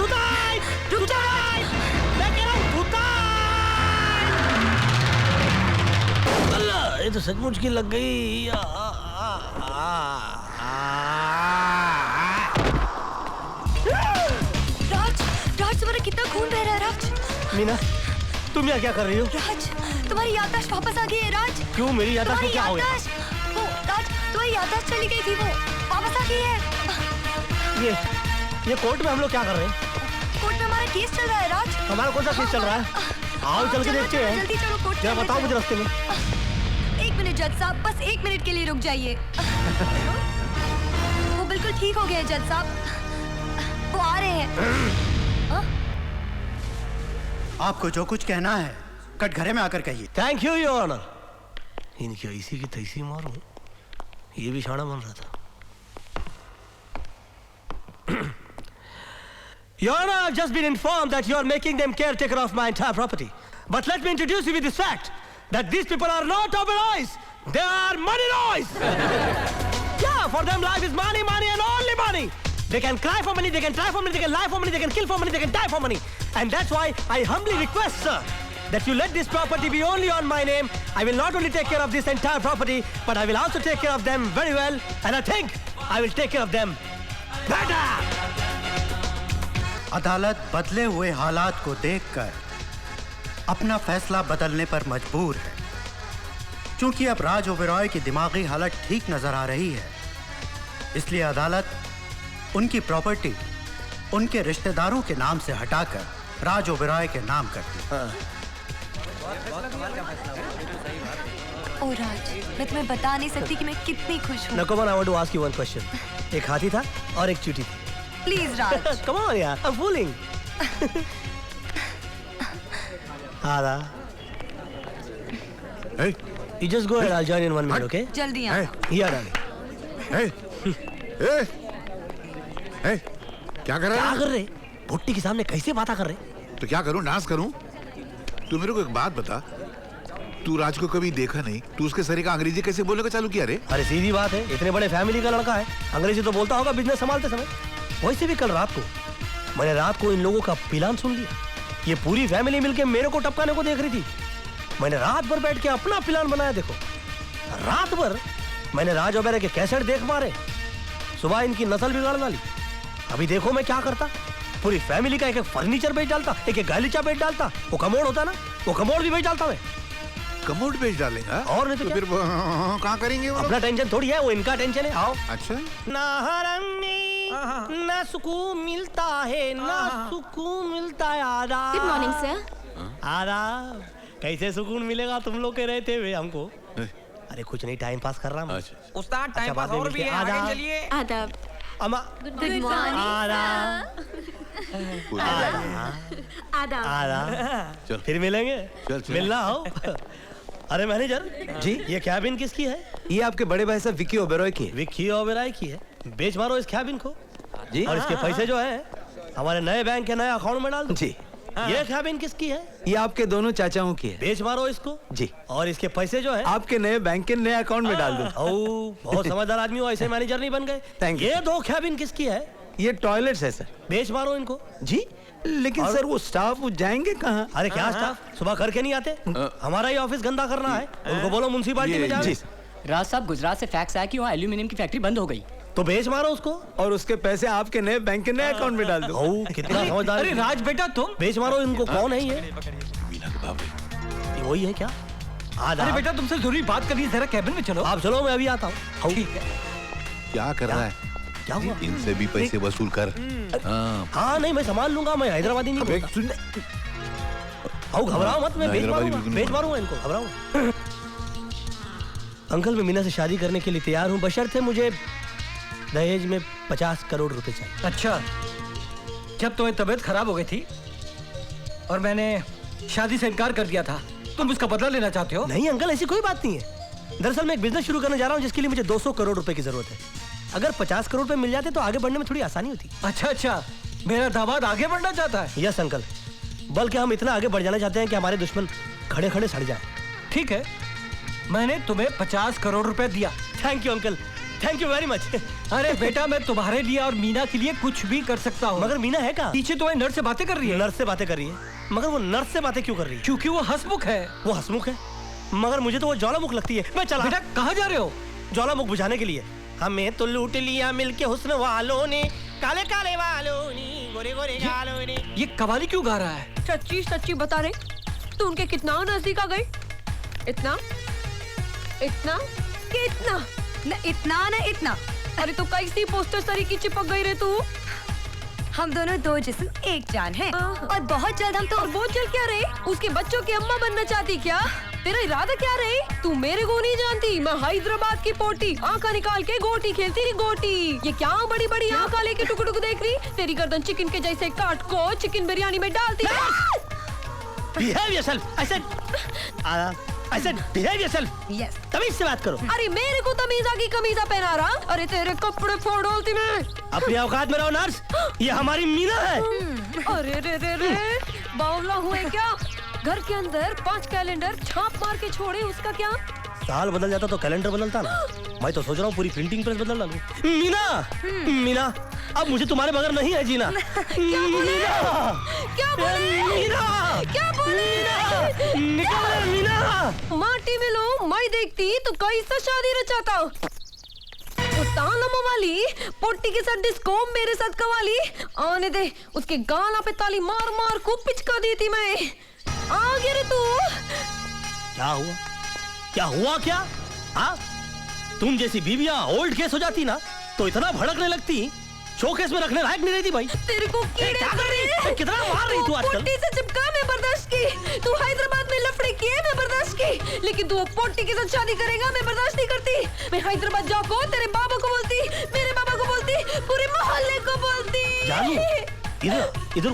रुक जा राज। मैं कह रहा हूँ अल्लाह, ये तो सचमुच की लग गई। राज, राज तुम्हारा कितना खून बह रहा है राज? मीना, तुम यहाँ क्या कर रही हो? राज, तुम्हारी याददाश्त वापस आ गई है राज। क्यों? मेरी याददाश्त को क्या हो गया? वो राज, तुम्हारी याददाश्त चली गई थी, वो वापस आ गई है। ये कोर्ट में हम लोग क्या कर रहे हैं? कोर्ट में हमारा केस चल रहा है राज। हमारा कौन सा केस चल रहा है? आओ चल के देखते हैं। जल्दी चलो कोर्ट। जरा बताओ मुझे रास्ते में। एक मिनट जज साहब, बस 1 मिनट के लिए रुक जाइए। वो बिल्कुल ठीक हो गए जज साहब, वो आ रहे हैं। आपको जो कुछ कहना है कटघरे में आकर कहिए। Thank you your honour. इनकी ऐसी की तैसी मारूं, ये भी शाना बन रहा था। Your Honor, I've just been informed that you are making them caretaker of my entire property. But let me introduce you with this fact, that these people are not Oberois. They are money boys. Yeah, for them life is money, money and only money. They can cry for money, they can try for money, they can lie for money, they can kill for money, they can die for money. And that's why I humbly request, sir, that you let this property be only on my name. I will not only take care of this entire property, but I will also take care of them very well. And I think I will take care of them better. अदालत बदले हुए हालात को देखकर अपना फैसला बदलने पर मजबूर है, क्योंकि अब राज ओबेरॉय की दिमागी हालत ठीक नजर आ रही है। इसलिए अदालत उनकी प्रॉपर्टी उनके रिश्तेदारों के नाम से हटाकर राज ओबेरॉय के नाम करती है। ओ राज, मैं तुम्हें बता नहीं सकती कि मैं कितनी खुश हूँ। Nakoman, I want to ask you one question. एक हाथी था और एक चींटी थी। Please Raj. Come on यार, I'm fooling. आधा। Hey. You just go ahead. I'll join in 1 minute, okay? जल्दी आओ। Here, darling. क्या कर रहा है? क्या कर रहे? भुट्टी के सामने कैसे बातें कर रहे? तो क्या करूं, नाच करूं? तू मेरे को एक बात बता, तू राज को कभी देखा नहीं, तू उसके सरी का अंग्रेजी कैसे बोलने का चालू किया रे? अरे सीधी बात है, इतने बड़े फैमिली का लड़का है, अंग्रेजी तो बोलता होगा बिजनेस संभालते समय। वैसे भी कल रात को मैंने इन लोगों का प्लान सुन लिया। ये पूरी फैमिली मिलके मेरे को टपकाने को देख रही थी। मैंने रात भर बैठ के अपना प्लान बनाया। देखो, रात भर मैंने राज ओबेरॉय के कैसेट देख मारे, सुबह इनकी नस्ल बिगाड़ डाली। अभी देखो मैं क्या करता, पूरी फैमिली का एक एक फर्नीचर बेच डालता, एक एक गालीचा बेच डालता। वो कमोड होता ना, वो कमोड भी बेच डालता मैं। कमोड बेच डालेगा? और नहीं तो फिर कहाँ करेंगे वो? अपना टेंशन थोड़ी है, वो इनका टेंशन है। आओ। अच्छा। ना सुकून मिलता है, ना सुकून मिलता है। आदाब। Good morning sir. आदाब। कैसे सुकून मिलेगा तुम लोग के रहते हुए हमको? अरे कुछ नहीं, टाइम पास कर रहा हूँ। उस्ताद टाइम पास और भी है, आगे चलिए। आदाब। अम्मा। Good morning. आदाब। आदाब। फिर मिलेंगे। मिलना हो। अरे मैनेजर जी, ये कैबिन किसकी है? ये आपके बड़े भाई साहब विक्की ओबेरॉय की है। विक्की ओबेरॉय की है? बेच मारो इस कैबिन को जी, और इसके पैसे जो है हमारे नए बैंक के नए अकाउंट में डाल दो जी। ये कैबिन किसकी है? ये आपके दोनों चाचाओं की है। बेच मारो इसको जी, और इसके पैसे जो है आपके नए बैंक के नए अकाउंट में डाल दो। बहुत समझदार आदमी हो, ऐसे मैनेजर नहीं बन गए। Thank you. ये 2 कैबिन किसकी है? ये टॉयलेट्स है सर। बेच मारो इनको जी। लेकिन सर वो स्टाफ वो जाएंगे कहाँ? अरे क्या स्टाफ सुबह करके नहीं आते? हमारा ही ऑफिस गंदा करना है, उनको बोलो म्युनिसिपैलिटी में जाओ। राज साहब, गुजरात से फैक्स आया कि वहाँ एल्यूमिनियम की फैक्ट्री बंद हो गई, तो बेच मारो उसको, और उसके पैसे आपके नए बैंक के नए अकाउंट में डाल दो। कितना समझदार। अरे राज बेटा तुम बेच मारो इनको। कौन है ये वही है क्या? अरे बेटा तुमसे जरूरी बात करनी है, जरा कैबिन में चलो। आप चलो, मैं अभी आता हूँ। ठीक है। क्या कर रहा है? क्या हुआ? इनसे भी पैसे वसूल कर। हाँ नहीं, मैं संभाल लूंगा, मैं हैदराबादी नहीं बोलता। घबराओ मत, मैं बेच मारूंगा इनको, घबराओ। अंकल, मैं मीना से शादी करने के लिए तैयार हूँ, बशर्ते मुझे दहेज में 50 करोड़ रुपए चाहिए। अच्छा, जब तुम्हें तबीयत खराब हो गई थी और मैंने शादी से इनकार कर दिया था, तुम उसका बदला लेना चाहते हो? नहीं अंकल, ऐसी कोई बात नहीं है। दरअसल मैं एक बिजनेस शुरू करने जा रहा हूँ जिसके लिए मुझे 200 करोड़ रुपए की जरूरत है। अगर 50 करोड़ रुपए मिल जाते तो आगे बढ़ने में थोड़ी आसानी होती। अच्छा, मेरा दामाद आगे बढ़ना चाहता है? यस अंकल, बल्कि हम इतना आगे बढ़ जाना चाहते हैं कि हमारे दुश्मन खड़े खड़े सड़ जाए। ठीक है, मैंने तुम्हें 50 करोड़ रुपए दिया। Thank you uncle, thank you very much. अरे बेटा, मैं तुम्हारे लिए और मीना के लिए कुछ भी कर सकता हूँ। मगर मीना है कहाँ? पीछे तुम्हें नर्स से बातें कर रही है। नर्स से बातें कर रही है? मगर वो नर्स से बातें क्यों कर रही है? क्योंकि वो हंसमुख है। वो हंसमुख है? मगर मुझे तो वो ज्वालामुख लगती है। मैं चला। बेटा कहाँ जा रहे हो? ज्वालामुख बुझाने के लिए। हमें तो लूट लिया मिलके हुस्न वालों ने, काले काले वालों ने, गोरे गोरे गालों ने। ये कवाली क्यों गा रहा है? सच्ची सच्ची बता रहे, तू उनके कितना नजदीक आ गई? इतना इतना कितना? न इतना न इतना। अरे तो कैसी पोस्टर सरी की चिपक गई रे तू? हम दोनों दो जिस्म एक जान हैं और बहुत जल्द हम तो। और बहुत जल्द क्या रे? उसके बच्चों की अम्मा बनना चाहती क्या? तेरा इरादा क्या रहे? तू मेरे को नहीं जानती, मैं हैदराबाद की पोटी, आंखा निकाल के गोटी खेलती रही गोटी। ये क्या बड़ी बड़ी आंखा लेके टुक टुक देख रही? तेरी गर्दन चिकन के जैसे काट को चिकन बिरयानी में डालती। Behave yourself. I said behave yourself. Yes. तमीज से बात करो। अरे मेरे को तमीजा की कमीजा पहना रहा? अरे तेरे कपड़े फोड़ डालती मैं। अपनी औकात में रहो नर्स, ये हमारी मीना है। अरे रे रे रे, बावला हुए क्या? घर के अंदर 5 कैलेंडर छाप मार के छोड़े, उसका क्या? साल बदल जाता तो कैलेंडर बदलता ना। मैं तो सोच रहा हूँ पूरी प्रिंटिंग प्रेस बदल डालूं। मीना, मीना, अब मुझे तुम्हारे बगैर नहीं है जीना। क्या बोले? क्या बोले? मीना, क्या बोले? निकल मीना। माटी में लो, मैं देखती तो कैसा शादी रचाता। वाली पोटी के साथ डिस्को, मेरे साथ कवाली। आने दे, उसके गाना पे ताली मार मार को पिचका देती मैं। आ गया रे तू। क्या हुआ? क्या हुआ क्या? हाँ, तुम जैसी बीवियां ओल्ड केस हो जाती ना तो इतना भड़कने लगती, शोकेस में रखने लायक नहीं रहती भाई। तेरे को कीड़े करे? कितना मार रही तू आजकल? पोटी से चिपका मैं बर्दाश्त की, तू हैदराबाद में लफड़े किए मैं बर्दाश्त की, लेकिन तू पोटी के साथ शादी करेगा मैं बर्दाश्त नहीं करती। मैं हैदराबाद जाको तेरे बाबा को बोलती, मेरे बाबा को बोलती, पूरे मोहल्ले को बोलती। इधर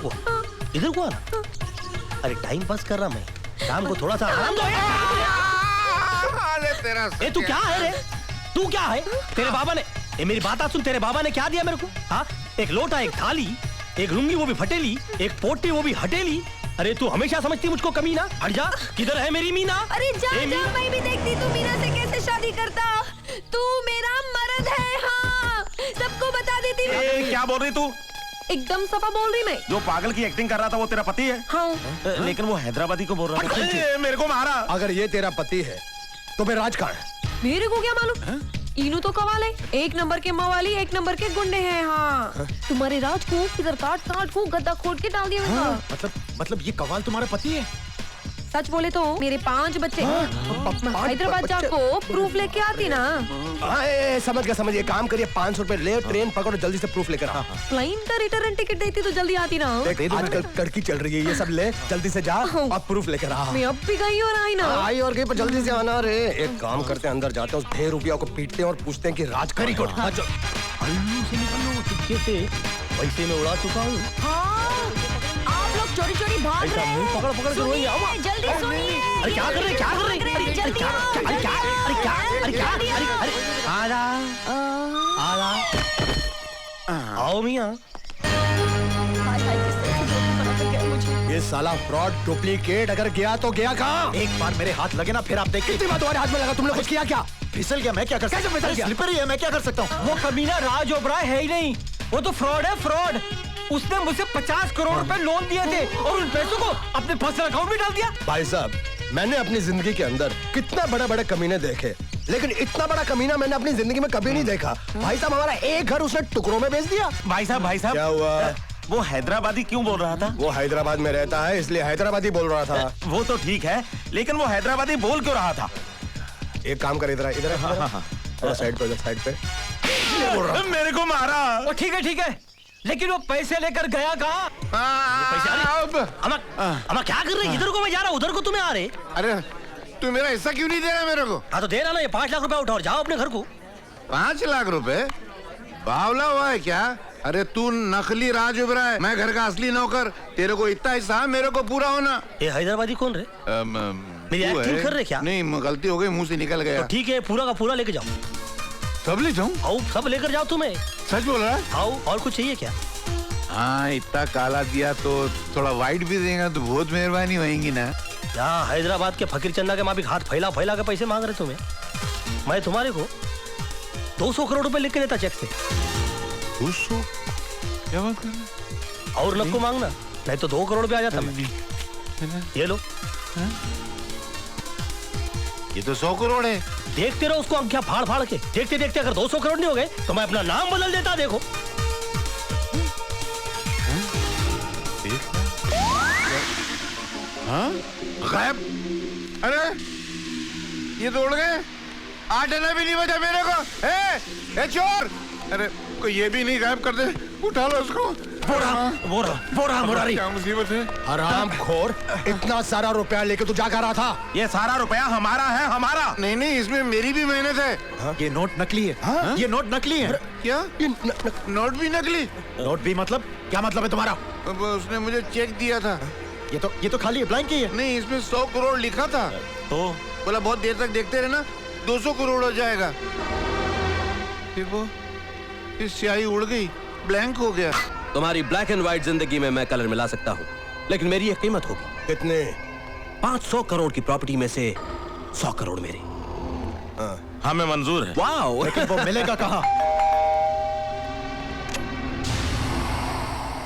को आना। अरे टाइम पास कर रहा मैं, शाम को थोड़ा सा आराम दो। ए तू क्या है रे? तू क्या है? तेरे बाबा ने, ये मेरी बात सुन, तेरे बाबा ने क्या दिया मेरे को? हाँ, एक लोटा, एक थाली, एक लुंगी वो भी फटेली, एक पोटी वो भी हटेली। अरे तू हमेशा समझती मुझको कमीना। हट जा, किधर है मेरी मीना? अरे जा जा, मैं भी देखती तू मीना से कैसे शादी करता। तू मेरा मर्द है, हाँ, सबको बता देती। क्या बोल रही तू? एकदम सफा बोल रही मैं। जो पागल की एक्टिंग कर रहा था वो तेरा पति है? हाँ। लेकिन वो हैदराबादी को बोल रहा था। मेरे को मारा। अगर ये तेरा पति है तो फिर राज कहाँ है? मेरे को क्या मालूम? इनू तो कवाले, 1 नंबर के मवाली, 1 नंबर के गुंडे हैं। हाँ, तुम्हारे राज को किधर काट को गद्दा खोद के डाल दिया। हाँ, मतलब ये कवाल तुम्हारा पति है? सच बोले तो मेरे 5 बच्चे। हैदराबाद जाको प्रूफ लेके आती ना। समझ गया। काम करिए, 500 रुपए ले, ट्रेन पकड़ो, जल्दी से प्रूफ लेकर आ। प्लेन का रिटर्न टिकट देती तो जल्दी आती ना। आजकल कड़की चल रही है, ये सब ले, जल्दी से जा और प्रूफ लेकर आ। मैं अब भी गई और आई ना। आई और गई, पर जल्दी से आना रे। एक काम करते हैं, अंदर जाते हैं, उस ढेर रुपया को पीटते हैं और पूछते हैं कि राज करी को। से निकलो चुपके से, पैसे में उड़ा चुका हूँ। आप लोग चोरी चोरी भाग रहे हैं। पकड़ के रोइए, आओ। जल्दी सुनिए। अरे क्या कर रहे हैं? आओ मियाँ। ये साला फ्रॉड, डुप्लीकेट अगर गया तो गया कहाँ? एक बार मेरे हाथ लगे ना, फिर आप देखिए। कितनी बार तुम्हारे हाथ में लगा? तुमने कुछ किया क्या? फिसल गया, मैं क्या कर सकता हूँ? स्लिपर ही है, मैं क्या कर सकता हूँ? वो कमीना राज ओबराय है ही नहीं, वो तो फ्रॉड है, फ्रॉड। उसने मुझसे 50 करोड़ रुपए लोन दिए थे और उन पैसों को अपने पर्सनल अकाउंट में डाल दिया। भाई साहब, मैंने अपनी जिंदगी के अंदर कितना बड़े कमीने देखे, लेकिन इतना बड़ा कमीना मैंने अपनी जिंदगी में कभी नहीं देखा। भाई साहब, हमारा एक घर उसने टुकड़ों में बेच दिया। भाई साहब क्या हुआ? वो हैदराबादी क्यों बोल रहा था? वो हैदराबाद में रहता है, इसलिए हैदराबादी बोल रहा था। वो तो ठीक है, लेकिन वो हैदराबादी बोल क्यों रहा था? एक काम कर, इधर थोड़ा साइड पे। मेरे को मारा। ठीक है, लेकिन वो पैसे लेकर गया कहाँ? अमा क्या कर रहे? इधर को मैं जा रहा हूँ, उधर को तुम्हें आ रहे। अरे तू मेरा हिस्सा क्यों नहीं दे रहा मेरे को? हाँ तो दे रहा ना, ये 5 लाख रुपए उठाओ, जाओ अपने घर को। 5 लाख रुपए? बावला हुआ है क्या? अरे तू नकली राज उभरा है, मैं घर का असली नौकर। तेरे को इतना हिस्सा, मेरे को पूरा होना। ये हैदराबादी कौन रे? मेरी एक्टिंग कर रहे क्या? नहीं, गलती हो गई, मुंह से निकल गया। तो ठीक है, पूरा का पूरा लेके जाओ। सब ले जाऊं? आओ, सब लेकर जाओ। तुम्हें सच बोल रहा है? आओ, और कुछ चाहिए क्या? हाँ, इतना काला दिया तो थोड़ा वाइट भी देगा तो बहुत मेहरबानी होगी ना। यहाँ हैदराबाद के फकीर चंदा के माफिक हाथ फैला फैला के पैसे मांग रहे तुम्हें। मैं तुम्हारे को 200 करोड़ रुपए लिख के देता चेक से। 200? क्या बात कर रहे हैं? और नको मांगना, नहीं तो 2 करोड़ रुपए आ जाता मैं। ये लो। ये तो 100 करोड़ है। देखते रहो उसको अंकिया फाड़ फाड़ के। देखते देखते अगर 200 करोड़ नहीं हो गए तो मैं अपना नाम बदल देता। देखो हाँ? गायब? अरे ये तो उड़ गए। 8 आना भी नहीं बचा मेरे को। ए चोर! अरे कोई ये भी नहीं गायब कर दे। उठा लो उसको। बोरा मुरारी। क्या मुसीबत है? हराम खोर, इतना सारा रुपया लेके तू जा कर रहा था। ये सारा रुपया हमारा है, हमारा। नहीं नहीं, इसमें मेरी भी मेहनत है। हाँ? ये नोट नकली है। हाँ? ये नोट नकली है। क्या? नोट भी नकली? नोट भी मतलब? क्या मतलब है तुम्हारा? अब उसने मुझे चेक दिया था। ये तो खाली ब्लैंक ही है। नहीं, इसमें 100 करोड़ लिखा था। तो बोला बहुत देर तक देखते रहना, 200 करोड़ हो जाएगा। फिर वो इस स्याही उड़ गई, ब्लैंक हो गया। तुम्हारी ब्लैक एंड व्हाइट जिंदगी में मैं कलर मिला सकता हूँ, लेकिन मेरी एक कीमत होगी। कितने? 500 करोड़ की प्रॉपर्टी में से 100 करोड़ मेरी। हमें मंजूर है। वाओ! लेकिन वो मिलेगा कहाँ?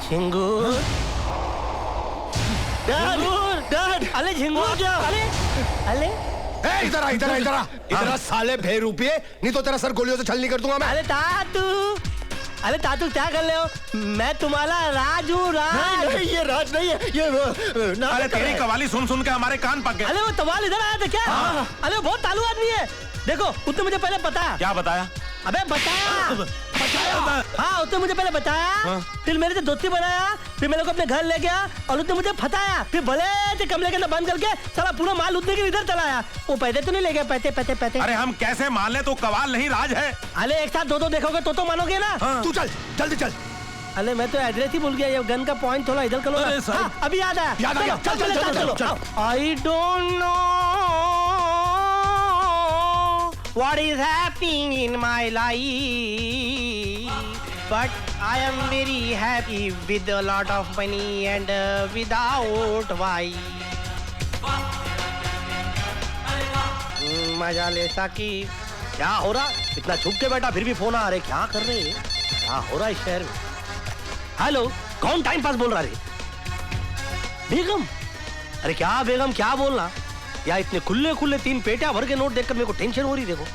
झिंगूर, डैड, अले झिंगूर क्या? अले इधर आ, इधर आ, इधर आ, इधर आ साले बेरुपये, नहीं तो तेरा सर गोलियों से छलनी कर दूंगा मैं। अरे तातू क्या कर रहे हो? मैं तुम्हारा राज हूँ, राज। नहीं, ये राज नहीं है, ये अरे तेरी कवाली सुन सुन के हमारे कान पक गए। अरे वो तवाल इधर आया था क्या? अरे वो बहुत तालू आदमी है। देखो उसने मुझे पहले बताया। क्या बताया? अबे बताया। हाँ, उसने मुझे पहले बताया, फिर मेरे से दोस्ती बनाया, फिर मेरे को अपने घर ले गया और उसने मुझे फताया, फिर भले से कमरे के अंदर बंद करके साला पूरा माल लूटने के इधर चलाया। वो पैसे तो नहीं ले गए? पैसे। अरे हम कैसे मान ले? तो कवाल नहीं, राज है। अरे एक साथ दो देखोगे तो मानोगे ना। तू चल, जल्दी चल। अरे मैं तो एड्रेस ही भूल गया। ये गन का पॉइंट थोड़ा इधर करो। अभी याद आया। चल। I don't know what is happening in my life, but I am very happy with a lot of money and without wife. मजा ले साकी। क्या हो रहा? इतना छुप के बैठा फिर भी फोन आ रहे। क्या कर रहे हैं? क्या हो रहा है इस शहर में? हेलो, कौन टाइम पास बोल रहा है? बेगम? अरे क्या बेगम, क्या बोलना? या इतने खुले 3 पेटियां भर के नोट देखकर मेरे को टेंशन हो रही। देखो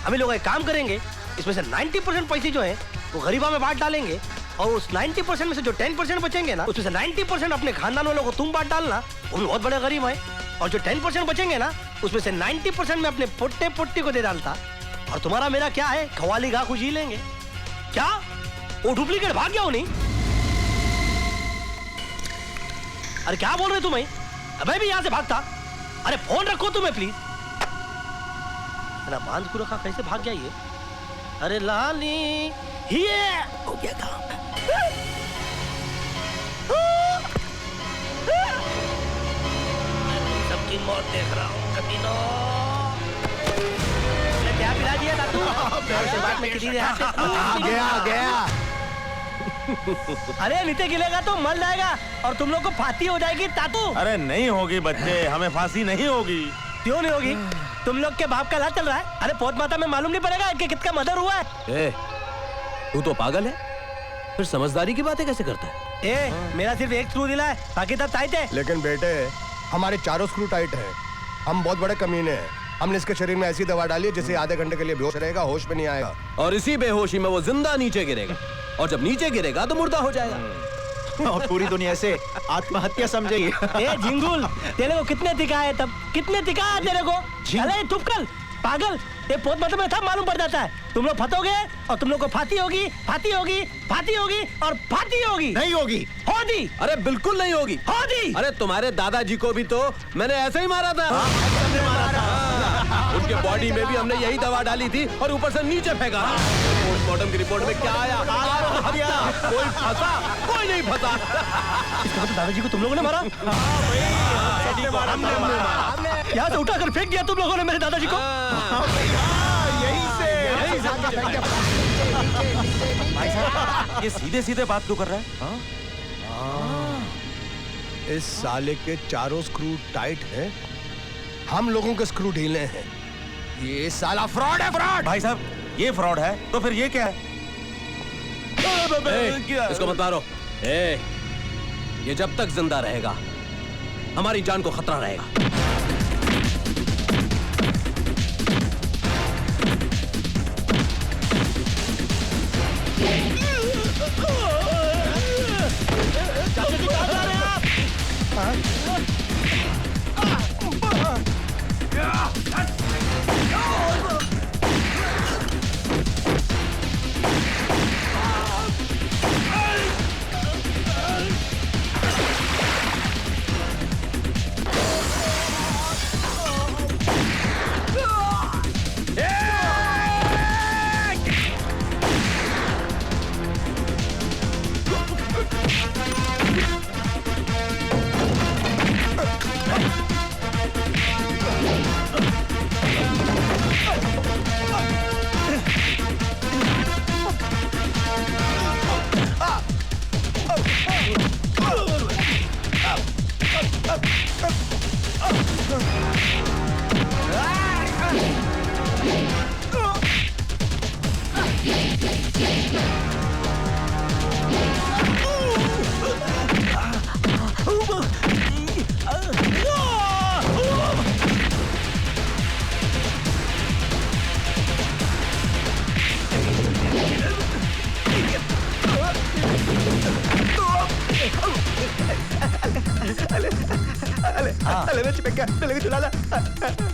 हम लोग एक काम करेंगे, इसमें से 90% पैसे जो है वो गरीबा में बांट डालेंगे और उस 90% में से जो 10% बचेंगे ना, उसमें से 90% अपने खानदान वालों को तुम बांट डालना, उन बहुत बड़े गरीब है। और जो 10% बचेंगे ना, उसमें से 90% में अपने पोट्टे को दे डालता। और तुम्हारा मेरा क्या है, खवाली गा खुशी लेंगे। क्या वो डुप्लीकेट भाग गया हो? नहीं, अरे क्या बोल रहे तुम्हें? अबे भी यहां से भागता। अरे फोन रखो तुम्हें प्लीज। बांध को रखा, कैसे भाग गया ये? अरे लाली, ये हो गया काम। सबकी मौत देख रहा हूँ कमीनो। क्या पिला दिया था तू? गया। अरे नीचे गिलेगा तो मर जाएगा और तुम लोग को फांसी हो जाएगी तातू। अरे नहीं होगी बच्चे, हमें फांसी नहीं होगी। क्यों नहीं होगी? तुम लोग के बाप का लाल चल रहा है। अरे पोत माता में मालूम नहीं पड़ेगा कि कितना मदर हुआ है? तू तो पागल है, फिर समझदारी की बातें कैसे करता है? मेरा सिर्फ एक स्क्रू ढीला है, बाकी सब टाइट है। लेकिन बेटे हमारे चारों स्क्रू टाइट है। हम बहुत बड़े कमीने हैं। हमने इसके शरीर में ऐसी दवा डाली है जिससे आधे घंटे के लिए बेहोश रहेगा, होश में नहीं आएगा। और इसी बेहोशी में वो जिंदा नीचे गिरेगा, और जब नीचे गिरेगा तो मुर्दा हो जाएगा। और पूरी दुनिया से आत्महत्या समझेगी। झिंगुल, तेरे को कितने दिखाए? तब कितने दिखाया तेरे को? अरे चुप कर पागल। ये पोत मतलब में सब मालूम पड़ जाता है। तुम लोग फटोगे और तुम लोग को फांसी होगी, फांसी होगी, फांसी होगी और फांसी होगी। नहीं होगी। होगी। अरे बिल्कुल नहीं होगी। होगी। अरे तुम्हारे दादाजी को भी तो मैंने ऐसे ही मारा था। उनके बॉडी में भी हमने यही दवा डाली थी और ऊपर से नीचे फेंका। पोस्टमार्टम की रिपोर्ट में क्या आया? कोई फंसा, कोई नहीं फंसा। दादाजी को तुम लोगों ने मारा? यहाँ से उठाकर फेंक दिया तुम लोगों ने मेरे दादाजी को। ये सीधे सीधे बात क्यों कर रहा है? इस साले के चारों स्क्रू टाइट हैं, हम लोगों के स्क्रू ढीले हैं। ये साला फ्रॉड है, फ्रॉड। भाई साहब ये फ्रॉड है तो फिर ये क्या है? इसको मत मारो। ये जब तक जिंदा रहेगा हमारी जान को खतरा रहेगा।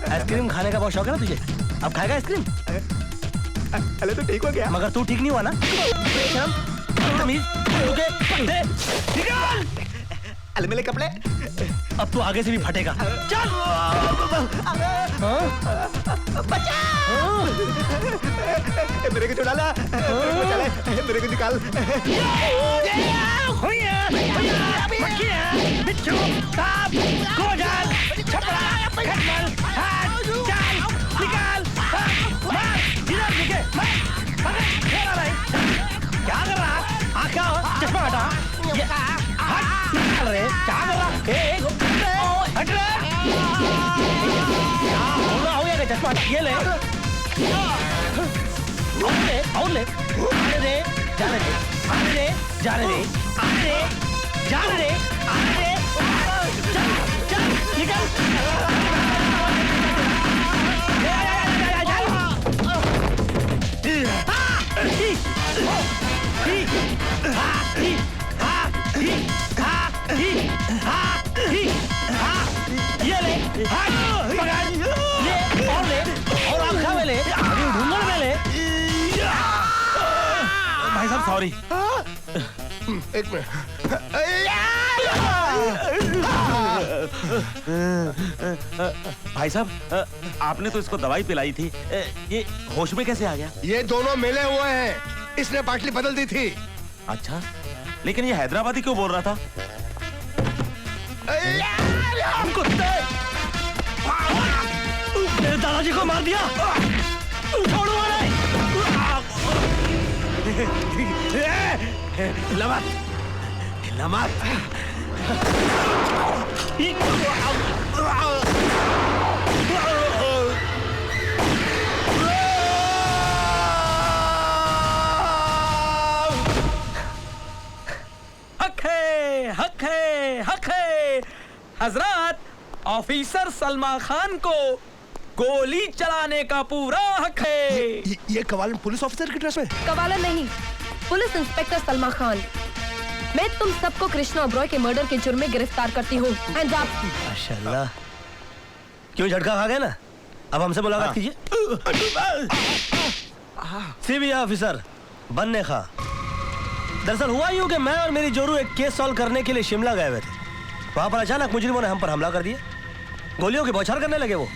आइसक्रीम खाने का बहुत शौक है ना तुझे? अब खाएगा आइसक्रीम? अरे तो ठीक हो गया। मगर तू ठीक नहीं हुआ ना? शर्म, बदतमीज, निकाल! अरे मेरे कपड़े। अब तू आगे से भी फटेगा। चल! मेरे को छुड़ा ला। चले, मेरे को निकाल। क्या कर रहा? आँखें चश्मा हटा। अरे क्या कर रहा? हट रे! हो गया चश्मा हटा। ये ले। और ले। आने दे, जाने दे, आने दे, जाने दे, आने दे, जाने दे, आने दे। चल, चल, निकल। ये ले, पकड़, ले, और आँखा में ले, ढूंढने में ले। भाई साहब सॉरी। एक मिनट। भाई साहब आपने तो इसको दवाई पिलाई थी, ये होश में कैसे आ गया? ये दोनों मिले हुए हैं, इसने पाटली बदल दी थी। अच्छा, लेकिन ये हैदराबादी क्यों बोल रहा था? मेरे दादाजी को मार दिया। छोड़ो नहीं। लमत, लमत। हक है हजरत, ऑफिसर सलमा खान को गोली चलाने का पूरा हक है। ये कवालन पुलिस ऑफिसर की ड्रेस में? कवालन नहीं, पुलिस इंस्पेक्टर सलमा खान। मैं तुम सबको कृष्णा ओबरॉय के मर्डर के जुर्म में गिरफ्तार करती हूँ। माशाल्लाह, क्यों झटका खा गए ना? अब हमसे मुलाकात कीजिए। सीबीआई ऑफिसर बनने खा। दरअसल हुआ यूं कि मैं और मेरी जोरू एक केस सॉल्व करने के लिए शिमला गए हुए थे। वहां पर अचानक मुजरिमों ने हम पर हमला कर दिया। गोलियों की बौछार करने लगे वो।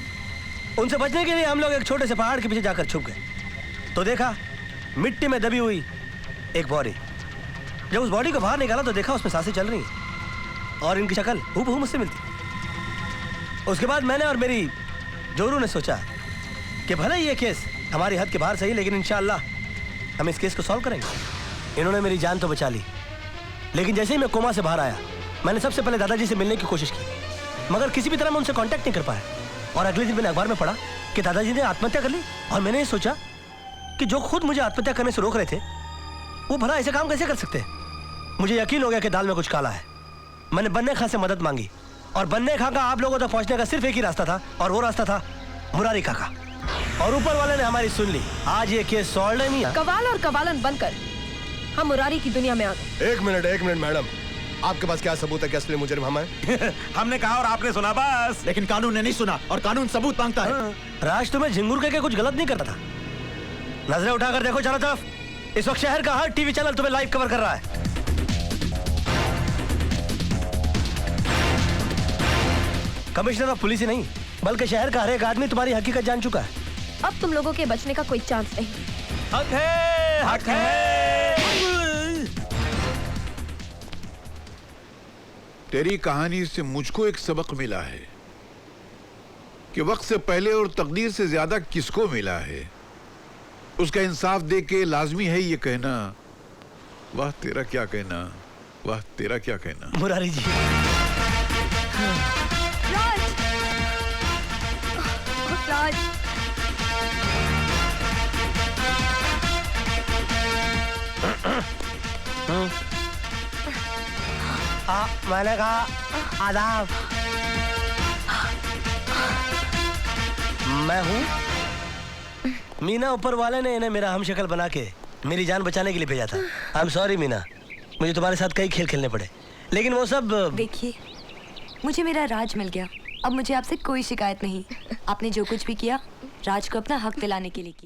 उनसे बचने के लिए हम लोग एक छोटे से पहाड़ के पीछे जाकर छुप गए। तो देखा मिट्टी में दबी हुई एक बॉडी। जब उस बॉडी को बाहर निकाला तो देखा उसमें सांसें चल रही हैं और इनकी शक्ल हूबहू मुझसे मिलती। उसके बाद मैंने और मेरी जोरू ने सोचा कि भले ये केस हमारी हद के बाहर सही, लेकिन इंशाअल्लाह हम इस केस को सॉल्व करेंगे। इन्होंने मेरी जान तो बचा ली, लेकिन जैसे ही मैं कोमा से बाहर आया मैंने सबसे पहले दादाजी से मिलने की कोशिश की, मगर किसी भी तरह मैं उनसे कांटेक्ट नहीं कर पाया। और अगले दिन मैंने अखबार में पढ़ा कि दादाजी ने आत्महत्या कर ली। और मैंने ये सोचा कि जो खुद मुझे आत्महत्या करने से रोक रहे थे, वो भला ऐसे काम कैसे कर सकते हैं। मुझे यकीन हो गया कि दाल में कुछ काला है। मैंने बन्ने खां से मदद मांगी, और बन्ने खां का आप लोगों तक पहुंचने का सिर्फ एक ही रास्ता था, और वो रास्ता था मुरारी काका। और ऊपर वाले ने हमारी सुन ली। आज ये केस सॉल्व है। नहीं कवाल और कवालन बनकर हम मुरारी की दुनिया में आ गए। एक मिनट मैडम, आपके पास क्या सबूत है कि असली मुजरिम हम हैं? हमने कहा और आपने सुना बस। लेकिन कानून ने नहीं सुना, और कानून सबूत मांगता है। राज तुम्हें झिंगुर करके कुछ गलत नहीं करता था। नजरें उठाकर देखो चारों तरफ। इस वक्त शहर का हर टीवी चैनल तुम्हें लाइव कवर कर रहा है। कमिश्नर ऑफ पुलिस ही नहीं, बल्कि शहर का हर एक आदमी तुम्हारी हकीकत जान चुका है। अब तुम लोगों के बचने का कोई चांस नहीं। हक है, हक है। तेरी कहानी से मुझको एक सबक मिला है कि वक्त से पहले और तकदीर से ज्यादा किसको मिला है, उसका इंसाफ देख के लाजमी है ये कहना, वाह तेरा क्या कहना, वाह तेरा क्या कहना। मुरारी जी, राज, मैंने कहा आदाब। मैं हूँ मीना। ऊपर वाले ने इन्हें मेरा हम शक्ल बना के मेरी जान बचाने के लिए भेजा था। आई एम सॉरी मीना, मुझे तुम्हारे साथ कई खेल खेलने पड़े, लेकिन वो सब। देखिए, मुझे मेरा राज मिल गया। अब मुझे आपसे कोई शिकायत नहीं। आपने जो कुछ भी किया राज को अपना हक दिलाने के लिए किया।